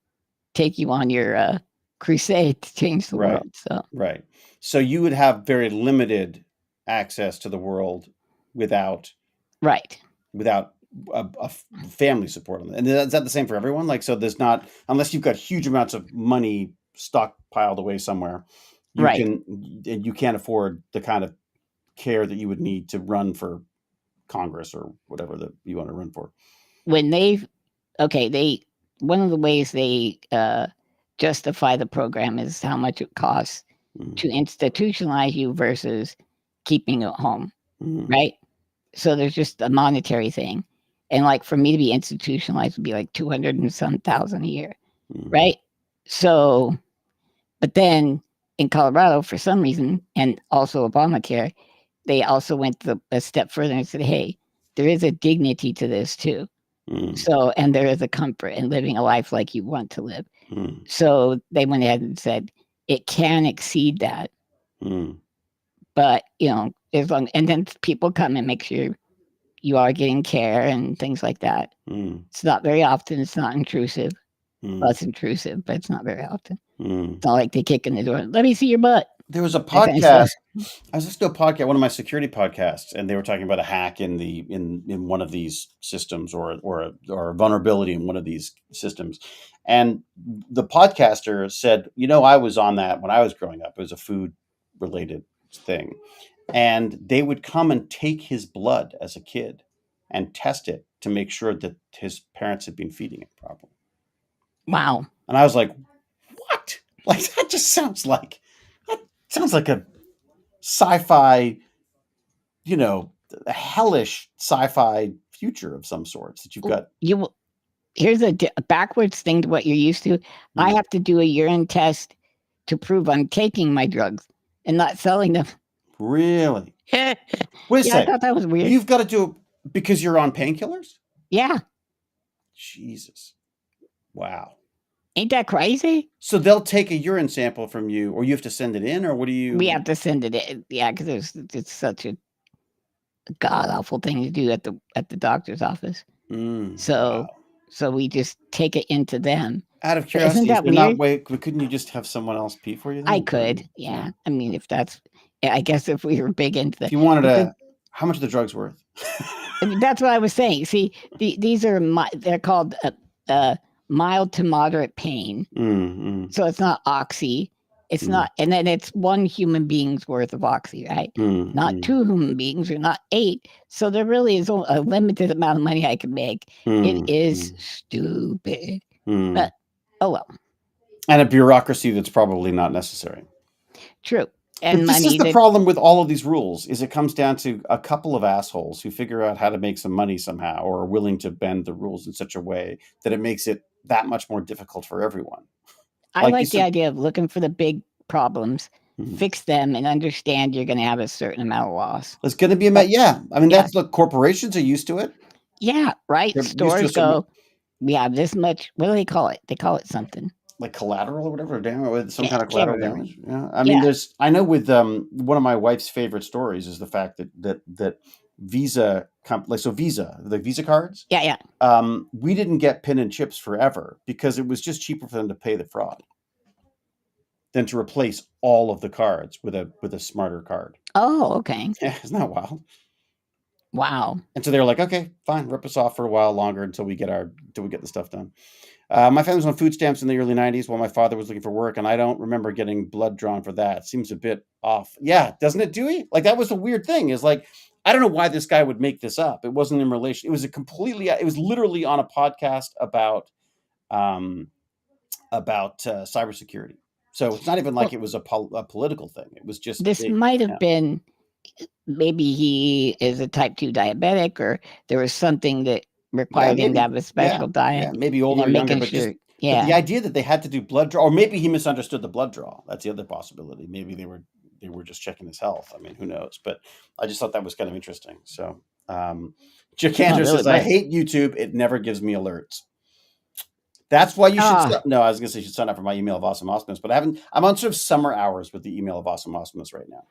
take you on your crusade to change the world. So right. So you would have very limited access to the world without a family support on it. And is that the same for everyone? Like, so there's not, unless you've got huge amounts of money stockpiled away somewhere, you can't afford the kind of care that you would need to run for Congress or whatever that you want to run for. When one of the ways they justify the program is how much it costs to institutionalize you versus keeping you at home, right? So there's just a monetary thing. And like for me to be institutionalized would be like 200 and some thousand a year, right? So, but then in Colorado, for some reason, and also Obamacare, they also went a step further and said, hey, there is a dignity to this too. So, and there is a comfort in living a life like you want to live. So they went ahead and said it can exceed that. But, as long, and then people come and make sure you are getting care and things like that. It's not very often. It's not intrusive. Well, it's intrusive, but it's not very often. It's not like they kick in the door. Let me see your butt. There was a podcast. I was listening to a podcast, one of my security podcasts, and they were talking about a hack in one of these systems or a vulnerability in one of these systems. And the podcaster said, I was on that when I was growing up. It was a food related thing. And they would come and take his blood as a kid and test it to make sure that his parents had been feeding it properly. Wow. And I was like, what? Like, that just sounds like a sci-fi, a hellish sci-fi future of some sorts that you've got. Here's a backwards thing to what you're used to. I have to do a urine test to prove I'm taking my drugs and not selling them. Really? Wait a second. I thought that was weird. You've got to do it because you're on painkillers? Yeah. Jesus. Wow. Ain't that crazy? So they'll take a urine sample from you, or you have to send it in, or what do you? We have to send it in. Yeah, because it's such a god awful thing to do at the doctor's office. So, so we just take it into them. Out of But isn't curiosity, is that there not weird? couldn't you just have someone else pee for you then? I could, yeah. I mean, if that's, I guess if we were big into If that. you wanted how much are the drugs worth? I mean, that's what I was saying. See, these are they're called mild to moderate pain. So it's not oxy. It's not, and then it's 1 human being's worth of oxy, right? Not 2 human beings or not 8. So there really is a limited amount of money I can make. It is stupid. But oh well. And a bureaucracy that's probably not necessary. True. And but this is the problem with all of these rules is it comes down to a couple of assholes who figure out how to make some money somehow or are willing to bend the rules in such a way that it makes it that much more difficult for everyone. I like the idea of looking for the big problems, fix them, and understand you're going to have a certain amount of loss. It's going to be yeah. I mean, that's look, corporations are used to it. Yeah, right. Stores go, we have this much. What do they call it? They call it something. Like collateral or whatever, damage, some kind of collateral damage. Yeah, I mean, I know with one of my wife's favorite stories is the fact that Visa, the Visa cards. Yeah. We didn't get PIN and chips forever because it was just cheaper for them to pay the fraud than to replace all of the cards with a smarter card. Oh, okay. Yeah, isn't that wild? Wow. And so they were like, okay, fine, rip us off for a while longer until we get the stuff done. My family was on food stamps in the early 90s while my father was looking for work, and I don't remember getting blood drawn for that. Seems a bit off. Yeah, doesn't it, Dewey? Like, that was the weird thing is like, I don't know why this guy would make this up. It wasn't in relation. It was literally on a podcast about cybersecurity. So it's not even like it was a political thing. It was just this might have been maybe he is a type 2 diabetic, or there was something that required him to have a special diet. Yeah, maybe older or younger, but sure, but the idea that they had to do blood draw, or maybe he misunderstood the blood draw. That's the other possibility. Maybe they were just checking his health. I mean, who knows? But I just thought that was kind of interesting. So Jacander says, I hate YouTube. It never gives me alerts. That's why you should. No, I was going to say you should sign up for my email of Awesome Awesomeness, but I'm on sort of summer hours with the email of Awesome Awesomeness right now.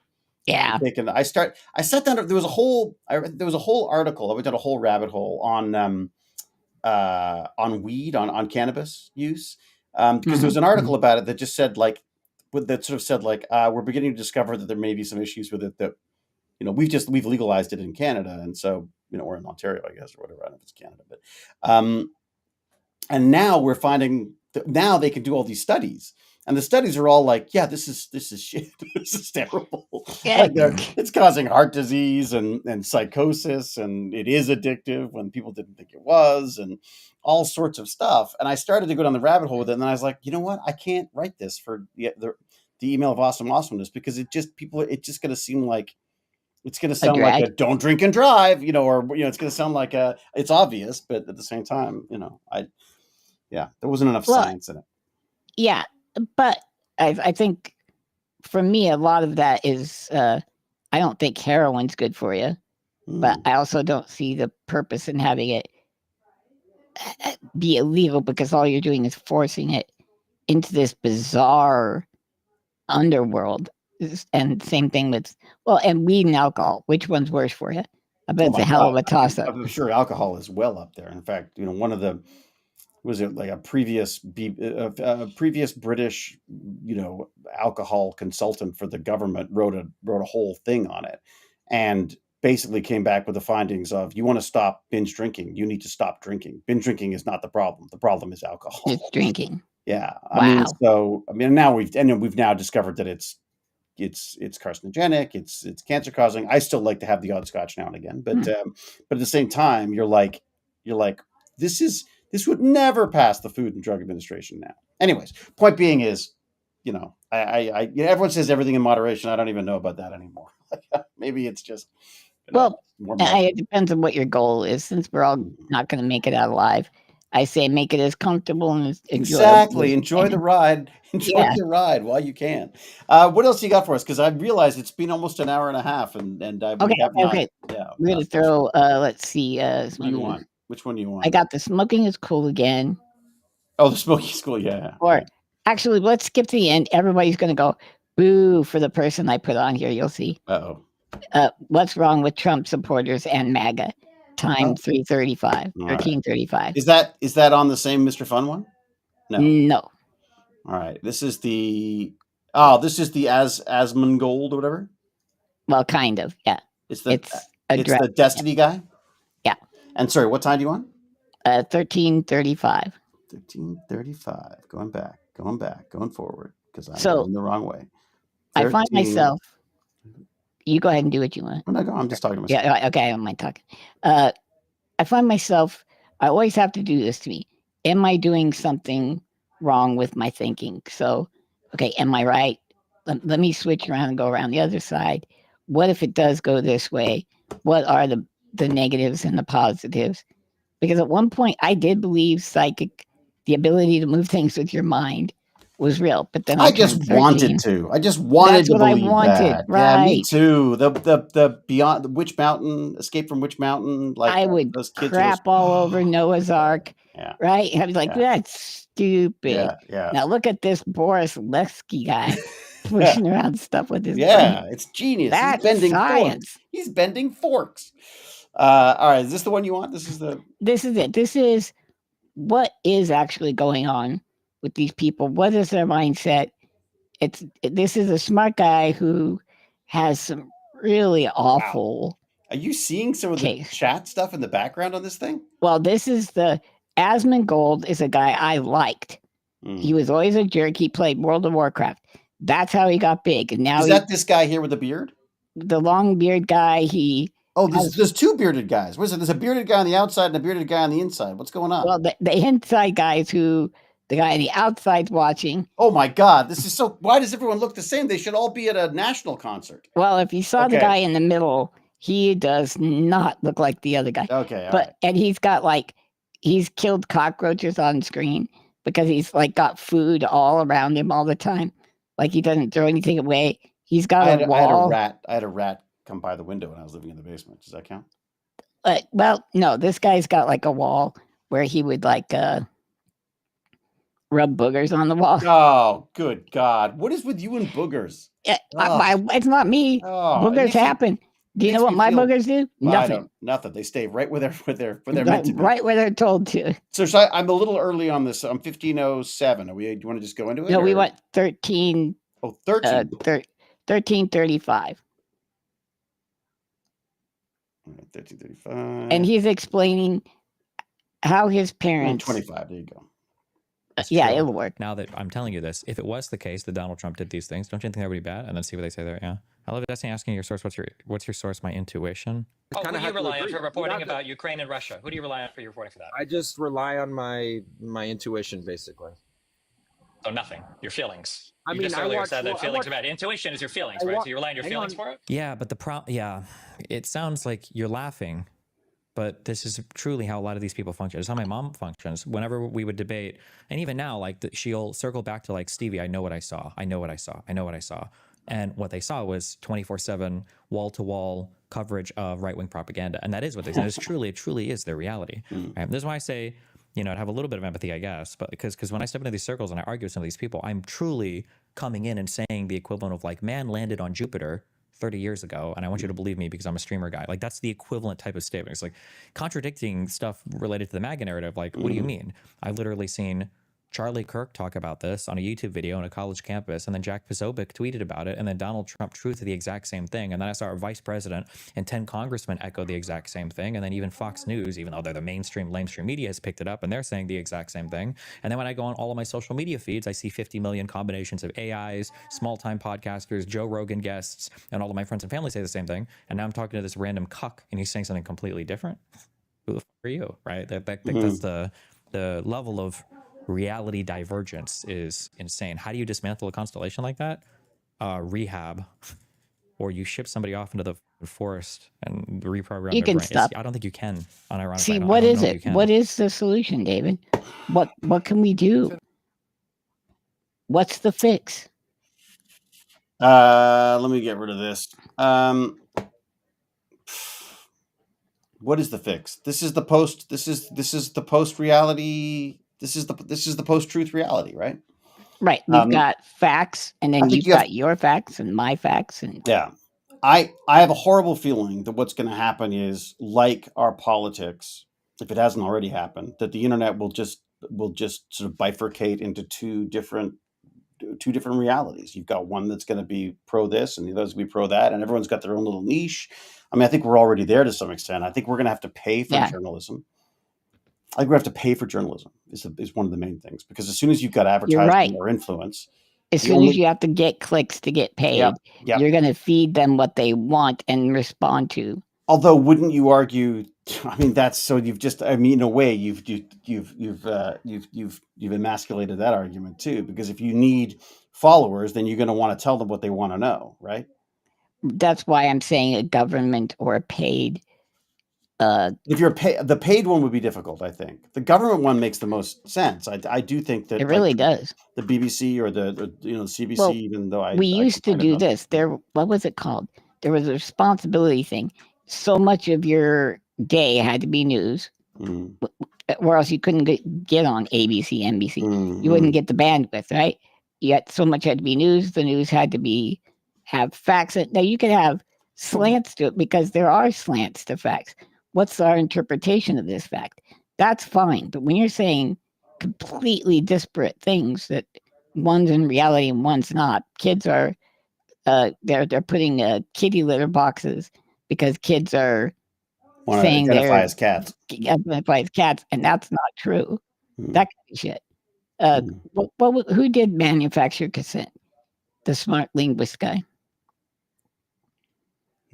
Yeah. I sat down. There was a whole article. I went down a whole rabbit hole on weed, on cannabis use. Because there was an article about it that just said we're beginning to discover that there may be some issues with it that, we've legalized it in Canada. And so, or in Ontario, I guess, or whatever. I don't know if it's Canada, but, and now we're finding that now they can do all these studies. And the studies are all like, yeah, this is shit. This is terrible. Yeah. It's causing heart disease and psychosis, and it is addictive when people didn't think it was, and all sorts of stuff. And I started to go down the rabbit hole with it, and then I was like, you know what? I can't write this for the email of Awesome Awesomeness because it's just going to seam like it's going to sound like a don't drink and drive, or it's going to sound like it's obvious, but at the same time, there wasn't enough science in it. Yeah. But I think for me, a lot of that is, I don't think heroin's good for you, but I also don't see the purpose in having it be illegal because all you're doing is forcing it into this bizarre underworld. And same thing with, and weed and alcohol. Which one's worse for you? I bet it's a hell of a toss-up. I'm sure alcohol is well up there. In fact, one of the, was it like a previous British, alcohol consultant for the government wrote a whole thing on it, and basically came back with the findings of, you want to stop binge drinking, you need to stop drinking. Binge drinking is not the problem. The problem is alcohol. It's drinking. Yeah. Wow. Now we've now discovered that it's carcinogenic, it's cancer causing. I still like to have the odd scotch now and again, but at the same time, you're like, this would never pass the Food and Drug Administration now. Anyways, point being is, everyone says everything in moderation. I don't even know about that anymore. Maybe it's just, it depends on what your goal is. Since we're all not going to make it out alive, I say make it as comfortable and as exactly. Enjoy the ride. Enjoy the ride while you can. What else you got for us? Because I realized it's been almost an hour and a half, and okay. We're going to throw. Let's see. What do you want? Which one do you want? I got the smoking is cool again. Oh, the smoking is cool, yeah. Or actually, let's skip to the end. Everybody's going to go boo for the person I put on here. You'll see. Uh-oh. What's wrong with Trump supporters and MAGA? Time 335, All 1335. Right. Is that on the same Mr. Fun one? No. All right. This is the Asmongold or whatever. Well, kind of. Yeah. It's the Destiny guy. Yeah. And sorry, what time do you want? 1335. 1335. Going back, going forward because I'm going the wrong way. 13. I find myself. You go ahead and do what you want. Oh, no, go. I'm just talking to myself. Yeah. Okay. I don't mind talking. I find myself. I always have to do this to me. Am I doing something wrong with my thinking? So, okay, am I right? Let me switch around and go around the other side. What if it does go this way? What are the negatives and the positives? Because at one point I did believe the ability to move things with your mind was real, but then I just wanted to. I just wanted to believe that. Right. Yeah, me too. The Beyond the Witch Mountain, Escape from Witch Mountain. Like I would those kids crap all over Noah's Ark. Yeah. Right. I'd be like, that's stupid. Yeah. Now look at this Boris Lesky guy pushing around stuff with his brain. brain. It's genius. That's He's bending science. Forks. He's bending forks. All right. Is this the one you want? This is it. This is what is actually going on with these people. What is their mindset? This is a smart guy who has some really awful. Wow. Are you seeing some of the chat stuff in the background on this thing? Well, this is Asmongold is a guy I liked. He was always a jerk. He played World of Warcraft. That's how he got big. And now is that this guy here with the beard? The long beard guy. There's two bearded guys. What is it? There's a bearded guy on the outside and a bearded guy on the inside. What's going on? Well, the inside guys the guy on the outside's watching. Oh my God. This is so. Why does everyone look the same? They should all be at a national concert. Well, if you saw the guy in the middle, he does not look like the other guy. Okay. And he's got he's killed cockroaches on screen because he's got food all around him all the time. Like he doesn't throw anything away. He's got a wall. I had a rat come by the window when I was living in the basement. Does that count? Well, no, this guy's got a wall where he would rub boogers on the wall. Oh, good God. What is with you and boogers? It's not me. Boogers happen. Do you know what my boogers do? Nothing. Nothing. They stay right where they're meant to be. Right where they're told to. So I'm a little early on this. I'm 15:07. Do you want to just go into it? No, we want 13. Oh, 13. 1335. 1335. And he's explaining how his parents. 25. There you go. Yeah, it'll work. Now that I'm telling you this, if it was the case that Donald Trump did these things, don't you think that would be bad? And then see what they say there. Yeah. I love Destiny asking your source. What's your source? My intuition. Who do you rely on for reporting about Ukraine and Russia? Who do you rely on for your reporting for that? I just rely on my intuition, basically. So nothing. Your feelings. I you mean, just earlier said that feelings are bad. Intuition is your feelings, right? So you rely on your feelings for it? Yeah, but it sounds like you're laughing, but this is truly how a lot of these people function. It's how my mom functions. Whenever we would debate, and even now, she'll circle back to Stevie, I know what I saw. I know what I saw. I know what I saw. And what they saw was 24/7 wall-to-wall coverage of right-wing propaganda. And that is what they said. It truly is their reality. Right? This is why I say, I'd have a little bit of empathy, I guess, but because when I step into these circles and I argue with some of these people, I'm truly coming in and saying the equivalent of man landed on Jupiter 30 years ago, and I want you to believe me because I'm a streamer guy. That's the equivalent type of statement. It's contradicting stuff related to the MAGA narrative. What do you mean? I've literally seen Charlie Kirk talk about this on a YouTube video on a college campus, and then Jack Posobiec tweeted about it, and then Donald Trump truthed the exact same thing, and then I saw our vice president and 10 congressmen echo the exact same thing, and then even Fox News, even though they're the lamestream media, has picked it up, and they're saying the exact same thing. And then when I go on all of my social media feeds, I see 50 million combinations of AIs, small-time podcasters, Joe Rogan guests, and all of my friends and family say the same thing, and now I'm talking to this random cuck, and he's saying something completely different. Who the fuck are you, right? That's the level of reality divergence is insane. How do you dismantle a constellation like that? Rehab, or you ship somebody off into the forest and reprogram you their can brain. stop. I don't think you can. Unironically. See, what is it? What is the solution, David? What can we do? What's the fix? Let me get rid of this. What is the fix? This is the post. This is the post reality. This is the post-truth reality, right? Right. We've got facts, and then you've got your facts and my facts, and yeah. I have a horrible feeling that what's going to happen is, like our politics, if it hasn't already happened, that the internet will just sort of bifurcate into two different realities. You've got one that's going to be pro this, and the other's going to be pro that, and everyone's got their own little niche. I mean, I think we're already there to some extent. I think we're going to have to pay for journalism. I think we have to pay for journalism is one of the main things, because as soon as you've got advertising or influence, as soon as you have to get clicks to get paid, you're going to feed them what they want and respond to. Although, wouldn't you argue? I mean, that's so you've just. I mean, in a way, you've emasculated that argument too, because if you need followers, then you're going to want to tell them what they want to know, right? That's why I'm saying a government or a paid. If you're the paid one would be difficult. I think the government one makes the most sense. I do think that it really does. The BBC or the CBC, well, even though we used to do this. What was it called? There was a responsibility thing. So much of your day had to be news, or else you couldn't get on ABC, NBC. You wouldn't get the bandwidth, right? Yet so much had to be news. The news had to have facts. Now you could have slants to it, because there are slants to facts. What's our interpretation of this fact? That's fine. But when you're saying completely disparate things, that one's in reality and one's not, kids are they're putting kitty litter boxes because kids are saying identify as cats. Identify as cats, and that's not true. That kind of shit. Who did manufacture consent? The smart linguist guy.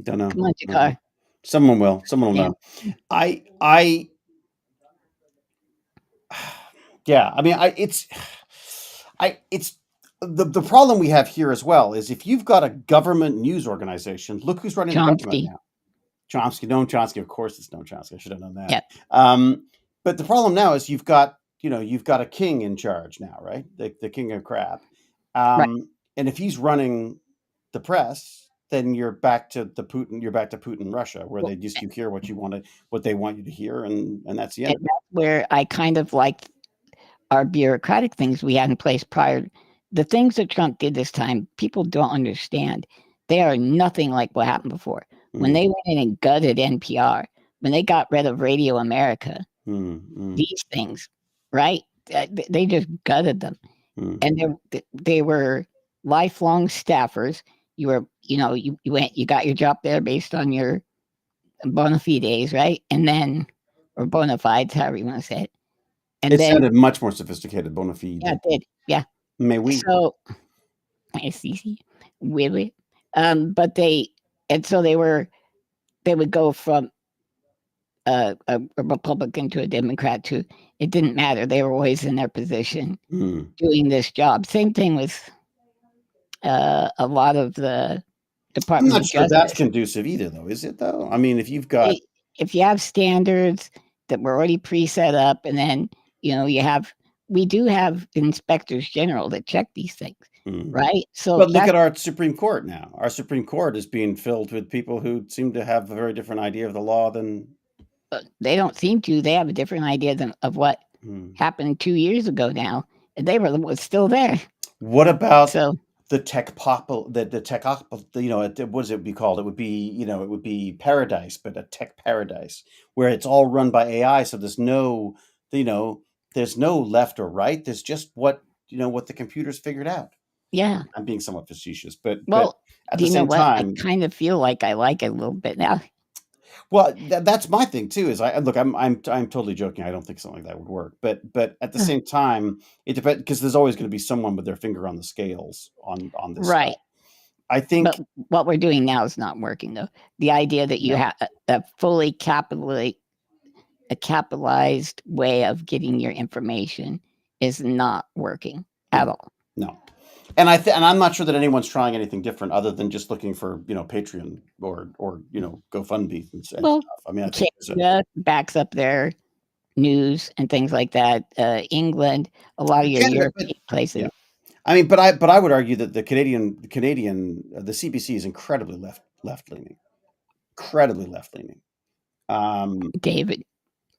Don't know. Come on, Jakar. Someone will know. Yeah, I mean, it's the problem we have here as well is, if you've got a government news organization, look who's running the government now. Noam Chomsky, of course it's Noam Chomsky. I should have known that. Yep. But the problem now is you've got a king in charge now, right? The king of crap. Right. And if he's running the press, then you're back to Putin. You're back to Putin Russia, where you hear what they want you to hear, and that's the end. And that's where I kind of liked our bureaucratic things we had in place prior. The things that Trump did this time, people don't understand. They are nothing like what happened before. When they went in and gutted NPR, when they got rid of Radio America, these things, right? They just gutted them, and they were lifelong staffers. You were, you went, you got your job there based on your bona fides, right? And then, or bona fides, however you want to say it. And it sounded much more sophisticated, bona fide. Yeah, it did. Yeah. Mais oui. So, really, but they would go from a Republican to a Democrat to, it didn't matter. They were always in their position doing this job. Same thing with a lot of the Department of Justice. I'm not sure that's conducive either, though, is it, though? I mean, if you've got... If you have standards that were already pre-set up, and then, we do have inspectors general that check these things, right? So, but look at our Supreme Court now. Our Supreme Court is being filled with people who seem to have a very different idea of the law than... They don't seem to. They have a different idea of what happened 2 years ago now, and they were still there. What about the tech pop? The tech, what does it be called? It would be paradise, but a tech paradise where it's all run by AI. So there's no, there's no left or right. There's just what the computers figured out. Yeah, I'm being somewhat facetious, but at the same time, I kind of feel like I like it a little bit now. Well, that's my thing too. Is I'm totally joking. I don't think something like that would work. But at the same time, it depends, because there's always going to be someone with their finger on the scales on this. Right. Stuff. I think. But what we're doing now is not working, though. The idea that you have a fully capitalized way of getting your information is not working at all. No. And I'm not sure that anyone's trying anything different other than just looking for Patreon or GoFundMe and stuff. I mean, I think Canada backs up their news and things like that. England, a lot of your European places. Yeah. I mean, but I would argue that the Canadian the CBC is incredibly left leaning, incredibly left leaning. David,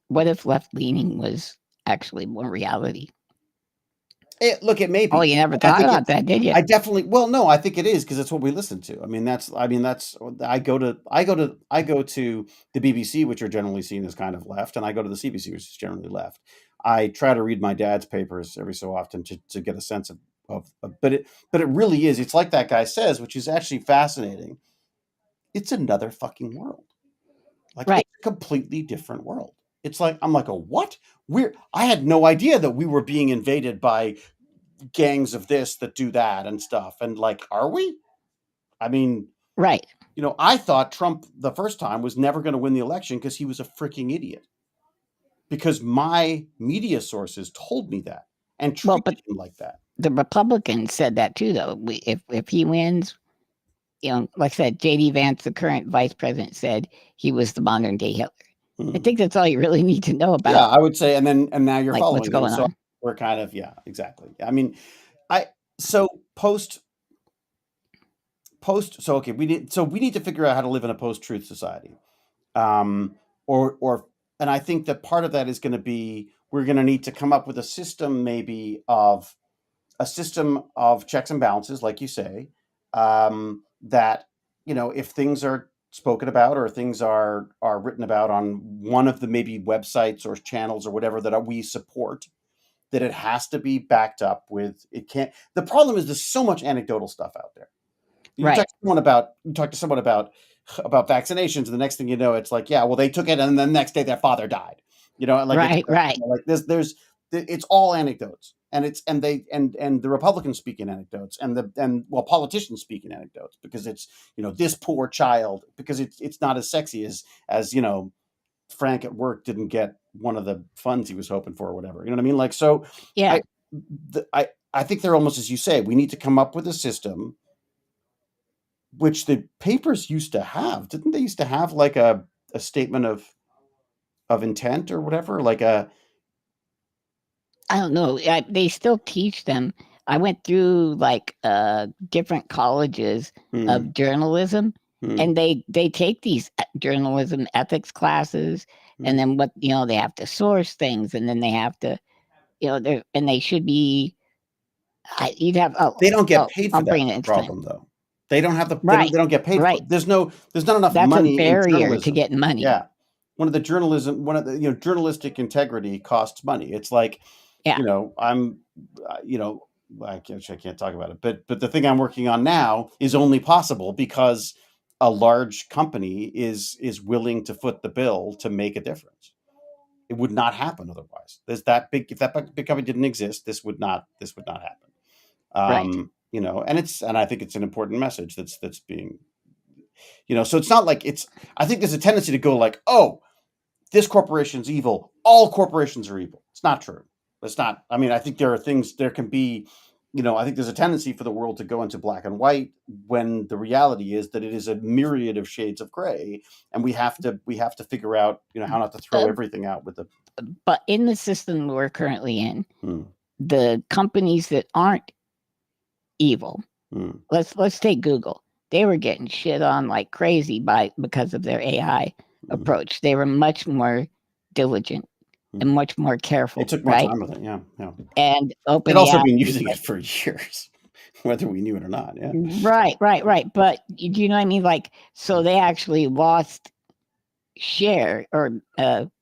what if left leaning was actually more reality? Look, it may be. Oh, you never thought about that, did you? I definitely. Well, no, I think it is because it's what we listen to. I mean, that's. I go to the BBC, which are generally seen as kind of left, and I go to the CBC, which is generally left. I try to read my dad's papers every so often to get a sense of but it really is. It's like that guy says, which is actually fascinating. It's another fucking world. Like it's a completely different world. It's like I'm like, what? I had no idea that we were being invaded by gangs of this that do that and stuff. And like, are we? I mean, right. I thought Trump the first time was never going to win the election because he was a freaking idiot. Because my media sources told me that and treated him like that. The Republicans said that too, though. If he wins, like I said, J.D. Vance, the current vice president, said he was the modern day Hitler. I think that's all you really need to know about. Yeah, I would say, and now you're following what's going so on. We're kind of exactly. I mean, so okay, we need to figure out how to live in a post-truth society, and I think that part of that is going to be we're going to need to come up with a system of checks and balances, like you say, that if things are spoken about or things are written about on one of the maybe websites or channels or whatever that we support, that it has to be backed up with. It can't. The problem is there's so much anecdotal stuff out there. You talk to someone about vaccinations, and the next thing you know, it's like, yeah, well, they took it, and then the next day their father died. Like there's it's all anecdotes, and the Republicans speak in anecdotes, and politicians speak in anecdotes because it's this poor child, because it's not as sexy as Frank at work didn't get one of the funds he was hoping for or whatever. You know what I mean? Like, so yeah, I think they're almost, as you say, we need to come up with a system, which the papers used to have. Didn't they used to have like a statement of intent or whatever? Like I don't know. They still teach them. I went through like different colleges of journalism, and they take these journalism ethics classes, and then they have to source things, and then they have to, and they should be. You'd have. They don't get paid for that problem, though. They don't have the they don't get paid for it. There's not enough money. That's a barrier in to getting money. Yeah, one of the journalistic integrity costs money. It's like, I'm, I can't talk about it, but the thing I'm working on now is only possible because a large company is willing to foot the bill to make a difference. It would not happen otherwise. If that big company didn't exist, this would not happen. And I think it's an important message that's being, so it's not like I think there's a tendency to go like, oh, this corporation's evil, all corporations are evil. It's not true. It's not. I mean, I think there can be, I think there's a tendency for the world to go into black and white when the reality is that it is a myriad of shades of gray, and we have to figure out, how not to throw everything out with the. But in the system we're currently in, the companies that aren't evil, let's take Google. They were getting shit on like crazy because of their AI approach. They were much more diligent and much more careful. They took more time with it, yeah. And they'd also been using it for years, whether we knew it or not. Yeah. Right. But do you know what I mean? Like, so they actually lost share, or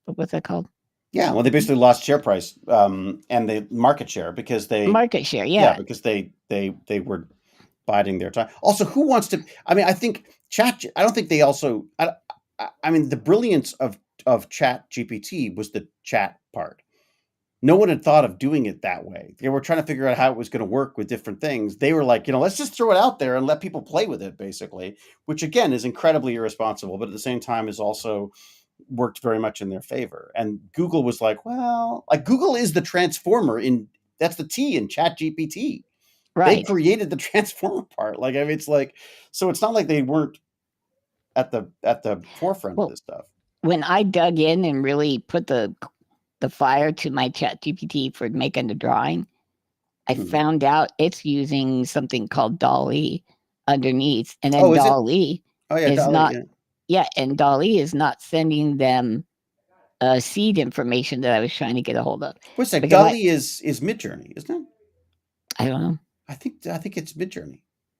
what's that called? Yeah, well, they basically lost share price, and the market share because because they were biding their time. Also, who wants to? I mean, I think Chat. I don't think they also. I mean, the brilliance of Chat GPT was the chat part. No one had thought of doing it that way. They were trying to figure out how it was going to work with different things. They were like, let's just throw it out there and let people play with it, basically. Which again is incredibly irresponsible, but at the same time is also worked very much in their favor. And Google was like, well, like Google is the transformer that's the T in Chat GPT. Right. They created the transformer part. Like, I mean, it's like, so it's not like they weren't at the forefront of this stuff. When I dug in and really put the fire to my Chat GPT for making the drawing, I found out it's using something called DALL-E underneath, and then DALL-E is not. Yeah, and DALL-E is not sending them seed information that I was trying to get a hold of. What's that? DALL-E is Midjourney, isn't it? I don't know. I think it's Midjourney.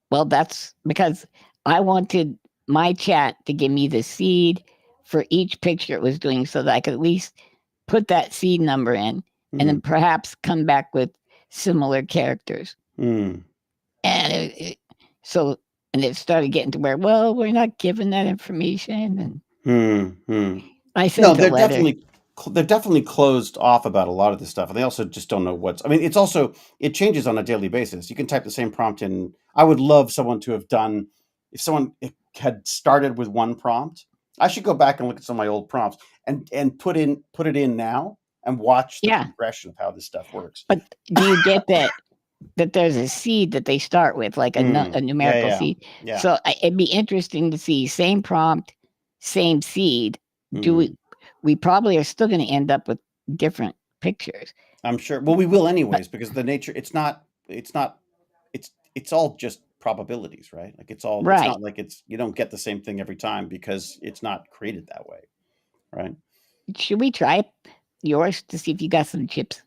Well, that's because I wanted my chat to give me the seed for each picture it was doing so that I could at least put that seed number in and then perhaps come back with similar characters. And it started getting to where, well, we're not giving that information. And I sent a letter. They're definitely closed off about a lot of this stuff, and they also just don't know what's. I mean, it changes on a daily basis. You can type the same prompt in. I would love someone to have done. If someone had started with one prompt, I should go back and look at some of my old prompts and put it in now and watch the progression of how this stuff works. But do you get that there's a seed that they start with, like a numerical seed? Yeah. So it'd be interesting to see same prompt, same seed. We probably are still going to end up with different pictures. I'm sure. Well, we will anyways, because the nature, it's all just probabilities, right? Like it's all, it's not like you don't get the same thing every time because it's not created that way. Right. Should we try yours to see if you got some chips?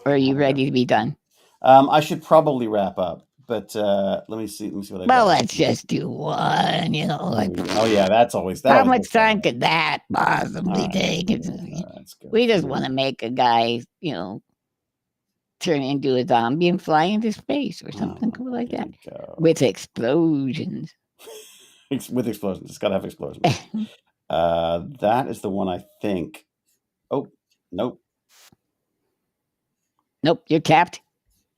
Or are you ready to be done? I should probably wrap up, but let me see what I got. Well, let's just do one, oh yeah, that's always that. How much time could that possibly take? We just want to make a guy, turn into a zombie and fly into space or something cool like that. With explosions. With explosions. It's got to have explosions. That is the one I think. Oh, nope. Nope, you're capped.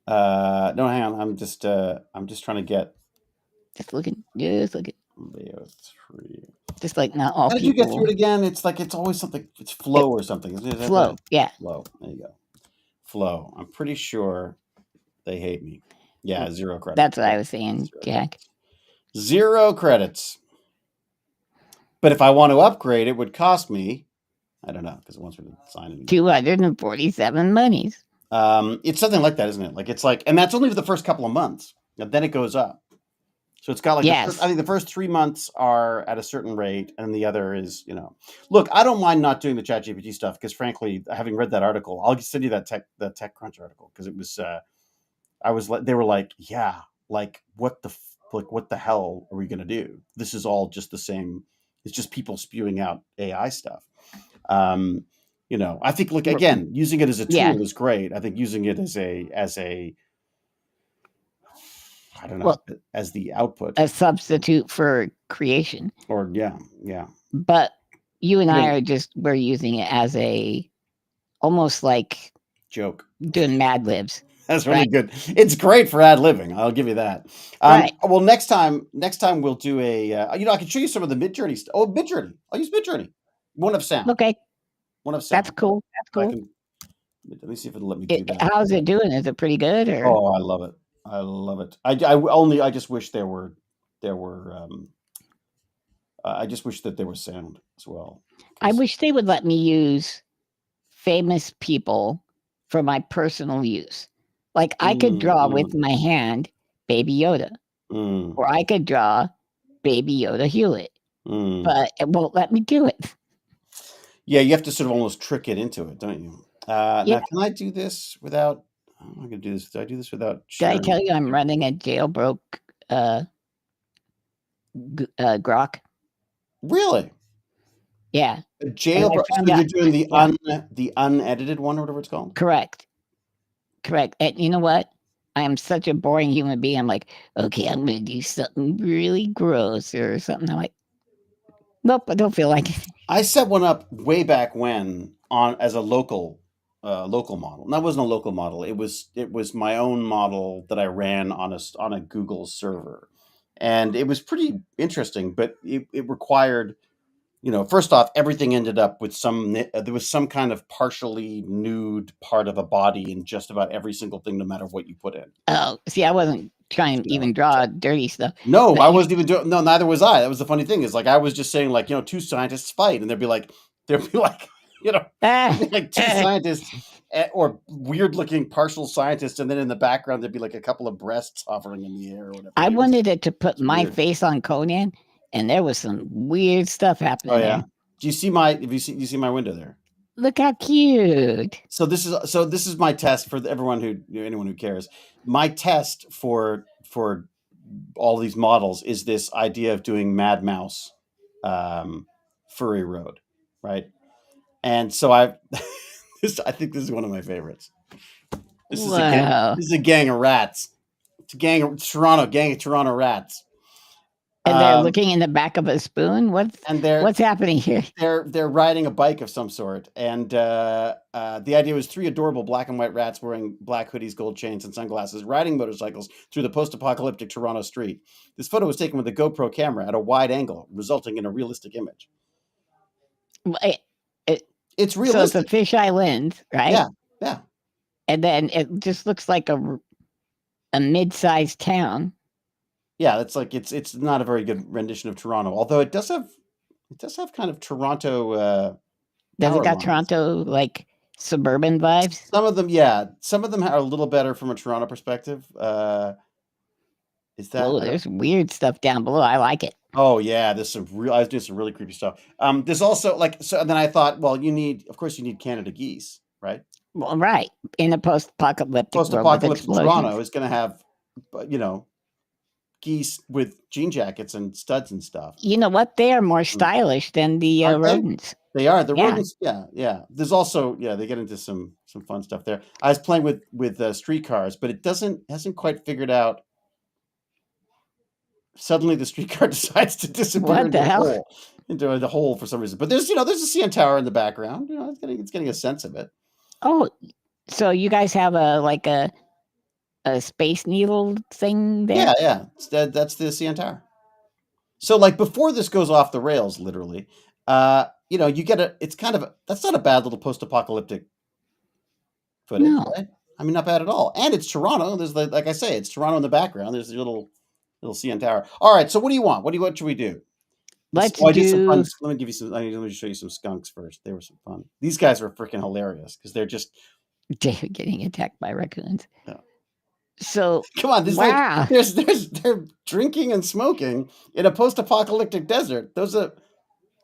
No, hang on. I'm just trying to get. Just looking. Leo 3. Just like not all How did people. you get through it again? It's like it's always something. It's flow or something. Isn't it? Flow, yeah. Flow. There you go. Flow. I'm pretty sure they hate me. Yeah, 0 credits. That's what I was saying, Jack. 0 credits. But if I want to upgrade, it would cost me. I don't know because it wants me to sign in. 247 monies. It's something like that, isn't it? Like it's like, and that's only for the first couple of months. And then it goes up. So it's got like, I think the first 3 months are at a certain rate, and the other is, Look, I don't mind not doing the ChatGPT stuff because, frankly, having read that article, I'll send you that TechCrunch article because it was, they were like, yeah, like what the hell are we gonna do? This is all just the same. It's just people spewing out AI stuff. I think, look, again, using it as a tool is great. I think using it as a I don't know, as the output, a substitute for creation, or yeah. But you and I we're using it as almost like joke, doing Mad Libs. That's really good. It's great for ad libbing. I'll give you that. Well, next time we'll do I can show you some of the Midjourney stuff. Oh, Midjourney. I'll use Midjourney. One of sound. Okay. One of sound. That's cool. Let me see if it'll let me do that. How's it doing? Is it pretty good? Or? Oh, I love it. I just wish there were I just wish that there was sound as well. I wish they would let me use famous people for my personal use. Like I could draw with my hand Baby Yoda, or I could draw Baby Yoda Hewlett, but it won't let me do it. Yeah, you have to sort of almost trick it into it, don't you? Now, can I do this without? I'm not gonna do this. Did I do this without? Did I tell you I'm running a jailbroke grok? Really? Yeah. Jailbroke. So you're doing the unedited one, or whatever it's called. Correct. And you know what? I am such a boring human being. I'm like, okay, I'm going to do something really gross or something. I'm like, nope, I don't feel like it. I set one up way back when as a local model. And that wasn't a local model. It was my own model that I ran on a Google server, and it was pretty interesting. But it required, first off, everything ended up with there was some kind of partially nude part of a body in just about every single thing, no matter what you put in. Oh, see, I wasn't trying to even draw dirty stuff. No, I wasn't even doing. No, neither was I. That was the funny thing is, like, I was just saying, like, two scientists fight, and they'd be like, like two scientists or weird looking partial scientists, and then in the background there'd be like a couple of breasts hovering in the air or whatever. I wanted it to put my face on Conan, and there was some weird stuff happening. Oh yeah. There. Do you see my? You see my window there? Look how cute. So this is my test for anyone who cares. My test for all these models is this idea of doing Mad Mouse furry road, right? And so I think this is one of my favorites. This is a gang of rats. It's a gang of Toronto rats. And they're looking in the back of a spoon. What's happening here? They're riding a bike of some sort, and the idea was 3 adorable black and white rats wearing black hoodies, gold chains, and sunglasses, riding motorcycles through the post-apocalyptic Toronto street. This photo was taken with a GoPro camera at a wide angle, resulting in a realistic image. It's realistic. So it's a fisheye lens, right? Yeah. And then it just looks like a mid-sized town. Yeah, it's not a very good rendition of Toronto, although it does have kind of Toronto. Does it got Toronto like suburban vibes? Some of them, yeah. Some of them are a little better from a Toronto perspective. Is that? Oh, there's weird stuff down below. I like it. Oh yeah, I was doing some really creepy stuff. There's also and then I thought, well, of course you need Canada geese, right? Well, right. In a post-apocalyptic Toronto is going to have, geese with jean jackets and studs and stuff. You know what? They are more stylish than the rodents. They are. The rodents, yeah. There's also, they get into some fun stuff there. I was playing with streetcars, but it hasn't quite figured out. Suddenly the streetcar decides to disappear into the hole for some reason. But there's a CN Tower in the background. It's getting a sense of it. Oh, so you guys have a Space Needle thing there? Yeah. That's the CN Tower. So like before this goes off the rails, literally, you get that's not a bad little post-apocalyptic footage, right? I mean, not bad at all. And it's Toronto. There's like I say, it's Toronto in the background. There's the little CN Tower. All right. So what do you want? What should we do? Let's do. Let me show you some skunks first. They were some fun. These guys are freaking hilarious because they're getting attacked by raccoons. Yeah. So come on, they're drinking and smoking in a post-apocalyptic desert. Those are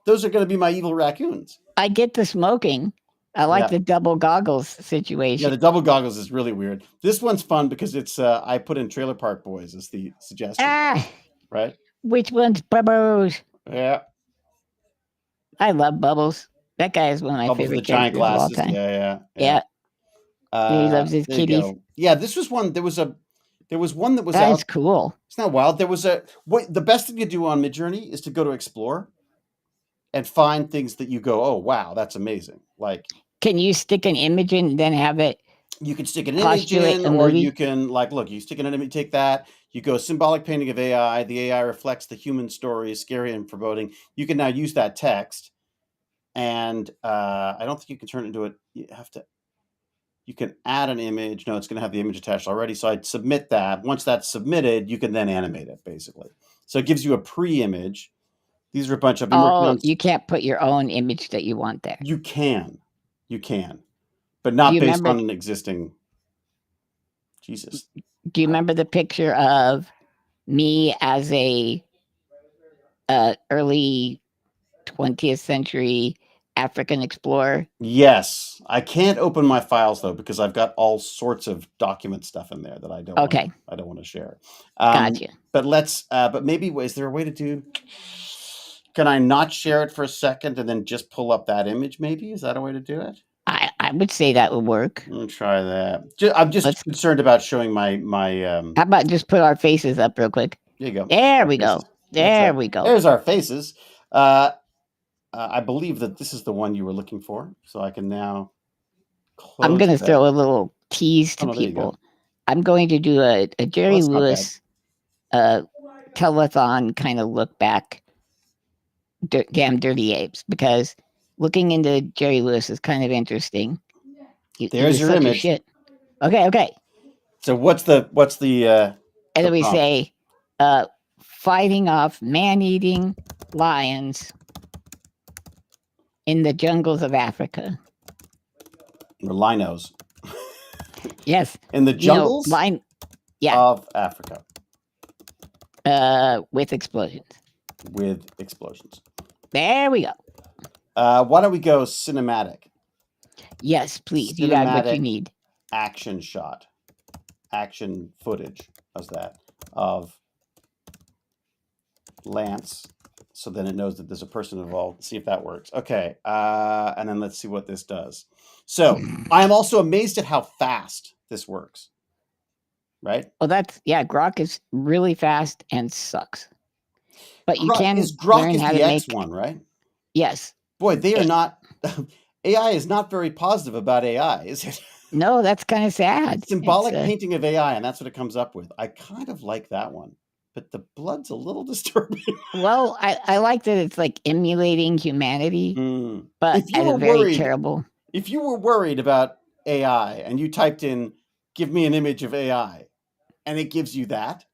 going to be my evil raccoons. I get the smoking. I like the double goggles situation. Yeah, the double goggles is really weird. This one's fun because it's I put in Trailer Park Boys as the suggestion. Right? Which one's Bubbles? Yeah. I love Bubbles. That guy is one of my favorite characters of all time. Yeah. He loves his kitties. Yeah, this was one. There was one that was That's cool. It's not wild. There was the best thing you do on Midjourney is to go to Explore and find things that you go, oh wow, that's amazing. Like, can you stick an image in and then have it? You can stick an image in, or you can look. You stick an image, take that. You go symbolic painting of AI. The AI reflects the human story, scary and foreboding. You can now use that text, and I don't think you can turn it into it. You can add an image. No, it's going to have the image attached already. So I'd submit that. Once that's submitted, you can then animate it, basically. So it gives you a pre-image. These are a bunch of... you can't put your own image that you want there. You can. But not based on an existing... Jesus. Do you remember the picture of me as a early 20th century African explorer? Yes. I can't open my files though because I've got all sorts of document stuff in there that I don't want to share. Gotcha. But but maybe is there a way to do? Can I not share it for a second and then just pull up that image? Maybe is that a way to do it? I would say that would work. Let me try that. I'm just concerned about showing my. How about just put our faces up real quick? There you go. There we go. There we go. There's our faces. I believe that this is the one you were looking for, so I can now close. I'm going to throw a little tease to people. I'm going to do a Jerry Lewis telethon kind of look back, damn dirty apes, because looking into Jerry Lewis is kind of interesting. There's your image. Shit. Okay. So what's the and then we say fighting off man-eating lions in the jungles of Africa. Or linos. Yes. In the jungles of Africa. With explosions. With explosions. There we go. Why don't we go cinematic? Yes, please. You got what you need. Action shot. Action footage. How's that? Of Lance. So then it knows that there's a person involved. See if that works. Okay. And then let's see what this does. So I am also amazed at how fast this works. Right? Well, Grok is really fast and sucks. But you can Grok learn how the to X make one, right? Yes. Boy, they are not. AI is not very positive about AI, is it? No, that's kind of sad. Symbolic painting of AI, and that's what it comes up with. I kind of like that one, but the blood's a little disturbing. Well, I like that it's like emulating humanity, but if you were very terrible. If you were worried about AI and you typed in, "Give me an image of AI," and it gives you that,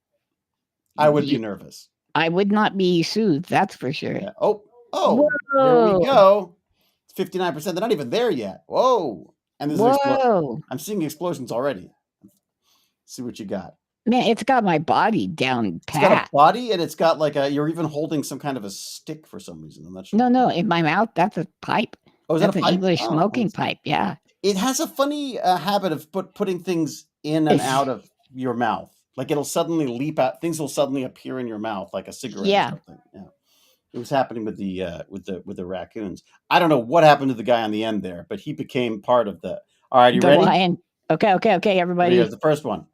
I would be nervous. I would not be soothed, that's for sure. Yeah. Oh, here we go. It's 59%. They're not even there yet. Whoa. And there's an explosion. I'm seeing explosions already. See what you got. Man, it's got my body down pat. It's got a body, and it's got like you're even holding some kind of a stick for some reason. I'm not sure. No, in my mouth, that's a pipe. Oh, is that a pipe? An English smoking pipe, yeah. It has a funny habit of putting things in and out of your mouth. Like it'll suddenly leap out. Things will suddenly appear in your mouth, like a cigarette or something. Yeah. It was happening with the raccoons. I don't know what happened to the guy on the end there, but he became part of the. All right, you ready? Lion. Okay, everybody. Here's the first one.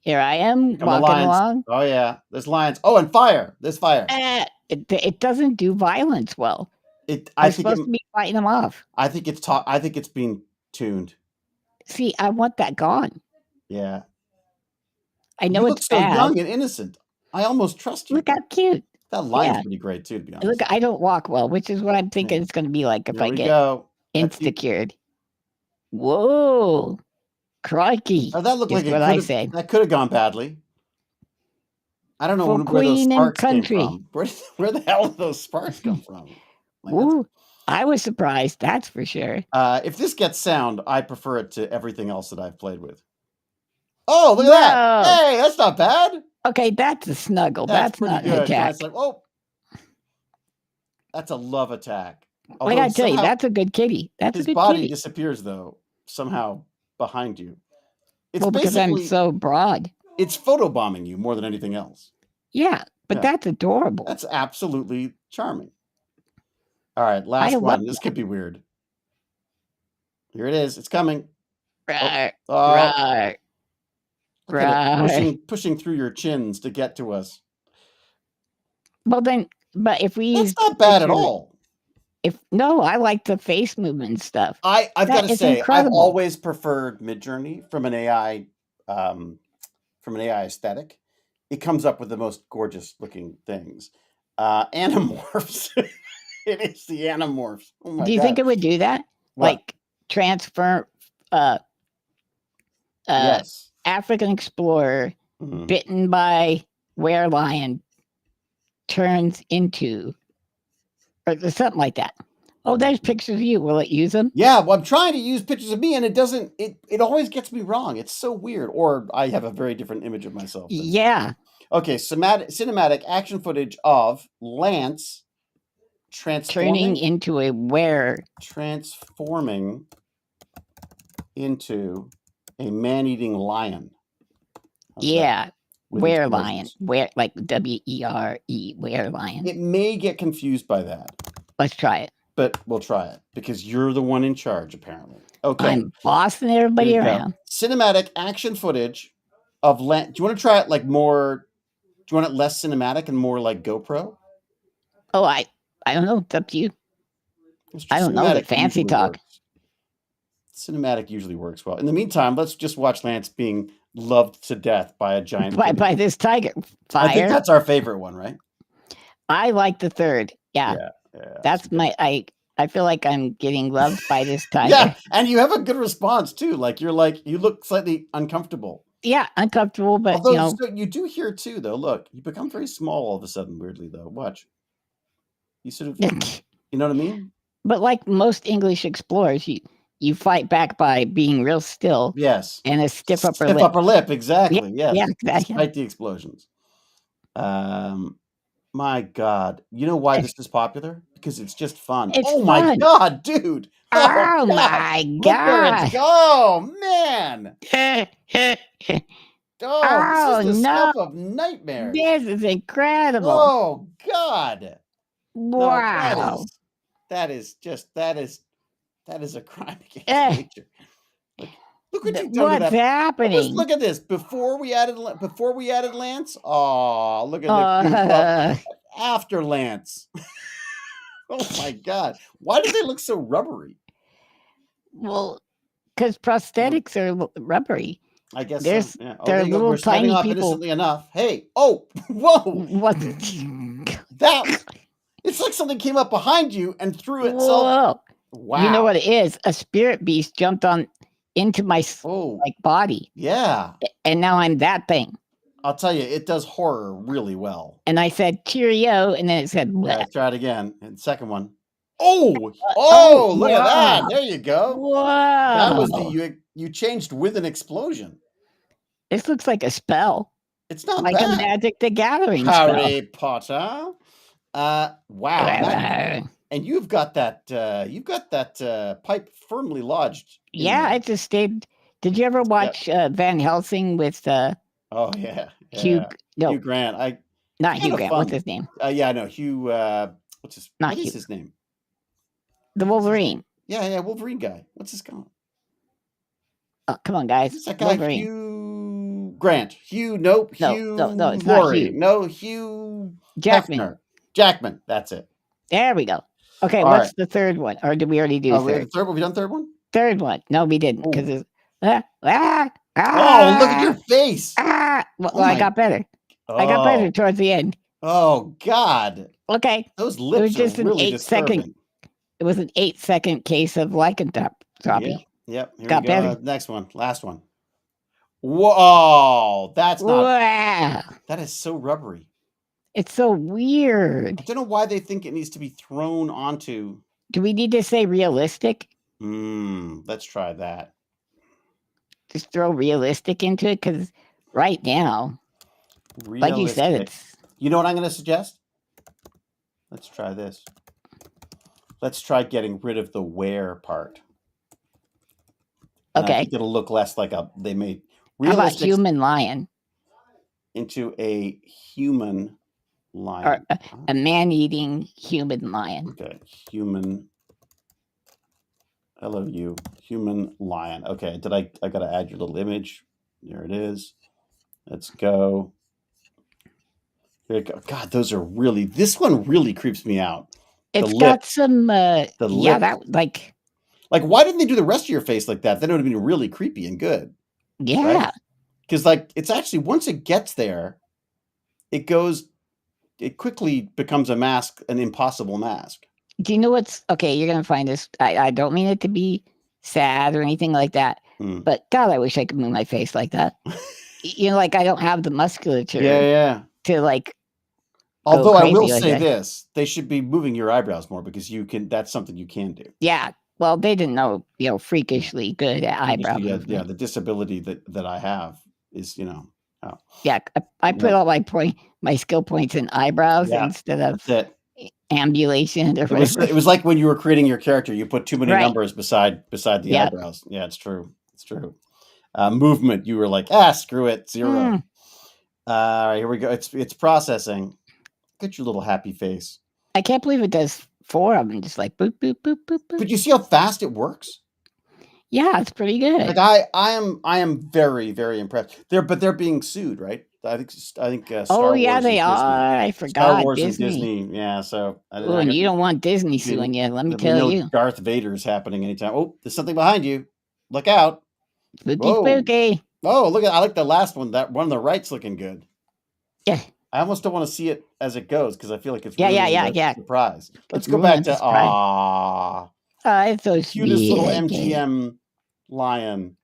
Here I am walking along. Oh yeah, there's lions. Oh, and fire. There's fire. It doesn't do violence well. I'm supposed to be fighting them off. I think it's being tuned. See, I want that gone. Yeah. I know it's so young and innocent. I almost trust you. Look how cute. That lion's pretty great too, to be honest. Look, I don't walk well, which is what I'm thinking it's going to be like if I get insta-cured. Whoa. Crikey. Oh, that looked like that could have gone badly. I don't know where those sparks came from. Where the hell did those sparks come from? Ooh, I was surprised, that's for sure. If this gets sound, I prefer it to everything else that I've played with. Oh, look at that. Hey, that's not bad. Okay, that's a snuggle. That's not an attack. It's like, that's a love attack. I gotta tell you, that's a good kitty. That's a good kitty. His body disappears, though, somehow behind you. It's because I'm so broad. It's photobombing you more than anything else. Yeah, but that's adorable. That's absolutely charming. All right, last one. This could be weird. Here it is. It's coming. Right. Pushing through your chins to get to us. Well, then, but if we that's not bad at all. I like the face movement stuff. I've got to say, I've always preferred Midjourney from an AI aesthetic. It comes up with the most gorgeous looking things. Animorphs. It is the Animorphs. Oh my God. Do you think it would do that? What? Like transfer yes. African explorer bitten by werelion turns into or something like that. Oh, there's pictures of you. Will it use them? Yeah, well, I'm trying to use pictures of me, and it doesn't. It always gets me wrong. It's so weird. Or I have a very different image of myself. Yeah. Okay, cinematic action footage of Lance turning into a transforming into a man-eating lion. Yeah. Werelion. Like WERE, werelion. It may get confused by that. Let's try it. But we'll try it because you're the one in charge, apparently. Okay. I'm bossing everybody around. Cinematic action footage of Lance. Do you want to try it like more? Do you want it less cinematic and more like GoPro? Oh, I don't know. It's up to you. I don't know the fancy talk. Cinematic usually works well. In the meantime, let's just watch Lance being loved to death by a giant by this tiger. Fire. I think that's our favorite one, right? I like the third. Yeah. That's my I feel like I'm getting loved by this tiger. Yeah, and you have a good response too. You look slightly uncomfortable. Yeah, uncomfortable, but although, you do hear too, though. Look, you become very small all of a sudden, weirdly, though. Watch. You sort of, you know what I mean? But like most English explorers, you fight back by being real still. Yes. And a stiff upper lip. Stiff upper lip, exactly. Yeah, yes. Yeah, exactly. Despite the explosions. My God. You know why this is popular? Because it's just fun. It's Oh my fun. God, dude. Oh Oh God. my Look where it's God. oh man. Oh, this Oh is the no. stuff of nightmares. This is incredible. Oh God. No, Wow. that is a crime against Eh. nature. Look what you've done to What's that. happening? Look at this. Before we added Lance. Oh, look at the goof up after Lance. Oh my God. Why do they look so rubbery? Well, because prosthetics are rubbery. I guess There's so. Yeah. Oh, they're there you go. little We're starting tiny off people. innocently enough. Hey, oh, whoa. What? It's like something came up behind you and threw itself. Whoa. Wow. You know what it is? A spirit beast jumped into my body. Yeah. And now I'm that thing. I'll tell you, it does horror really well. And I said cheerio, and then it said bleh. Yeah, try it again. And second one. Oh, look at that. There you go. Wow. That was you changed with an explosion. This looks like a spell. It's not like bad. a Magic the Gathering Harry spell. Potter. Wow. And you've got that pipe firmly lodged. Yeah, I just stayed. Did you ever watch Van Helsing with oh yeah. Hugh Grant. Not Hugh Grant. What's his name? Yeah, I know. Hugh what is his name? The Wolverine. Yeah, Wolverine guy. What's his guy? Oh, come on, guys. Who's that guy? Wolverine. Hugh Grant. Hugh, nope. Hugh. No, it's Laurie. not Hugh. No, Hugh Jackman. Hefner. Jackman. That's it. There we go. Okay, what's the third one? Or did we already do third? Have we done third one? Third one. No, we didn't. Because it's look at your face. Well, I got better. I got better towards the end. Oh God. Okay. Those lips it was just are really an 8-second. It was an 8-second case of lycanthropy. Yep. Here got we go. better. Next one. Last one. Whoa, that's not. Wow. That is so rubbery. It's so weird. I don't know why they think it needs to be thrown onto. Do we need to say realistic? Let's try that. Just throw realistic into it, because right now, like you said, it's. You know what I'm going to suggest? Let's try this. Let's try getting rid of the wear part. Okay. I think it'll look less like they made realistic. How about human lion? Into a human lion. Or a man-eating human lion. Okay, human. I love you, human lion. Okay, I got to add your little image. There it is. Let's go. Here we go. God, those are really. This one really creeps me out. It's got some. The lip. Yeah, that like. Like, why didn't they do the rest of your face like that? Then it would have been really creepy and good. Yeah. Because, like, it's actually, once it gets there, it quickly becomes a mask, an impossible mask. Do you know what's, okay, you're going to find this. I don't mean it to be sad or anything like that. But, God, I wish I could move my face like that. Like, I don't have the musculature. Yeah. To, like. Although I will say this, they should be moving your eyebrows more because that's something you can do. Yeah. Well, they didn't know, freakishly good at eyebrow movement. Yeah, the disability that I have is, Yeah, I put all my skill points in eyebrows instead of ambulation or whatever. It was like when you were creating your character, you put too many numbers beside the eyebrows. Yeah, it's true. It's true. Movement, you were like, screw it, 0. All right, here we go. It's processing. Look at your little happy face. I can't believe it does 4 of them, just like boop, boop, boop, boop, boop. But you see how fast it works? Yeah, it's pretty good. Like I am very, very impressed. They're being sued, right? I think Star Wars they are. I forgot. Star Wars Disney. and Disney. Yeah, so and you don't want Disney suing you. Let me tell you. Darth Vader's happening anytime. Oh, there's something behind you. Look out. Spooky. Oh, look at I like the last one. That one on the right's looking good. Yeah. I almost don't want to see it as it goes because I feel like it's yeah. surprise. Let's go back to it's so cutest little MGM lion.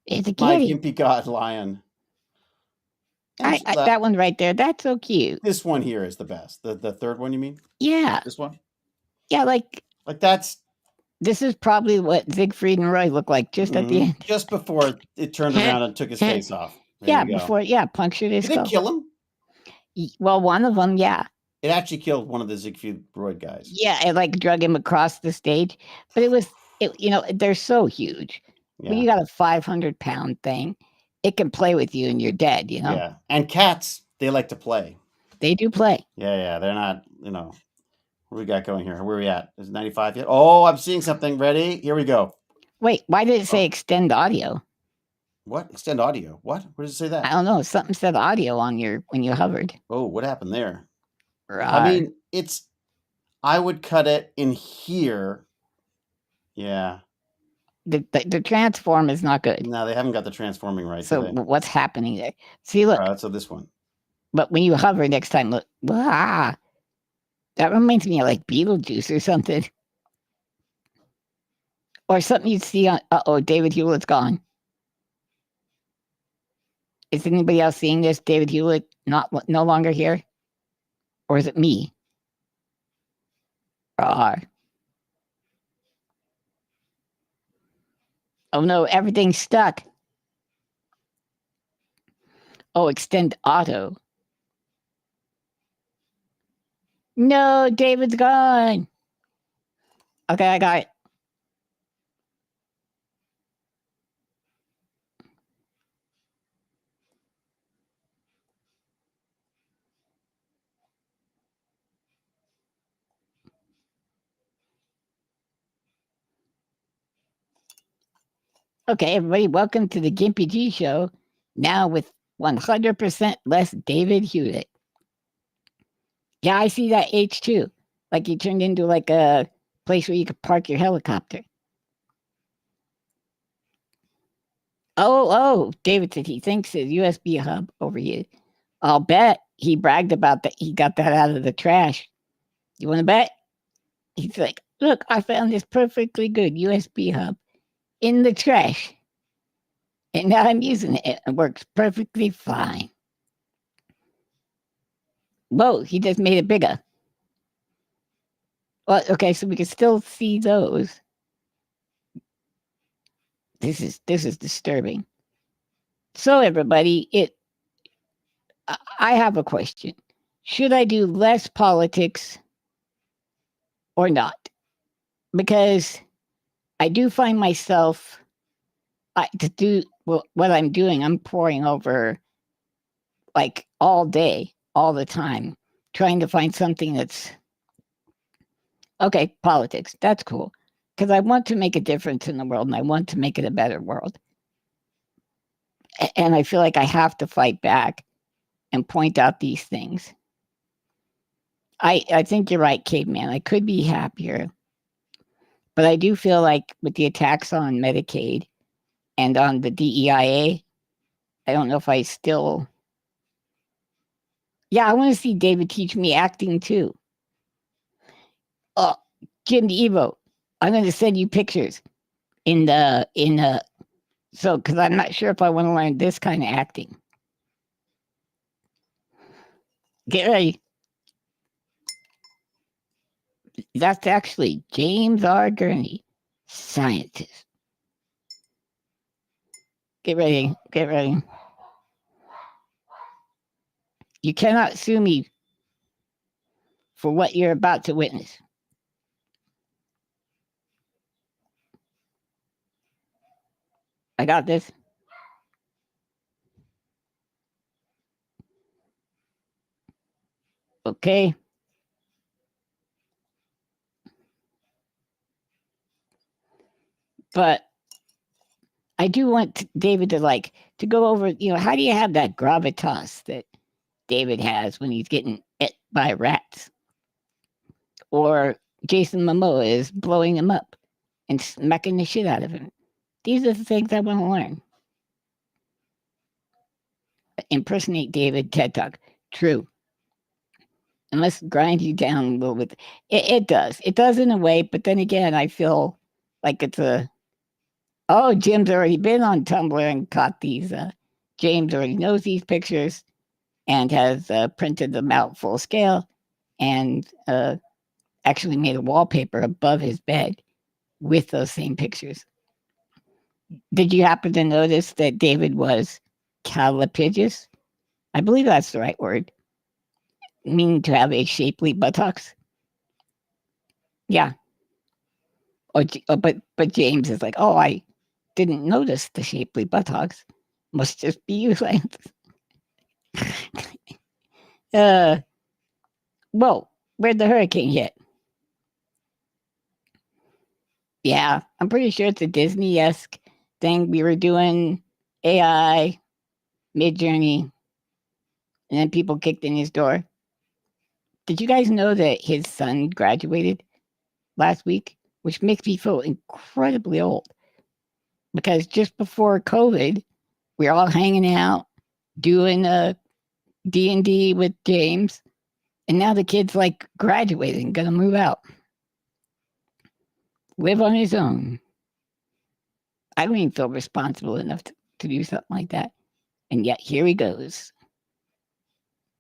It's a My kitty. gimpy god lion. That one right there. That's so cute. This one here is the best. The third one, you mean? Yeah. This one? Yeah, like that's. This is probably what Siegfried and Roy looked like just at the end. Just before it turned around and took his face off. Before punctured his skull. Did it kill him? Well, one of them, yeah. It actually killed one of the Siegfried Freud guys. Yeah, it like drug him across the stage. But they're so huge. Yeah. When you got a 500-pound thing, it can play with you and you're dead, Yeah. And cats, they like to play. They do play. Yeah. They're not, what we got going here? Where are we at? Is it 95 yet? Oh, I'm seeing something. Ready? Here we go. Wait, why did it say extend audio? What? Extend audio? What? Where does it say that? I don't know. Something said audio on when you hovered. Oh, what happened there? Rawr. I mean, I would cut it in here. Yeah. The transform is not good. No, they haven't got the transforming right. So what's happening there? See, look. So this one. But when you hover next time, look. That reminds me of like Beetlejuice or something. Or something you'd see on, David Hewlett's gone. Is anybody else seeing this? David Hewlett no longer here? Or is it me? Oh no, everything's stuck. Oh, extend auto. No, David's gone. Okay, I got it. Okay, everybody, welcome to the Gimpy G Show. Now with 100% less David Hewlett. Yeah, I see that H too. Like you turned into like a place where you could park your helicopter. Oh, David said he thinks his USB hub over here. I'll bet he bragged about that. He got that out of the trash. You want to bet? He's like, look, I found this perfectly good USB hub in the trash. And now I'm using it. It works perfectly fine. Whoa, he just made it bigger. Well, okay, so we can still see those. This is disturbing. So everybody, I have a question. Should I do less politics or not? Because I do find myself to do what I'm doing. I'm poring over like all day, all the time, trying to find something that's okay. Politics, that's cool, because I want to make a difference in the world and I want to make it a better world. And I feel like I have to fight back and point out these things. I think you're right, Caveman. I could be happier. But I do feel like with the attacks on Medicaid and on the DEIA, I don't know if I still... Yeah, I want to see David teach me acting too. Jim Evo, I'm going to send you pictures because I'm not sure if I want to learn this kind of acting. Get ready. That's actually James R. Gurney, scientist. Get ready. You cannot sue me for what you're about to witness. I got this. Okay. But I do want David to go over, how do you have that gravitas that David has when he's getting ate by rats? Or Jason Momoa is blowing him up and smacking the shit out of him. These are the things I want to learn. Impersonate David, TED Talk. True. And let's grind you down a little bit. It does. It does in a way, but then again, I feel like it's Jim's already been on Tumblr and caught these. James already knows these pictures and has printed them out full scale and actually made a wallpaper above his bed with those same pictures. Did you happen to notice that David was calipigious? I believe that's the right word. meaning to have a shapely buttocks. Yeah. But James is like, oh, I didn't notice the shapely buttocks. Must just be you, Lance. Well, where'd the hurricane hit? Yeah, I'm pretty sure it's a Disney-esque thing. We were doing AI, Mid-Journey, and then people kicked in his door. Did you guys know that his son graduated last week? Which makes me feel incredibly old. Because just before COVID, we were all hanging out, doing D&D with James, and now the kid's like graduating, gonna move out. Live on his own. I don't even feel responsible enough to do something like that. And yet here he goes.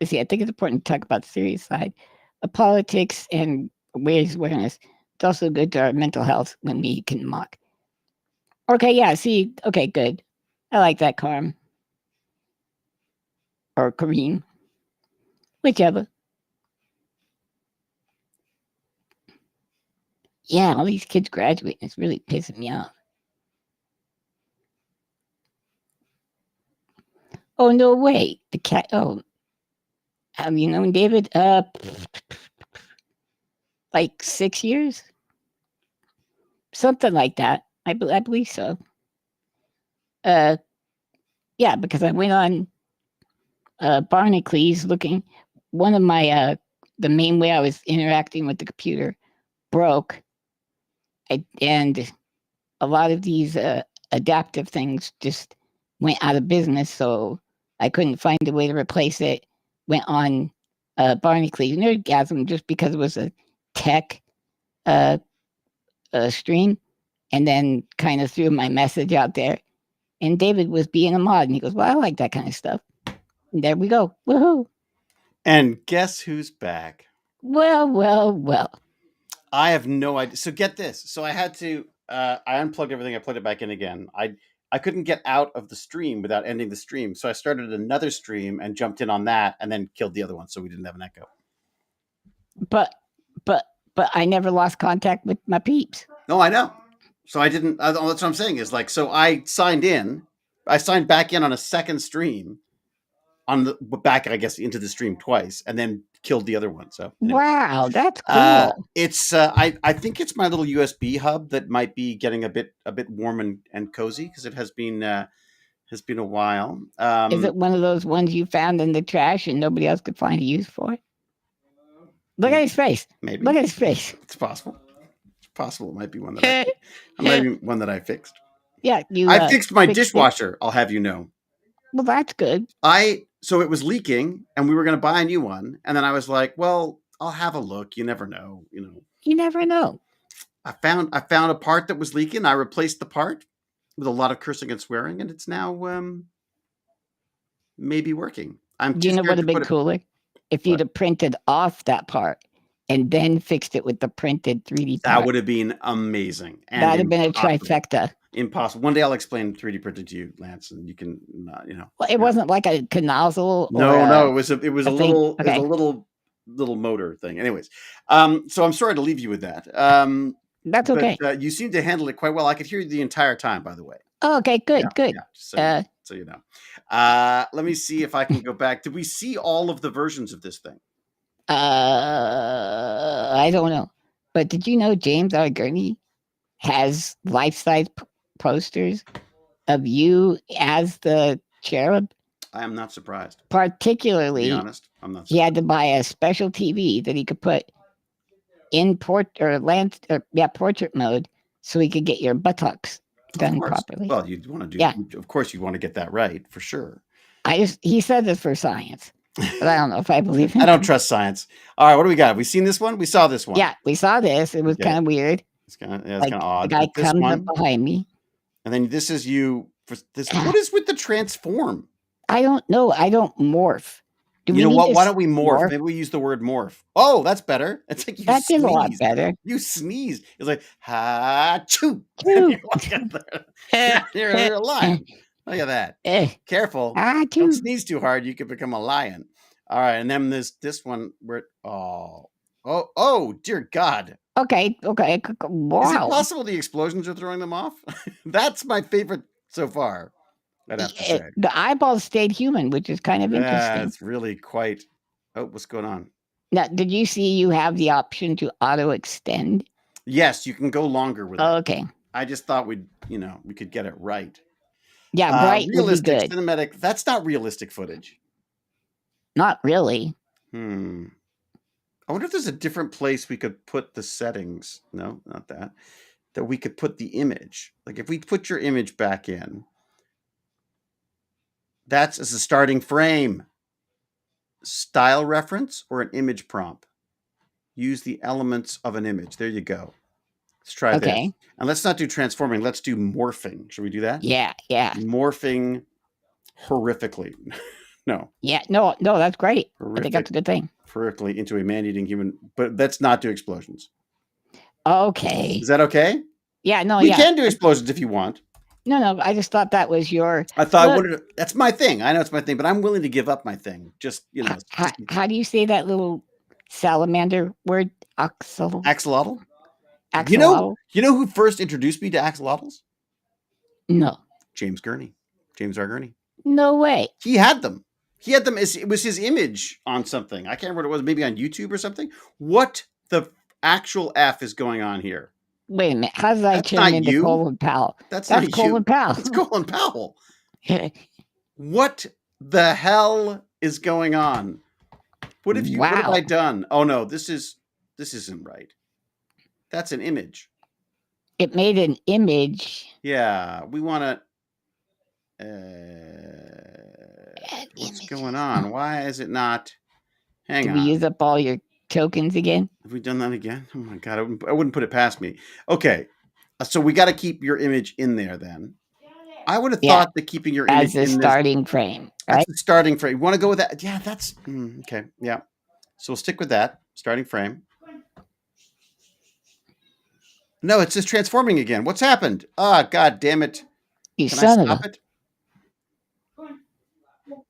See, I think it's important to talk about the serious side of politics and raise awareness. It's also good to our mental health when we can mock. Okay, yeah, see, okay, good. I like that, Carm. Or Kareem. Whichever. Yeah, all these kids graduating. It's really pissing me off. Oh, no way. The cat. Oh. Have you known David? Like 6 years? Something like that. I believe so. Yeah, because I went on Barnacles looking. One of my, the main way I was interacting with the computer broke. And a lot of these adaptive things just went out of business, so I couldn't find a way to replace it. Went on Barnacles Nerdgasm just because it was a tech stream, and then kind of threw my message out there. And David was being a mod, and he goes, well, I like that kind of stuff. And there we go. Woohoo. And guess who's back? Well. I have no idea. So get this. So I had to, I unplugged everything. I plugged it back in again. I couldn't get out of the stream without ending the stream. So I started another stream and jumped in on that and then killed the other one. So we didn't have an echo. But I never lost contact with my peeps. No, I know. So I didn't, that's what I'm saying is like, so I signed back in on a second stream on the back, I guess, into the stream twice and then killed the other one. So anyway. Wow, that's cool. It's I think it's my little USB hub that might be getting a bit warm and cozy because it has been a while. Is it one of those ones you found in the trash and nobody else could find a use for it? Look at his face. Maybe. Look at his face. It's possible. It's possible. It might be one that might be one that I fixed. Yeah, I fixed my dishwasher. I'll have you know. Well, that's good. So it was leaking, and we were going to buy a new one, and then I was like, "Well, I'll have a look. You never know, you know." You never know. I found a part that was leaking. I replaced the part with a lot of cursing and swearing, and it's now maybe working. Do you know what would have been cooler? If you'd have printed off that part and then fixed it with the printed 3D part. That would have been amazing. That would have been a trifecta. Impossible. One day I'll explain 3D printed to you, Lance, and you can, you know. Well, it wasn't like a nozzle. No, it was a little, okay. It was a little motor thing. Anyways, so I'm sorry to leave you with that. That's okay. But, you seem to handle it quite well. I could hear you the entire time, by the way. Oh, okay, good. Yeah, so you know. Let me see if I can go back. Did we see all of the versions of this thing? I don't know. But did you know James R. Gurney has life-size posters of you as the cherub? I am not surprised. Particularly, to be honest, I'm not surprised. He had to buy a special TV that he could put in portrait mode so he could get your buttocks done properly. Well, you'd want to do. Yeah. Of course, you want to get that right for sure. He said this for science, but I don't know if I believe him. I don't trust science. All right, what do we got? Have we seen this one? We saw this one. Yeah, we saw this. It was kind of weird. It's kind of odd. The guy comes up behind me, and then this is you. For this, what is with the transform? I don't know. I don't morph. You know what? Why don't we morph? Maybe we use the word morph. Oh, that's better. It's like you that sneeze. Is a lot better. You sneeze. It's like ha choo. You're a lion. Look at that. Careful. Don't sneeze too hard. You could become a lion. All right, and then this one where oh dear God. Okay. Wow. Is it possible the explosions are throwing them off? That's my favorite so far. I'd have to say the eyeballs stayed human, which is kind of interesting. That's really quite. Oh, what's going on? Now, did you see you have the option to auto extend? Yes, you can go longer with it. Okay. I just thought we could get it right. Yeah, bright realistic, would be good. cinematic. That's not realistic footage. Not really. I wonder if there's a different place we could put the settings. No, not that. That we could put the image. Like if we put your image back in, that's as a starting frame. Style reference or an image prompt. Use the elements of an image. There you go. Let's try this. And let's not do transforming. Let's do morphing. Should we do that? Yeah. Morphing horrifically. No. Yeah, no, that's great. I think that's a good thing. Horrifically into a man-eating human, but let's not do explosions. Okay. Is that okay? Yeah, no, we can do explosions if you want. No, I just thought that was your... I thought that's my thing. I know it's my thing, but I'm willing to give up my thing. Just, How do you say that little salamander word? Axolotl? Axolotl? You know who first introduced me to axolotls? No. James Gurney. James R. Gurney. No way. He had them. It was his image on something. I can't remember what it was, maybe on YouTube or something. What the actual F is going on here? Wait a minute. How did I turn into Colin Powell? That's Colin Powell. That's Colin Powell. What the hell is going on? What have I done? Oh no, this isn't right. That's an image. It made an image. Yeah, we want to. What's going on? Why is it not? Hang on. Did we use up all your tokens again? Have we done that again? Oh my God, I wouldn't put it past me. Okay, so we got to keep your image in there then. I would have thought that keeping your image as a starting frame, right? That's the starting frame. You want to go with that? Yeah, that's okay. Yeah, so we'll stick with that starting frame. No, it's just transforming again. What's happened? God damn it! Can I stop it?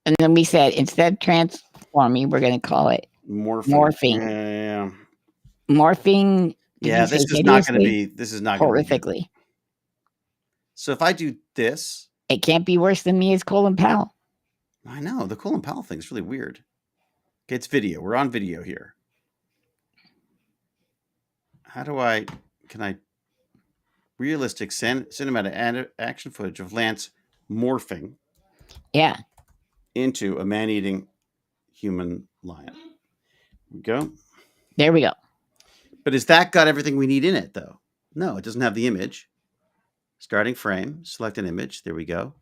And then we said instead of transforming, we're going to call it morphing. Yeah. Morphing. Yeah, this is not going to be. This is not horrifically. So if I do this, it can't be worse than me as Colin Powell. I know the Colin Powell thing is really weird. Okay, it's video. We're on video here. How do can I realistic cinematic action footage of Lance morphing? Yeah. Into a man-eating human lion. We go. There we go. But has that got everything we need in it, though? No, it doesn't have the image. Starting frame, select an image. There we go.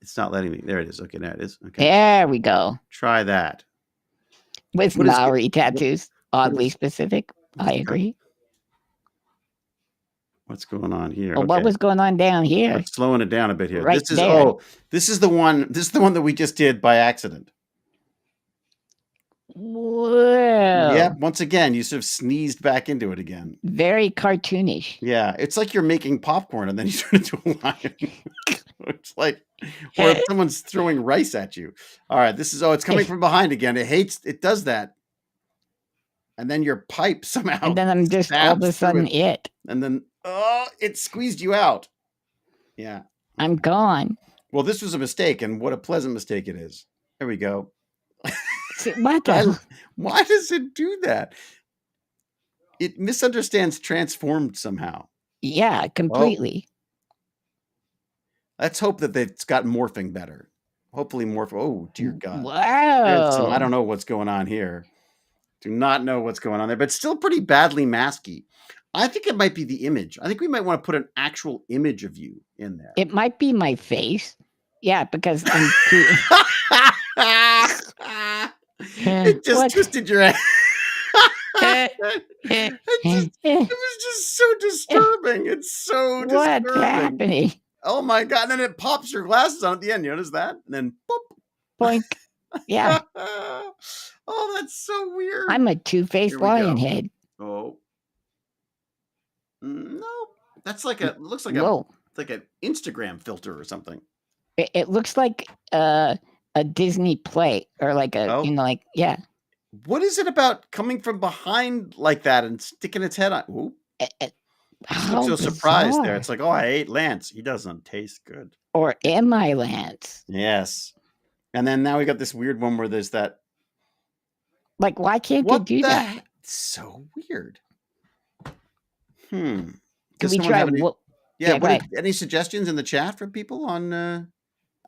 It's not letting me. There it is. Okay, there it is. Okay. There we go. Try that. With Maori tattoos. Oddly specific. I agree. What's going on here? Well, what was going on down here? I'm slowing it down a bit here. Right this is there. This is the one that we just did by accident. Whoa. Yeah, once again, you sort of sneezed back into it again. Very cartoonish. Yeah, it's like you're making popcorn and then you turn into a lion. It's like, or if someone's throwing rice at you. All right, this is, it's coming from behind again. It does that. And then your pipe somehow. And then I'm just all of a sudden it. And then, it squeezed you out. Yeah. I'm gone. Well, this was a mistake, and what a pleasant mistake it is. There we go. What the? Why does it do that? It misunderstands transformed somehow. Yeah, completely. Let's hope that it's got morphing better. Hopefully oh, dear God. Wow. I don't know what's going on here. Do not know what's going on there, but still pretty badly masky. I think it might be the image. I think we might want to put an actual image of you in there. It might be my face. Yeah, because I'm too... It just twisted your head. It was just so disturbing. It's so disturbing. What's happening? Oh my God. And then it pops your glasses on at the end. You notice that? And then boop. Boink. Yeah. Oh, that's so weird. I'm a two-faced lion head. Oh. No. That's like looks like Whoa. like an Instagram filter or something. It looks like a Disney play or like a like What is it about coming from behind like that and sticking its head on? Ooh. Just looks so surprised there. It's like, oh, I ate Lance. He doesn't taste good. Or am I Lance? Yes. And then now we got this weird one where there's that. Like, why can't they do that? It's so weird. Can we try? Any suggestions in the chat from people on?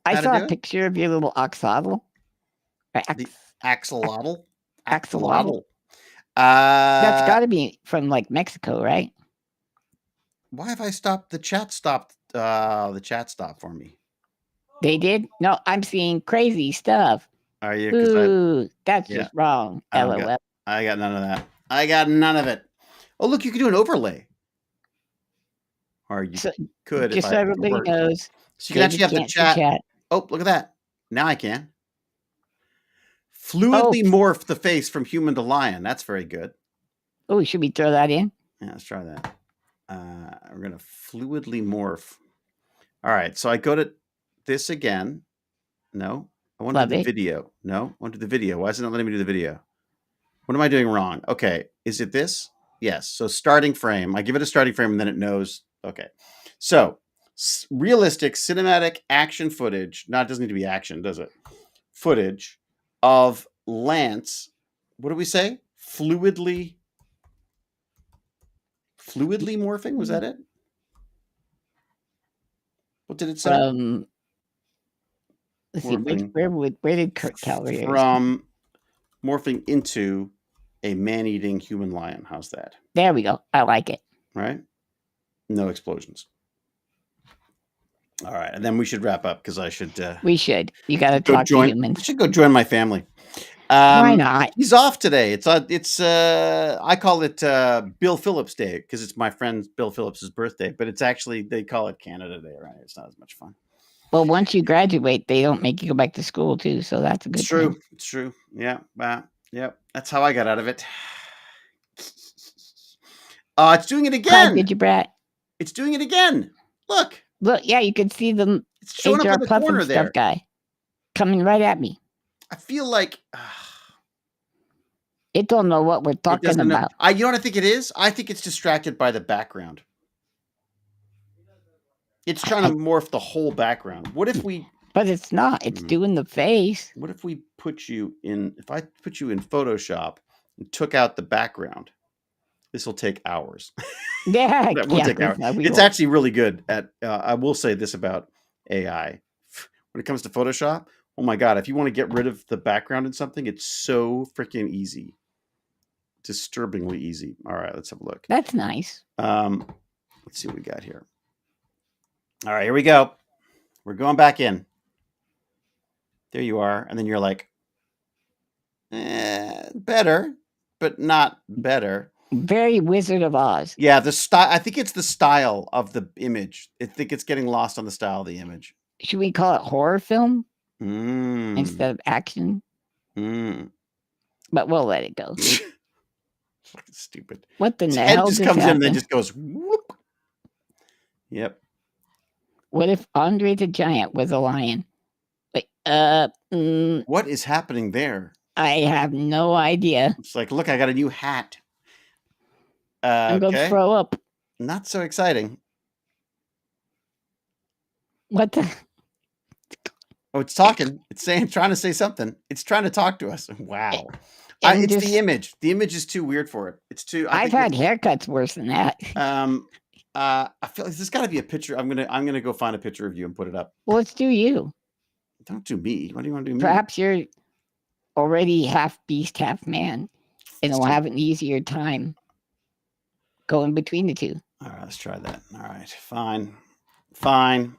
I saw a picture of your little axolotl. The axolotl. Axolotl. That's got to be from like Mexico, right? Why have I stopped? The chat stopped. The chat stopped for me. They did? No, I'm seeing crazy stuff. Are you? Ooh, that's just wrong. LOL. I got none of that. I got none of it. Oh, look, you can do an overlay. Or you could. Just so everybody knows. So you can actually have the chat. Oh, look at that. Now I can. Fluidly morph the face from human to lion. That's very good. Oh, should we throw that in? Yeah, let's try that. We're going to fluidly morph. All right. So I go to this again. No. I want to do the video. No. I want to do the video. Why is it not letting me do the video? What am I doing wrong? Okay. Is it this? Yes. So starting frame. I give it a starting frame and then it knows. Okay. So realistic cinematic action footage. It doesn't need to be action, does it? Footage of Lance. What do we say? Fluidly morphing? Was that it? What did it say? Let's see. Where did Kurt Calvary from morphing into a man-eating human lion? How's that? There we go. I like it. Right? No explosions. All right, and then we should wrap up because I should. We should. You got to talk to humans. I should go join my family. Why not? He's off today. It's I call it Bill Phillips Day because it's my friend Bill Phillips' birthday, but it's actually they call it Canada Day, right? It's not as much fun. Well, once you graduate, they don't make you go back to school too, so that's a good thing. It's true. Yeah. Yeah. That's how I got out of it. It's doing it again. How did you, Brat? It's doing it again. Look, yeah, you can see the showing up in the corner there. Stuff guy coming right at me. I feel like it don't know what we're talking about. You know what I think it is? I think it's distracted by the background. It's trying to morph the whole background. What if we? But it's not. It's doing the face. What if we put you in? If I put you in Photoshop and took out the background, this will take hours. Yeah, take hours. It's actually really good at. I will say this about AI. When it comes to Photoshop, oh my god! If you want to get rid of the background in something, it's so freaking easy. Disturbingly easy. All right, let's have a look. That's nice. Let's see what we got here. All right, here we go. We're going back in. There you are. And then you're like, better, but not better. Very Wizard of Oz. Yeah, the style. I think it's the style of the image. I think it's getting lost on the style of the image. Should we call it horror film instead of action? But we'll let it go. Fucking stupid. What the hell? Head just comes in and then just goes whoop. Yep. What if Andre the Giant was a lion? Wait, what is happening there? I have no idea. It's like, look, I got a new hat. I'm gonna throw up. Not so exciting. What the? Oh, it's talking. It's trying to say something. It's trying to talk to us. Wow. It's the image. The image is too weird for it. It's too. I've had haircuts worse than that. I feel like there's got to be a picture. I'm gonna go find a picture of you and put it up. Well, let's do you. Don't do me. What do you want to do me? Perhaps you're already half beast, half man, and we'll have an easier time going between the two. All right, let's try that. All right, fine. Find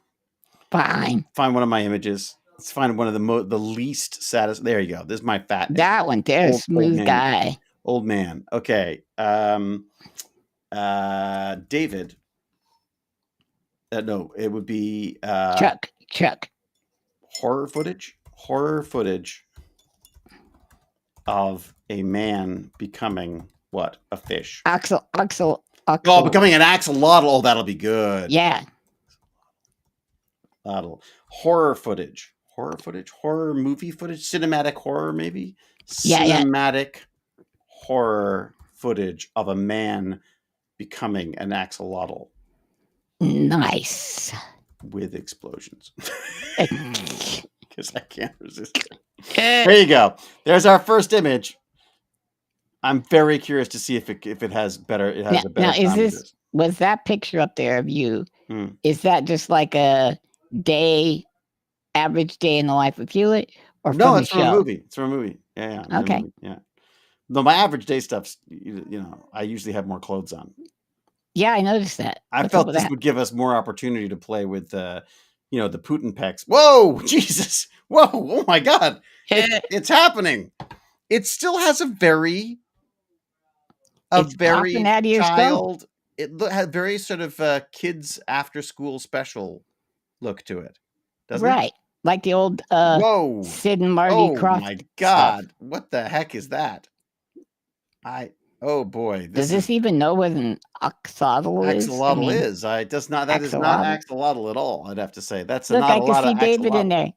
one of my images. Let's find one of the least satisfying. There you go. This is my fat. That one there, smooth guy. Old man. Okay. David. No, it would be Chuck. Horror footage of a man becoming what? A fish. Axel. Oh, becoming an axolotl. Oh, that'll be good. Yeah. Horror footage horror movie footage, cinematic horror, maybe Yeah. cinematic horror footage of a man becoming an axolotl. Nice. With explosions. Because I can't resist it. There you go. There's our first image. I'm very curious to see if it has better. It has a better. Now, was that picture up there of you? Is that just like a average day in the life of Hewlett, or no? From It's the from show? a movie. It's from a movie. Yeah. Okay. Movie. Yeah. No, my average day stuff's. I usually have more clothes on. Yeah, I noticed that. I felt this would give us more opportunity to play with, the Putin pecs. Whoa, Jesus! Whoa! Oh my God! It's happening. It still has a very child. It had very sort of kids after school special look to it, doesn't it? Right, like the old Whoa, Sid and Marty Krofft. Oh my God! Stuff. What the heck is that? Oh boy! Does this even know what an axolotl is? Axolotl is. Does not. That is not axolotl at all. I'd have to say that's Look. not I a lot can see of David axolotl. in there.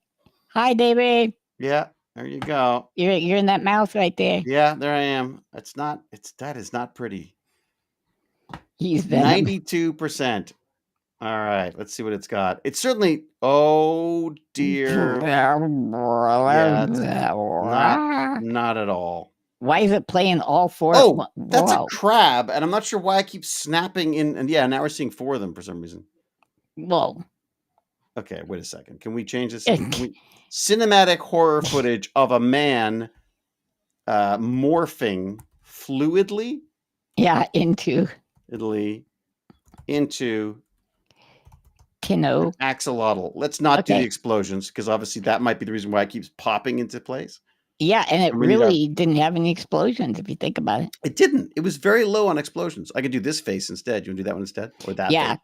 Hi, David. Yeah, there you go. You're in that mouth right there. Yeah, there I am. That is not pretty. He's 92%. All right, let's see what it's got. It's certainly. Oh dear. Yeah, not at all. Why is it playing all four? Oh, that's a crab, and I'm not sure why I keep snapping in. And yeah, now we're seeing 4 of them for some reason. Whoa. Okay, wait a second. Can we change this? Cinematic horror footage of a man morphing fluidly. Yeah, into axolotl. Let's not do the explosions, because obviously that might be the reason why it keeps popping into place. Yeah, and it really didn't have any explosions if you think about it. It didn't. It was very low on explosions. I could do this face instead. You want to do that one instead, or that? Yeah. Face?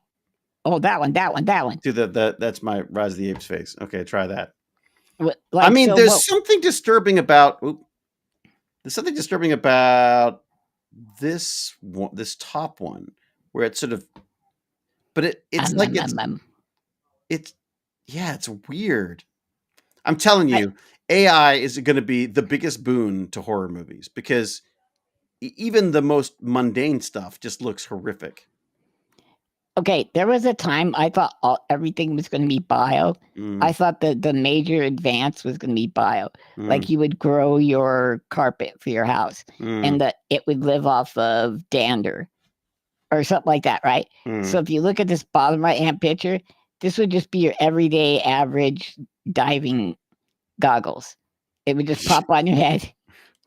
Oh, that one. Do that's my Rise of the Apes face. Okay, try that. Like, there's something disturbing about. There's something disturbing about this one, this top one, where it's sort of, but it's like it's weird. I'm telling you, AI is going to be the biggest boon to horror movies, because even the most mundane stuff just looks horrific. Okay, there was a time I thought everything was going to be bio. I thought that the major advance was going to be bio. Like you would grow your carpet for your house and that it would live off of dander or something like that, right? So if you look at this bottom right-hand picture, this would just be your everyday average diving goggles. It would just pop on your head.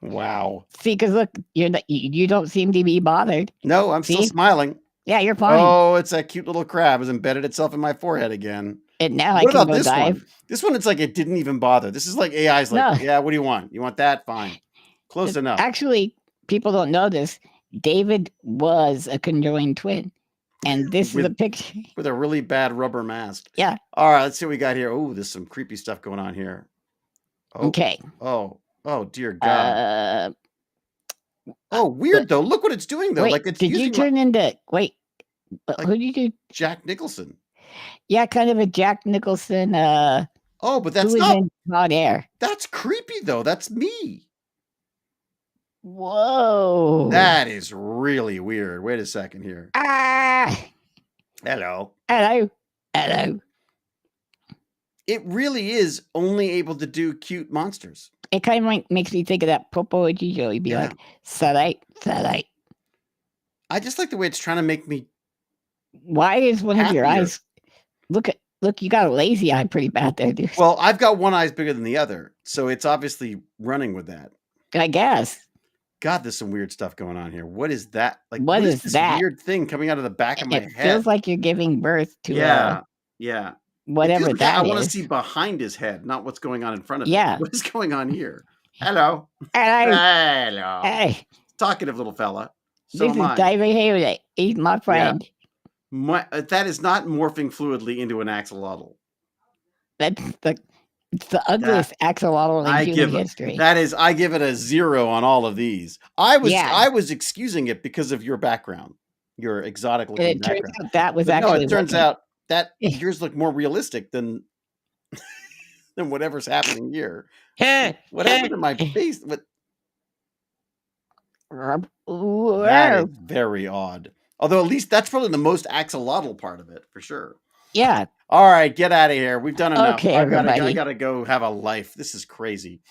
Wow. See, because look, you don't seem to be bothered. No, I'm still smiling. Yeah, you're fine. Oh, it's that cute little crab has embedded itself in my forehead again. And now I can go this dive. One? This one, it's like it didn't even bother. This is like AI's like, yeah, what do you want? You want that? Fine. Close enough. Actually, people don't know this. David was a conjoined twin. And this is a picture. With a really bad rubber mask. Yeah. All right, let's see what we got here. Oh, there's some creepy stuff going on here. Oh, okay. Oh, dear God. Weird though. Look what it's doing though. Wait, like it's did you turn into who did you do? Jack Nicholson. Yeah, kind of a Jack Nicholson. But that's not in Hot Air. That's creepy though. That's me. Whoa. That is really weird. Wait a second here. Hello. It really is only able to do cute monsters. It kind of makes me think of that Popo Gijo. You'd be like, Sarai. I just like the way it's trying to make me. Why is one of your eyes? Look, you got a lazy eye pretty bad there, dude. Well, I've got one eye's bigger than the other, so it's obviously running with that. I guess. God, there's some weird stuff going on here. What is that? Like, what is this that weird thing coming out of the back of my head? It feels like you're giving birth to whatever like that I is. want to see behind his head, not what's going on in front of him. Yeah. What is going on here? Hello. Hello. Hey. Talkative little fella. So this is David Haley. He's my friend. Yeah. That is not morphing fluidly into an axolotl. It's the ugliest axolotl in human history. I give it a 0 on all of these. I was excusing it because of your background, your exotic looking background. Turns out that was actually it turns out that yours look more realistic than than whatever's happening here. What happened to my face? What? That is very odd. Although at least that's probably the most axolotl part of it for sure. Yeah. All right, get out of here. We've done enough. Okay, I everybody. gotta go have a life. This is crazy.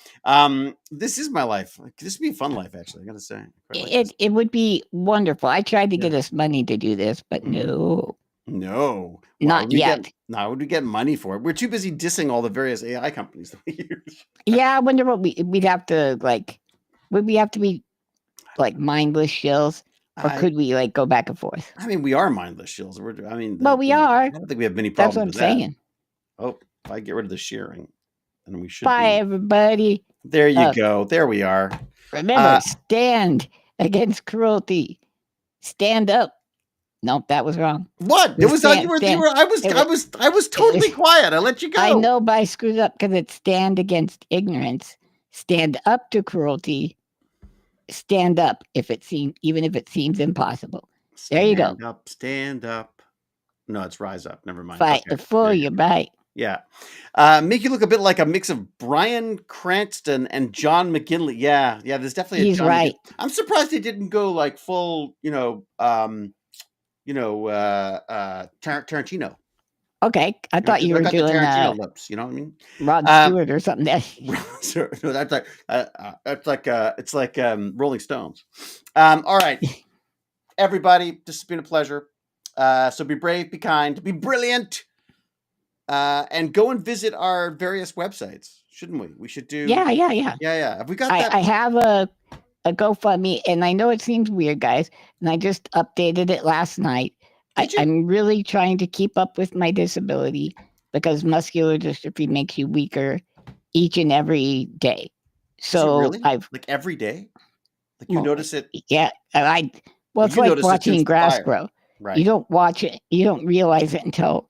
This is my life. This would be a fun life, actually. I gotta say. It would be wonderful. I tried to get us money to do this, but no. No. Not yet. Why would we get money for it? We're too busy dissing all the various AI companies that we use. Yeah, I wonder what we'd have to like. Would we have to be like mindless shills, or could we like go back and forth? I mean, we are mindless shills. Well, we are. I don't think we have many That's problems what I'm with saying. that. Oh, if I get rid of the shearing, then we should. Bye, everybody. There you go. There we are. Remember, stand against cruelty. Stand up. Nope, that was wrong. What? It was you were. I was totally quiet. I let you go. I know, but I screwed up because it's stand against ignorance. Stand up to cruelty. Stand up even if it seems impossible. There you go. Stand up. No, it's rise up. Never mind. Fight for your right. Yeah. Make you look a bit like a mix of Bryan Cranston and John McGinley. Yeah. There's definitely He's right. I'm surprised they didn't go like full, Tarantino. Okay, I thought you were doing Tarantino lips. You know what I mean? Rod Stewart or something. No, that's like it's like Rolling Stones. All right, everybody, this has been a pleasure. So be brave, be kind, be brilliant, and go and visit our various websites. Shouldn't we? We should do. Yeah. Have we got that? I have a GoFundMe, and I know it seems weird, guys, and I just updated it last night. I'm really trying to keep up with my disability because muscular dystrophy makes you weaker each and every day. So really? Like every day? Like you notice it? Yeah. It's like watching grass grow. Right. You don't watch it. You don't realize it until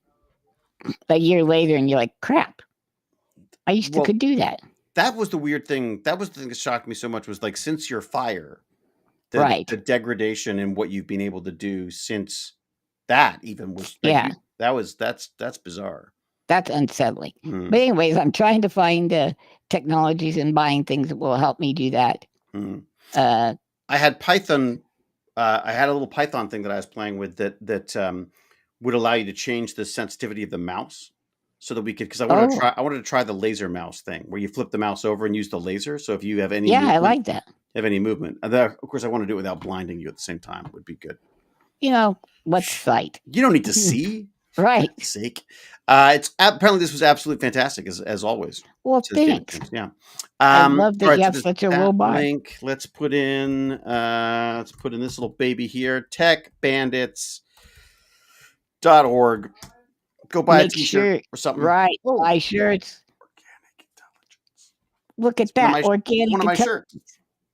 a year later, and you're like, crap. I used to could do that. That was the weird thing. That was the thing that shocked me so much was like since your fire, the degradation in what you've been able to do since that even was that's bizarre. That's unsettling. But anyways, I'm trying to find technologies and buying things that will help me do that. I had Python. I had a little Python thing that I was playing with that would allow you to change the sensitivity of the mouse so that we could, because I wanted to try the laser mouse thing where you flip the mouse over and use the laser. So if you have any I like that. Have any movement, of course I want to do it without blinding you at the same time. It would be good. What's sight? You don't need to see. Right. For sake. It's apparently this was absolutely fantastic as always. Well, thanks. Yeah. I love that you have such a robot. Link. Let's put in this little baby here. techbandits.org. Go buy a t-shirt or something. Right. Buy shirts. Organic intelligence. Look at that. Organic one of my shirts.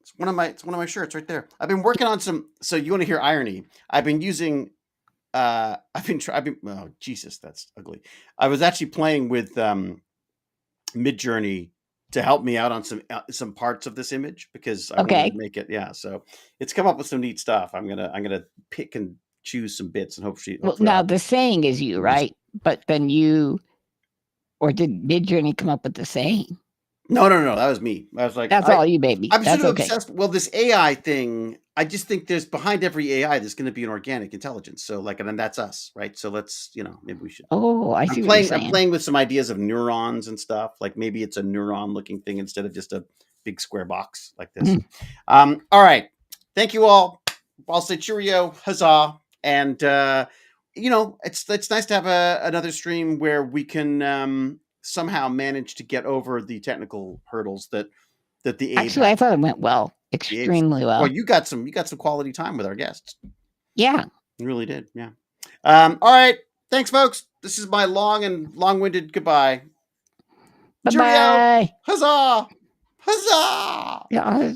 It's one of my shirts right there. I've been working on some. So you want to hear irony? I've been using. Oh Jesus, that's ugly. I was actually playing with Midjourney to help me out on some parts of this image because I wanted to make it. Yeah, so it's come up with some neat stuff. I'm gonna pick and choose some bits and hopefully. Now the saying is you, right? But then or did Midjourney come up with the saying? No, that was me. I was like, that's all you, baby. I'm sort of obsessed. Well, this AI thing, I just think there's behind every AI, there's going to be an organic intelligence. So and then that's us, right? So let's, maybe we should. Oh, I see. I'm playing with some ideas of neurons and stuff. Like maybe it's a neuron looking thing instead of just a big square box like this. All right. Thank you all. I'll say cheerio, huzzah. And, it's nice to have another stream where we can, somehow managed to get over the technical hurdles that the Abe actually had. I thought it went well, extremely well. Well, you got some quality time with our guests. Yeah, you really did. Yeah. All right, thanks, folks. This is my long-winded goodbye. Bye. Huzzah! Huzzah! Yeah.